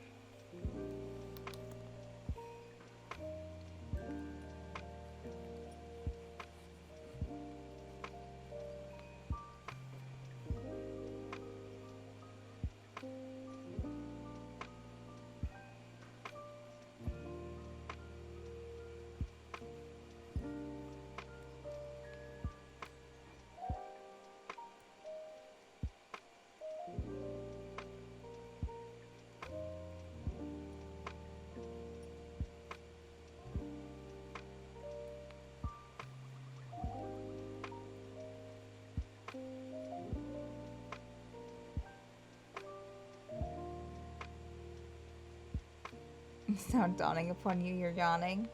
It's now dawning upon you, you're yawning.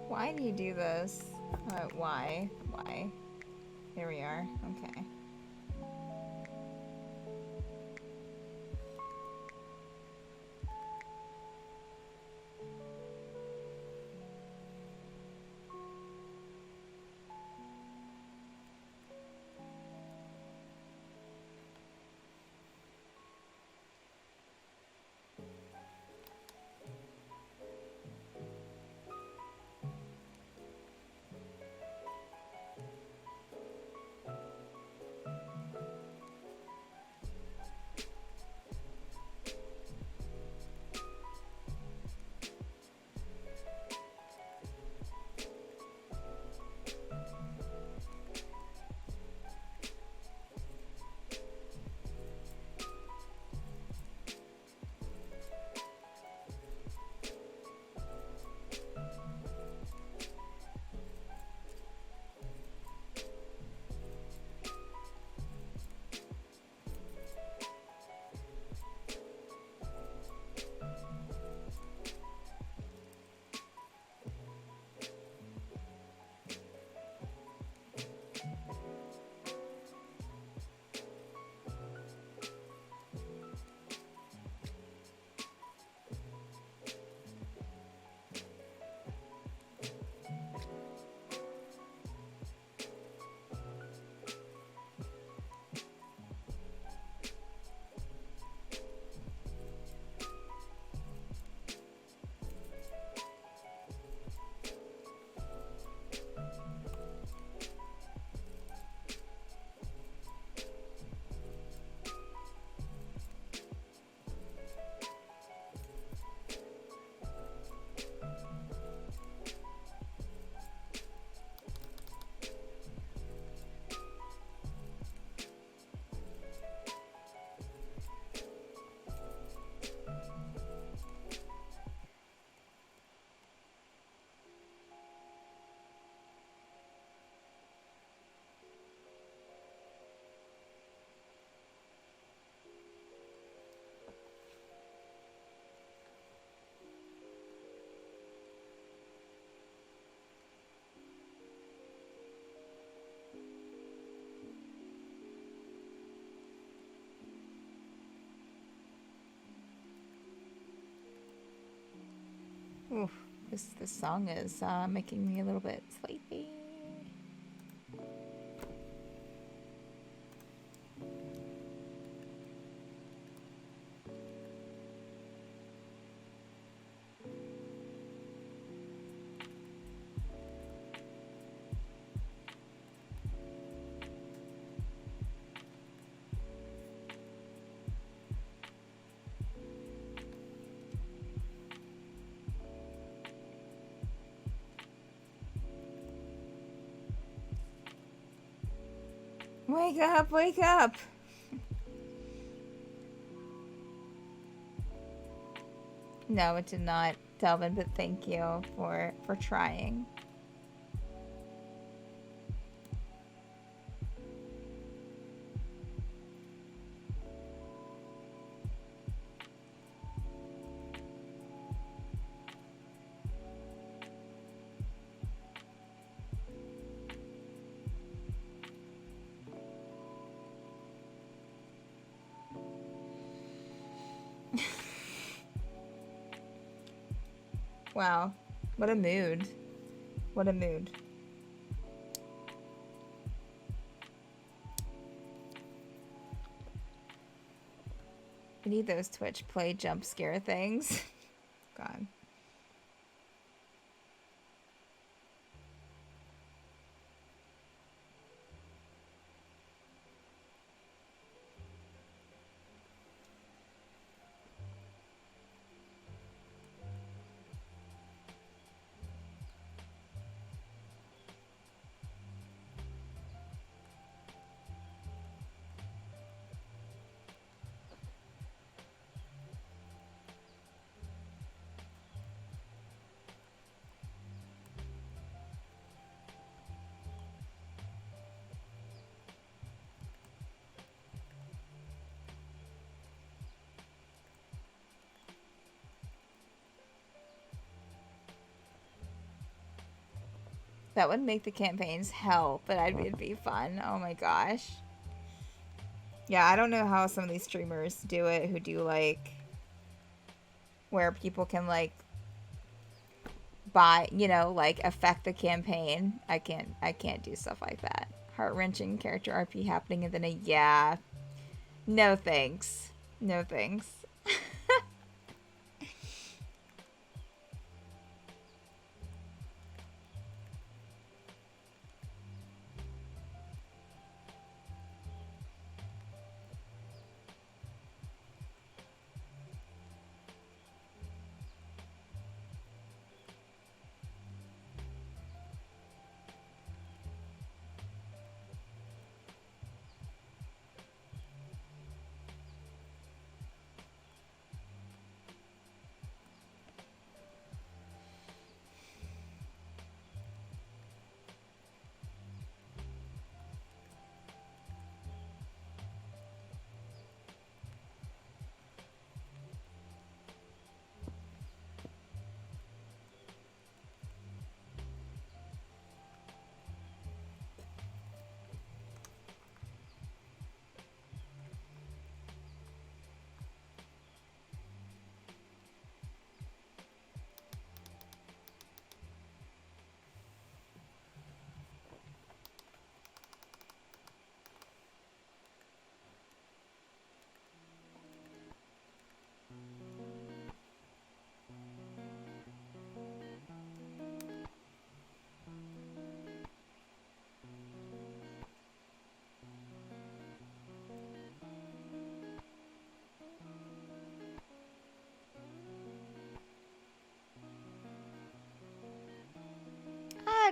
Why do you do this? Why? Why? Here we are. Okay. This song is making me a little bit sleepy. Wake up, wake up! No, it did not, Delvin, but thank you for trying. Wow. What a mood. What a mood. I need those Twitch play jump scare things. God. That would make the campaigns hell, but it'd be fun. Oh my gosh. Yeah, I don't know how some of these streamers do it who do like where people can like buy, you know, like affect the campaign. I can't do stuff like that. Heart-wrenching character RP happening and then yeah. No thanks. No thanks.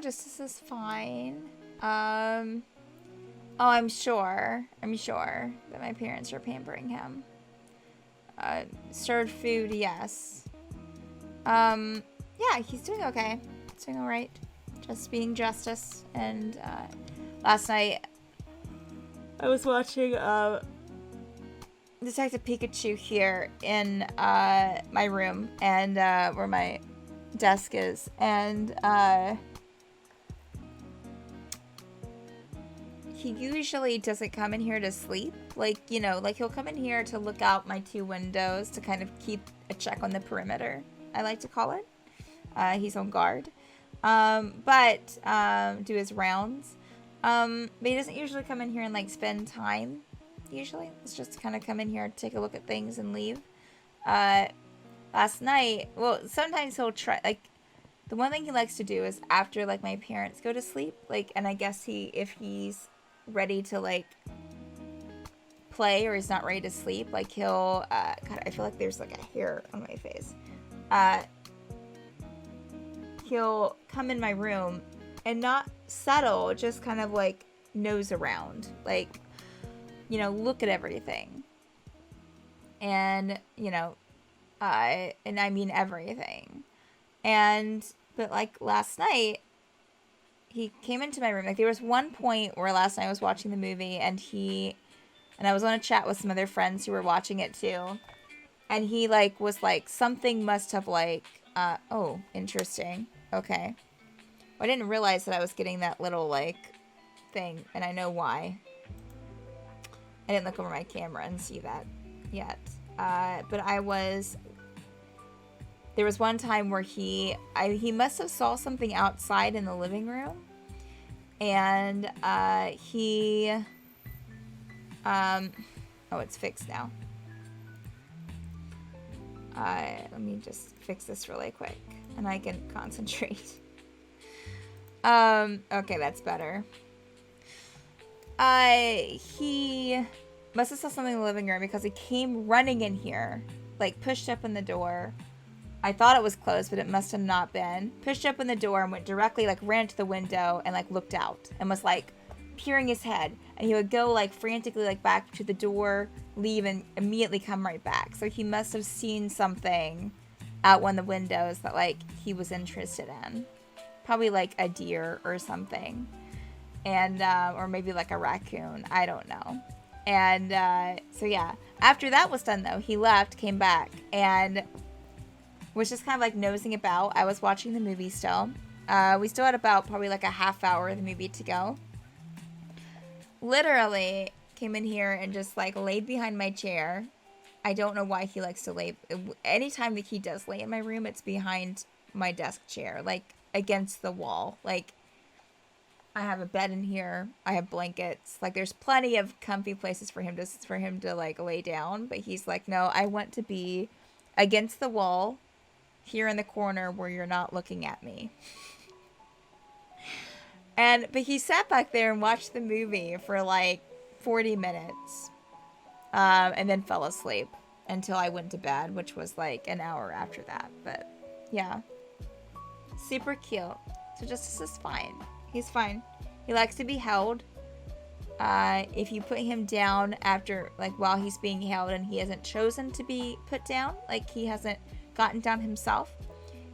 Justice is fine. Oh, I'm sure that my parents are pampering him. Served food, yes. Yeah, he's doing okay. He's doing alright. Just being Justice. And, last night, I was watching, Detective Pikachu here in, my room. And, where my desk is. And, he usually doesn't come in here to sleep. Like, you know, like he'll come in here to look out my two windows to kind of keep a check on the perimeter, I like to call it. He's on guard. But do his rounds. But he doesn't usually come in here and like spend time. Usually, it's just kind of come in here, take a look at things, and leave. Last night, well, sometimes he'll try like the one thing he likes to do is after like my parents go to sleep, like, and I guess if he's ready to like play or he's not ready to sleep, like he'll God, I feel like there's like a hair on my face. He'll come in my room and not settle, just kind of like nose around, like, you know, look at everything. And, you know, and I mean everything. But like last night, he came into my room. Like there was one point where last night I was watching the movie and I was on a chat with some other friends who were watching it too. And he like was like, something must have like, oh, interesting. Okay. Well, I didn't realize that I was getting that little like thing, and I know why. I didn't look over my camera and see that yet. But there was one time where he must have saw something outside in the living room, and oh, it's fixed now. Let me just fix this really quick, and I can concentrate. Okay, that's better. He must have saw something in the living room because he came running in here, like pushed open the door. I thought it was closed, but it must have not been. Pushed open the door and went directly, like ran to the window and like looked out and was like peering his head. And he would go like frantically like back to the door, leave, and immediately come right back. So he must have seen something out one of the windows that like he was interested in. Probably like a deer or something. And, or maybe like a raccoon. I don't know. And, so yeah. After that was done though, he left, came back, and was just kind of like nosing about. I was watching the movie still. We still had about probably like a half hour of the movie to go. Literally came in here and just like laid behind my chair. I don't know why he likes to lay. Anytime that he does lay in my room, it's behind my desk chair, like against the wall. Like I have a bed in here. I have blankets. Like there's plenty of comfy places for him to like lay down. But he's like, no, I want to be against the wall, here in the corner where you're not looking at me. But he sat back there and watched the movie for like 40 minutes. And then fell asleep until I went to bed, which was like an hour after that. But yeah, super cute. So Justice is fine. He's fine. He likes to be held. If you put him down after, like while he's being held and he hasn't chosen to be put down, like he hasn't gotten down himself,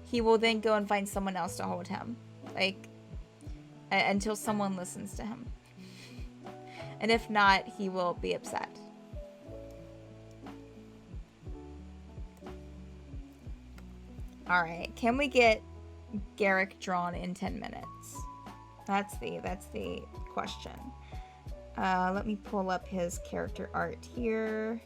he will then go and find someone else to hold him, like until someone listens to him. And if not, he will be upset. All right, can we get Garrick drawn in 10 minutes? That's the question. Let me pull up his character art here.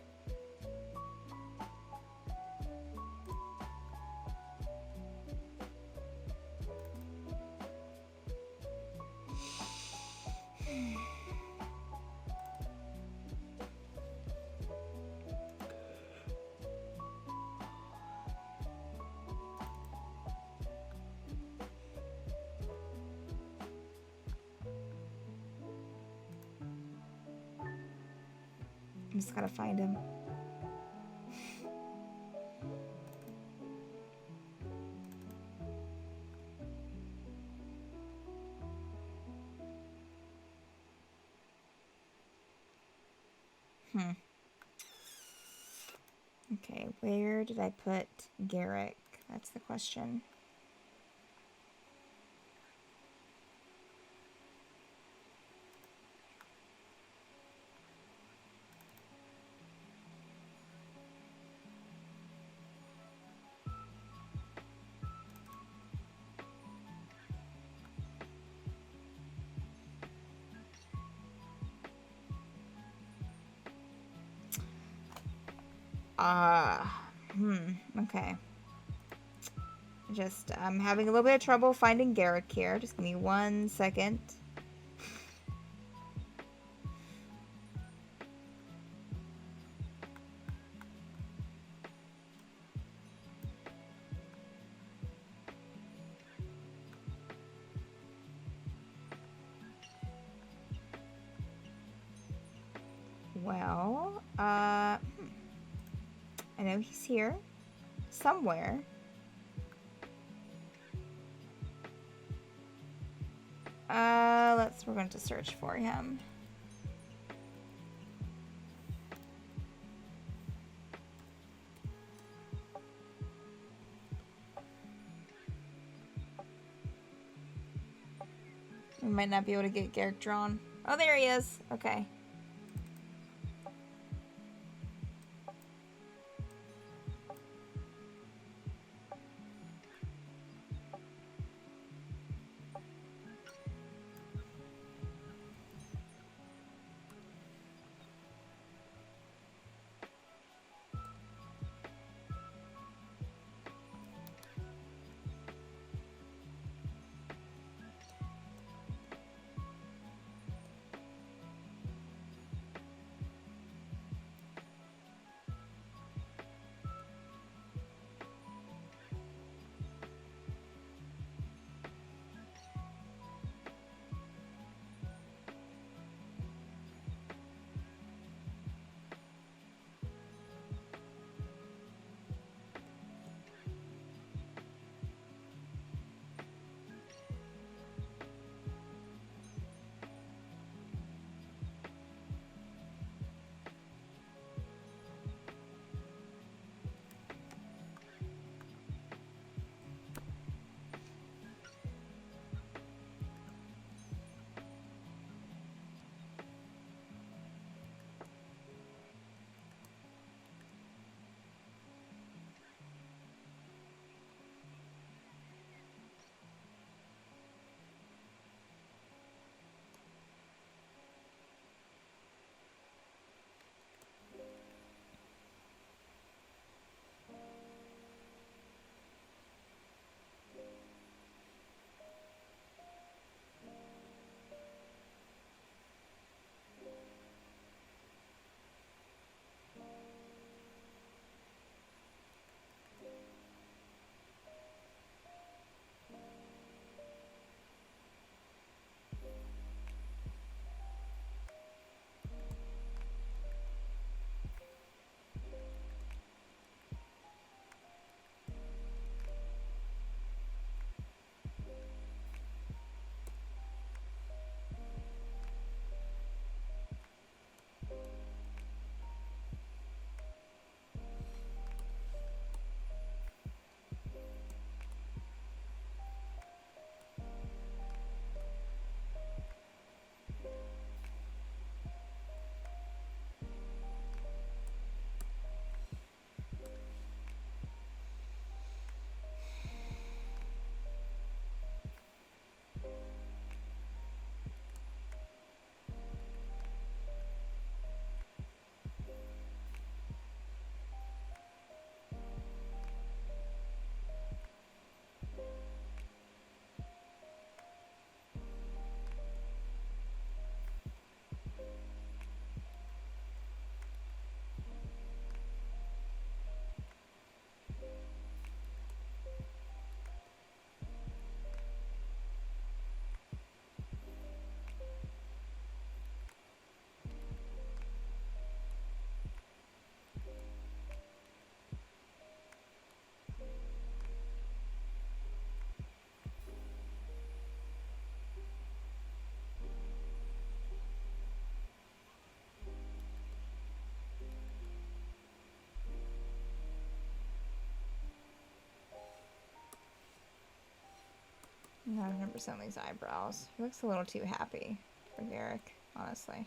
I just gotta find him. Okay, where did I put Garrick? That's the question. Okay. I'm having a little bit of trouble finding Garrick here. Just give me 1 second. Well, I know he's here somewhere. We're going to search for him. We might not be able to get Garrick drawn. Oh, there he is. Okay. Not 100% these eyebrows. He looks a little too happy for Garrick, honestly.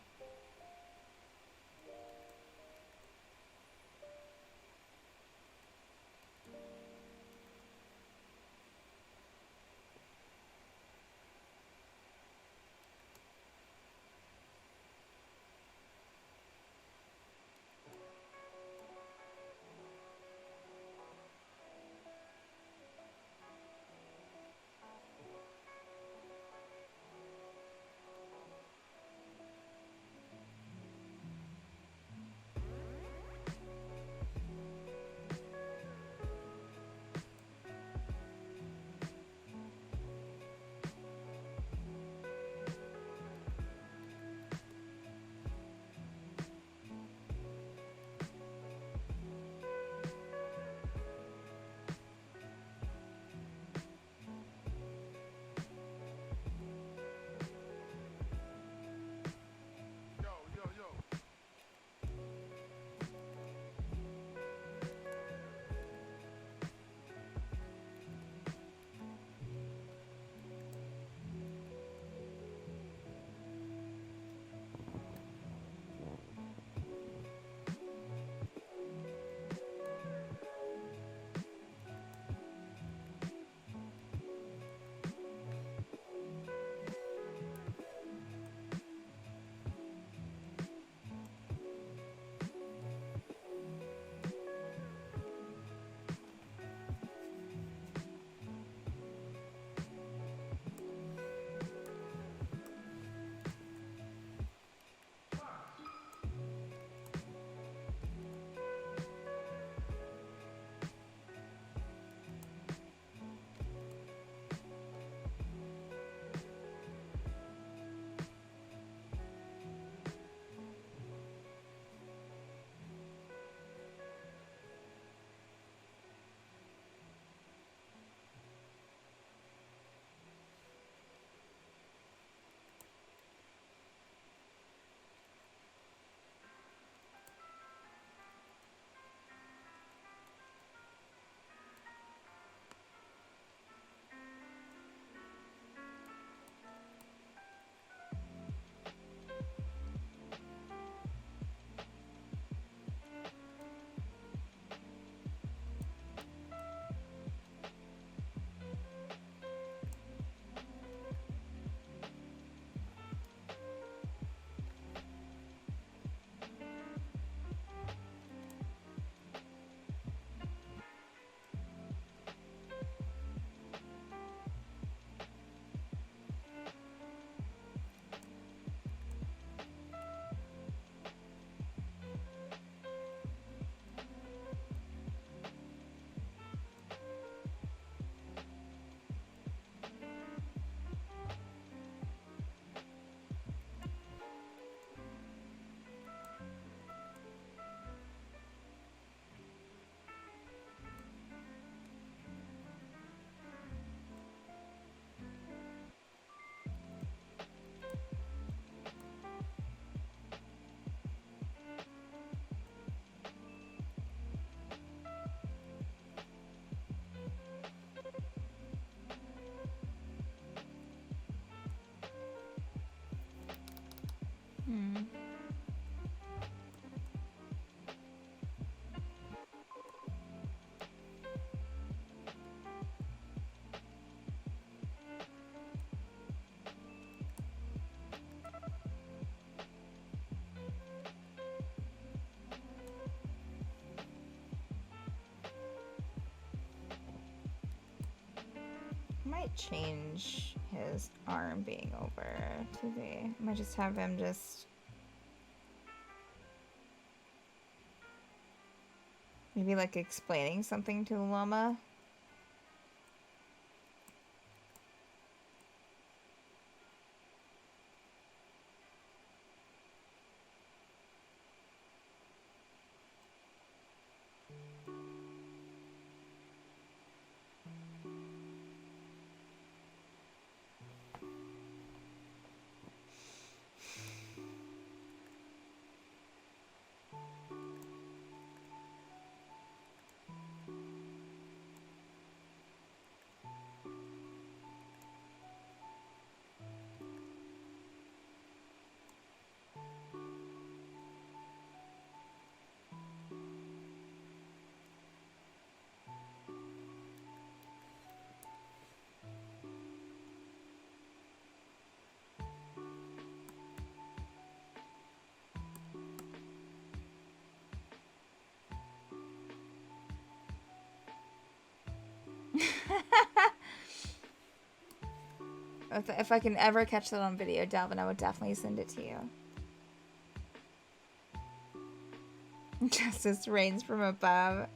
Hmm. Might change his arm being over to the. Might just have him just maybe like explaining something to the llama. If I can ever catch that on video, Dalvin, I would definitely send it to you. Justice reigns from above.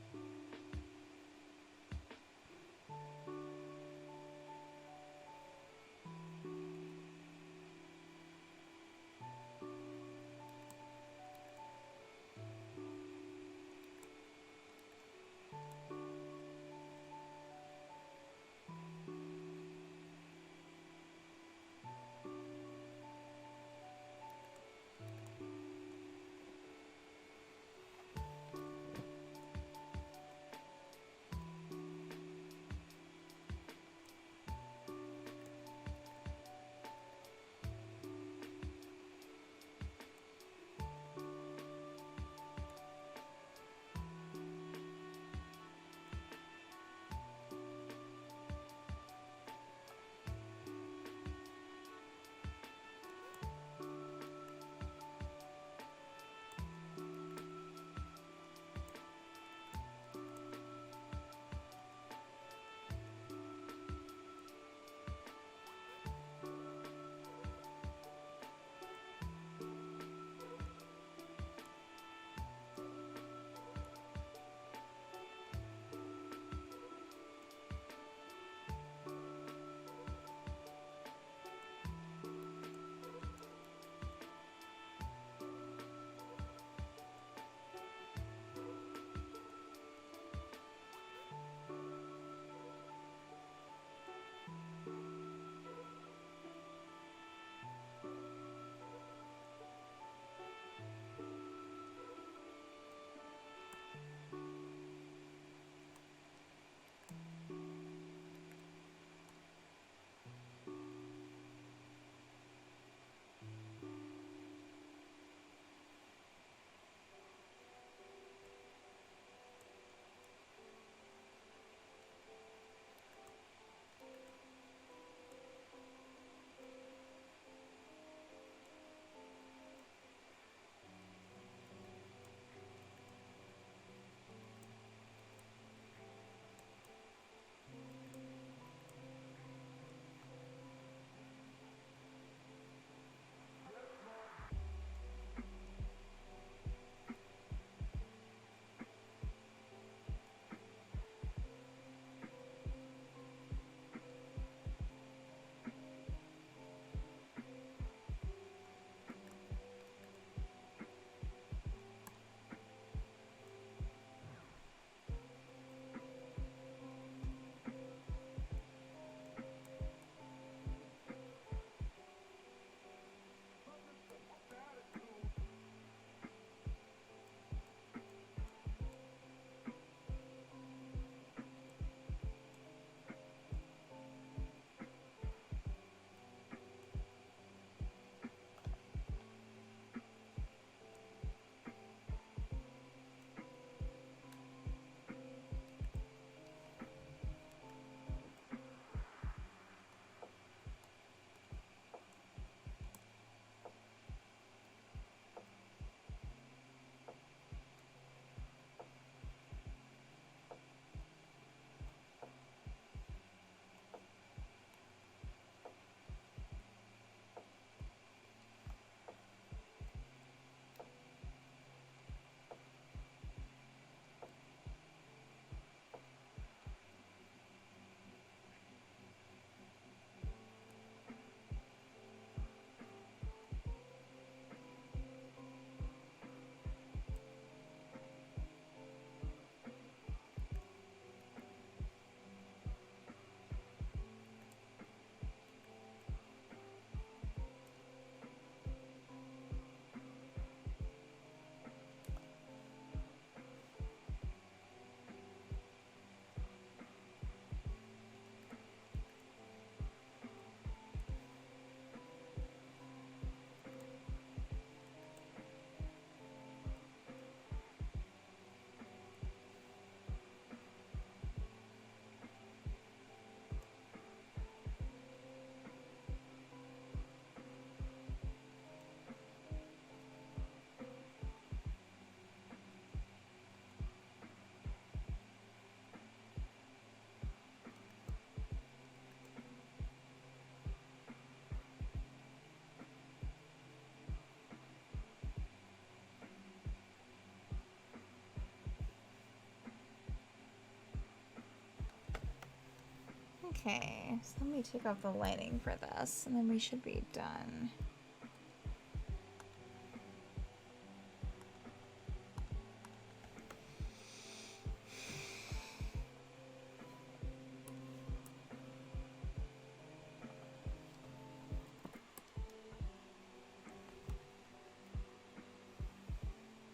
Okay, so let me take off the lighting for this, and then we should be done.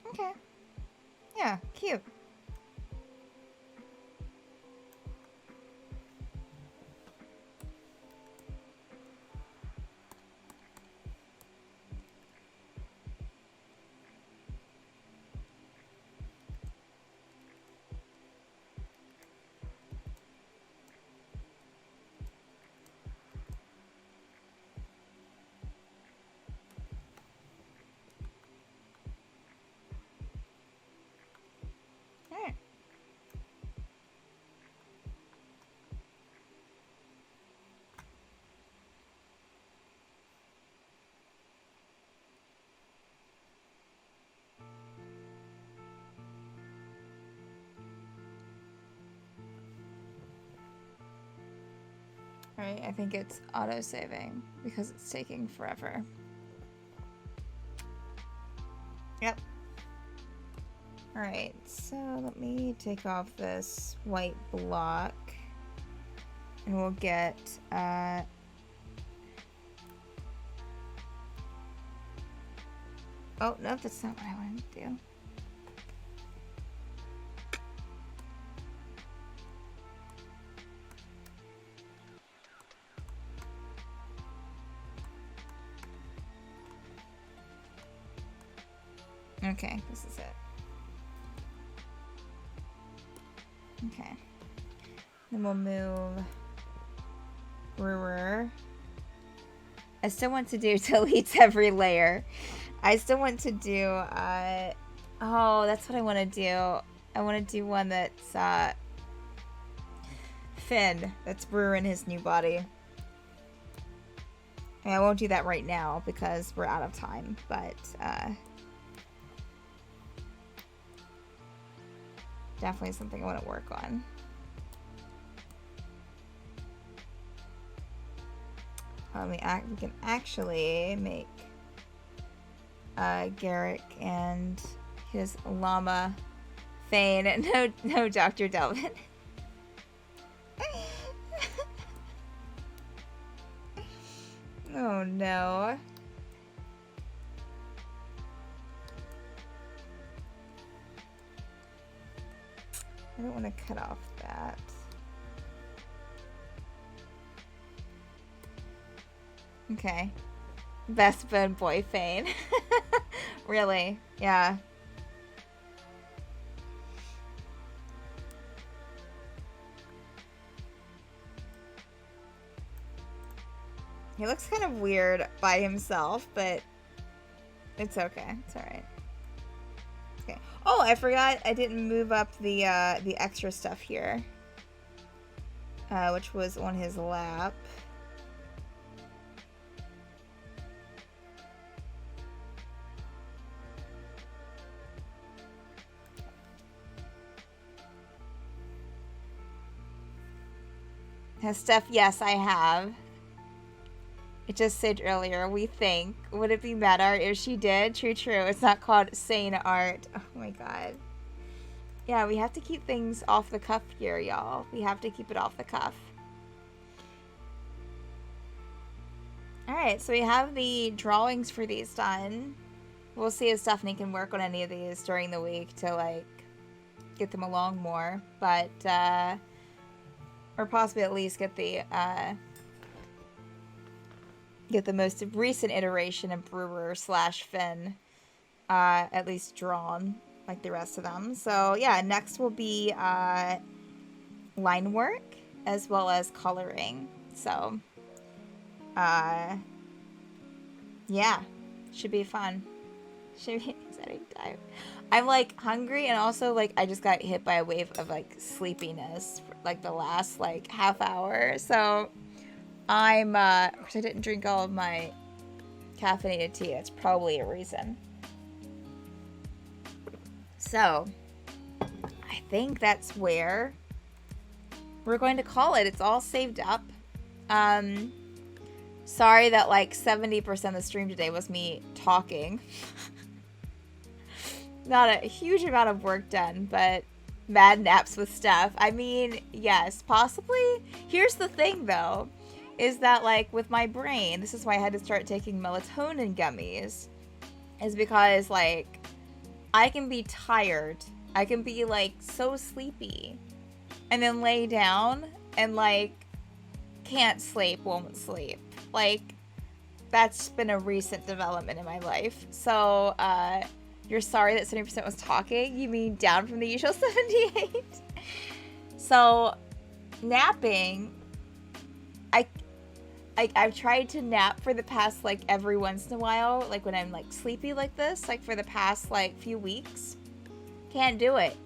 Okay. Yeah, cute. Alright. Alright, I think it's auto-saving because it's taking forever. Yep. Alright, so let me take off this white block. And we'll get, oh, no, that's not what I wanted to do. Okay, this is it. Okay. Then we'll move brewer. I still want to do deletes every layer. I still want to do, oh, that's what I want to do. I want to do one that's, Finn. That's brewer in his new body. I mean, I won't do that right now because we're out of time, but, definitely something I want to work on. We can actually make Garrick and his llama Thane. No, Dr. Delvin. Oh no. I don't want to cut off that. Okay. Best bone boy Fane. Really? Yeah. He looks kind of weird by himself, but it's okay. It's alright. Okay. Oh, I forgot I didn't move up the extra stuff here. Which was on his lap. Has Steph? Yes, I have. It just said earlier, we think. Would it be MadArt if she did? True. It's not called sane art. Oh my god. Yeah, we have to keep things off the cuff here, y'all. We have to keep it off the cuff. Alright, so we have the drawings for these done. We'll see if Stephanie can work on any of these during the week to, like, get them along more. But, or possibly at least get the most recent iteration of Brewer / Finn at least drawn like the rest of them. So yeah, next will be line work as well as coloring. So yeah, should be fun. Should be exciting time. I'm like hungry, and also like I just got hit by a wave of like sleepiness for, like the last like half hour. So I'm because I didn't drink all of my caffeinated tea. That's probably a reason. So I think that's where we're going to call it. It's all saved up. Sorry that like 70% of the stream today was me talking. Not a huge amount of work done, but mad naps with Steph. I mean, yes, possibly. Here's the thing though, is that like with my brain, this is why I had to start taking melatonin gummies, is because like I can be tired. I can be like so sleepy and then lay down and like can't sleep, won't sleep. Like that's been a recent development in my life. So, you're sorry that 70% was talking? You mean down from the usual 78? So, napping, I've tried to nap for the past, like, every once in a while, like, when I'm, like, sleepy like this, like, for the past, like, few weeks. Can't do it.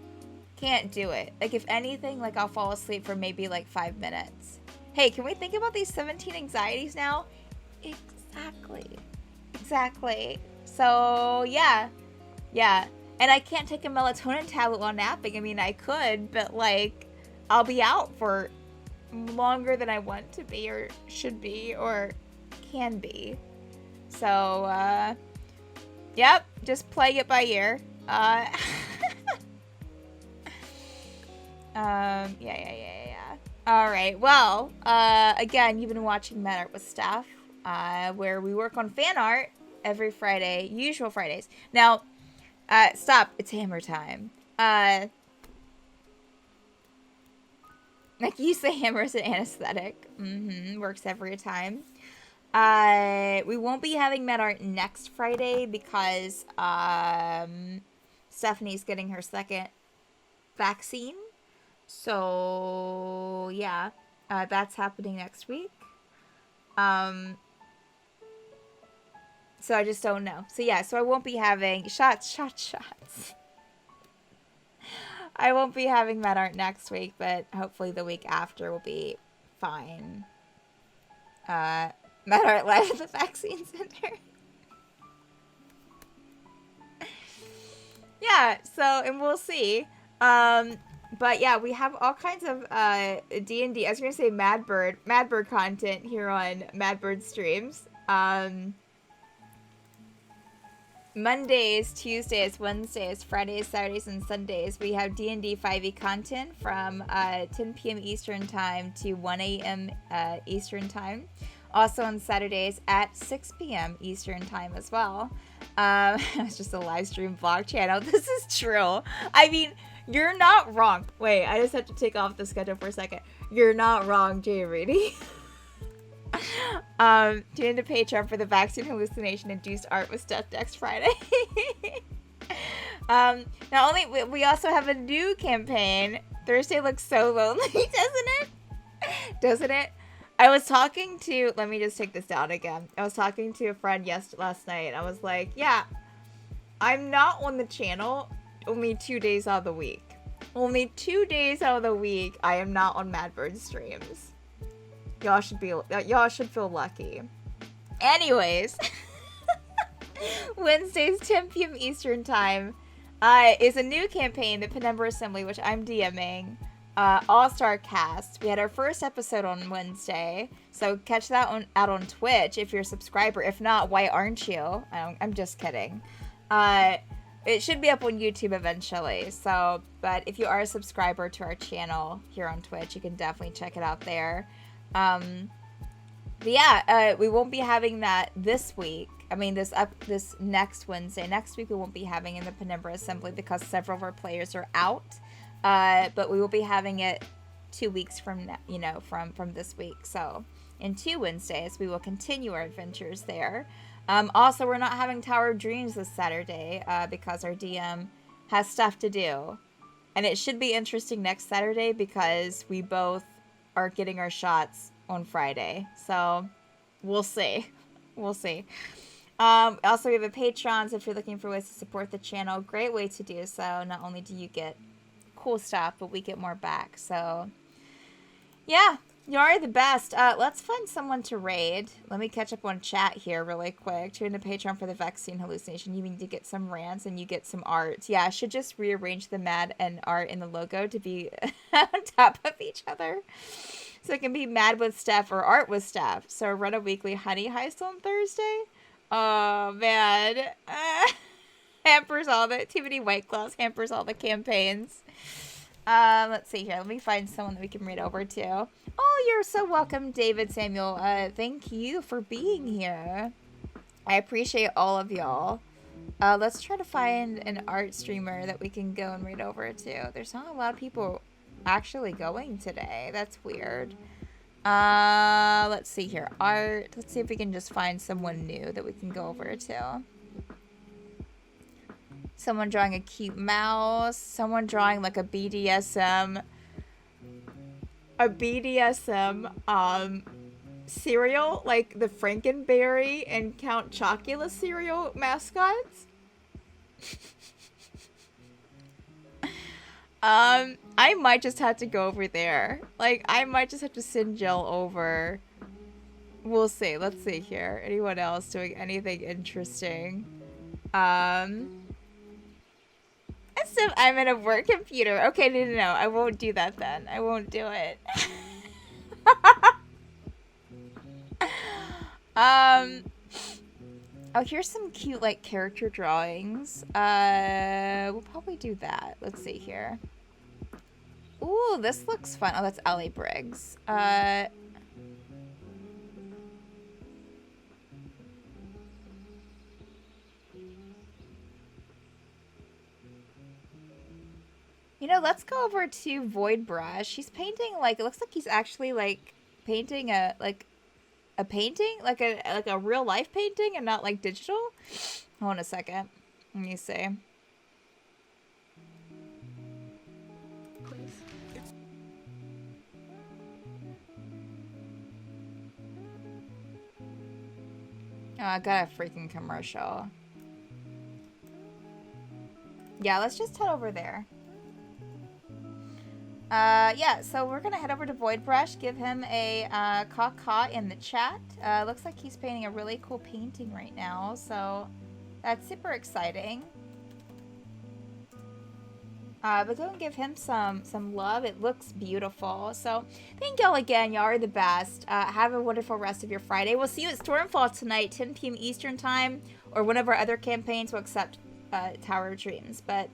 Can't do it. Like, if anything, like, I'll fall asleep for maybe, like, 5 minutes. Hey, can we think about these 17 anxieties now? Exactly. So, yeah. Yeah. And I can't take a melatonin tablet while napping. I mean, I could, but, like, I'll be out for longer than I want to be or should be or can be. So, yep. Just playing it by ear. Yeah. Alright, well, again, you've been watching MadArt with Steph, where we work on fan art every Friday, usual Fridays. Now, stop, it's hammer time. Like you say, hammer is an anesthetic. Works every time. We won't be having MadArt next Friday because, Stephanie's getting her second vaccine. So, yeah, that's happening next week. So I just don't know. So, yeah, so I won't be having shots. I won't be having MadArt next week, but hopefully the week after will be fine. MadArt live at the vaccine center. Yeah, so, and we'll see. But yeah, we have all kinds of D&D. I was going to say Madbird content here on Madbird streams. Mondays, Tuesdays, Wednesdays, Fridays, Saturdays, and Sundays, we have D&D 5e content from 10 p.m. Eastern Time to 1 a.m. Eastern Time. Also on Saturdays at 6 p.m. Eastern Time as well. It's just a live stream vlog channel. This is true. I mean, you're not wrong. Wait, I just have to take off the schedule for a second. You're not wrong, Jay Reedy. Tune into Patreon for the vaccine hallucination induced art with Steph next Friday. Not only, we also have a new campaign. Thursday looks so lonely, doesn't it? I was talking to, let me just take this down again. I was talking to a friend last night. I was like, yeah, I'm not on the channel only 2 days out of the week. Only 2 days out of the week, I am not on Madbird streams. Y'all should feel lucky. Anyways, Wednesdays, 10 p.m. Eastern Time, is a new campaign, the Penumbra Assembly, which I'm DMing. All-Star Cast. We had our first episode on Wednesday, so catch that out on Twitch if you're a subscriber. If not, why aren't you? I'm just kidding. It should be up on YouTube eventually, so, but if you are a subscriber to our channel here on Twitch, you can definitely check it out there. But yeah, we won't be having that this week. I mean, this next Wednesday. Next week we won't be having in the Penumbra Assembly because several of our players are out. But we will be having it 2 weeks from now, from this week. So in 2 Wednesdays, we will continue our adventures there. Also, we're not having Tower of Dreams this Saturday because our DM has stuff to do. And it should be interesting next Saturday because we both are getting our shots on Friday. So we'll see. Also, we have a Patreon, so if you're looking for ways to support the channel, great way to do so. Not only do you get cool stuff, but we get more back. So yeah, You're the best. Let's find someone to raid. Let me catch up on chat here really quick. Tune into Patreon for the vaccine hallucination. You need to get some rants and you get some art. Yeah, I should just rearrange the mad and art in the logo to be on top of each other. So it can be mad with Steph or art with Steph. So run a weekly honey heist on Thursday. Oh, man. Hampers all the... Too many White Claws hampers all the campaigns. Let's see here. Let me find someone that we can read over to. Oh, you're so welcome, David Samuel. Thank you for being here. I appreciate all of y'all. Let's try to find an art streamer that we can go and read over to. There's not a lot of people actually going today. That's weird. Let's see here. Art. Let's see if we can just find someone new that we can go over to. Someone drawing a cute mouse. Someone drawing like a BDSM cereal, like the Frankenberry and Count Chocula cereal mascots. I might just have to go over there. Like, I might just have to send Jill over. We'll see. Let's see here. Anyone else doing anything interesting? I'm in a work computer. Okay, no. I won't do that then. I won't do it. Oh, here's some cute, like, character drawings. We'll probably do that. Let's see here. Ooh, this looks fun. Oh, that's Ellie Briggs. You know, let's go over to Void Brush. He's painting, like, it looks like he's actually, like, painting a painting? Like a real life painting and not, like, digital? Hold on a second. Let me see. Please. Oh, I got a freaking commercial. Yeah, let's just head over there. Yeah, so we're gonna head over to Void Brush, give him a caw in the chat. Looks like he's painting a really cool painting right now, so that's super exciting. But go and give him some love. It looks beautiful. So thank y'all again. Y'all are the best. Have a wonderful rest of your Friday. We'll see you at Stormfall tonight, 10 p.m. Eastern time, or one of our other campaigns will accept Tower of Dreams. But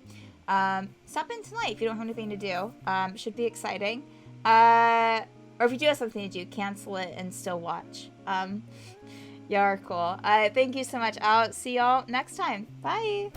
stop in tonight if you don't have anything to do. It should be exciting. Or if you do have something to do, cancel it and still watch. Y'all are cool. Thank you so much. I'll see y'all next time. Bye.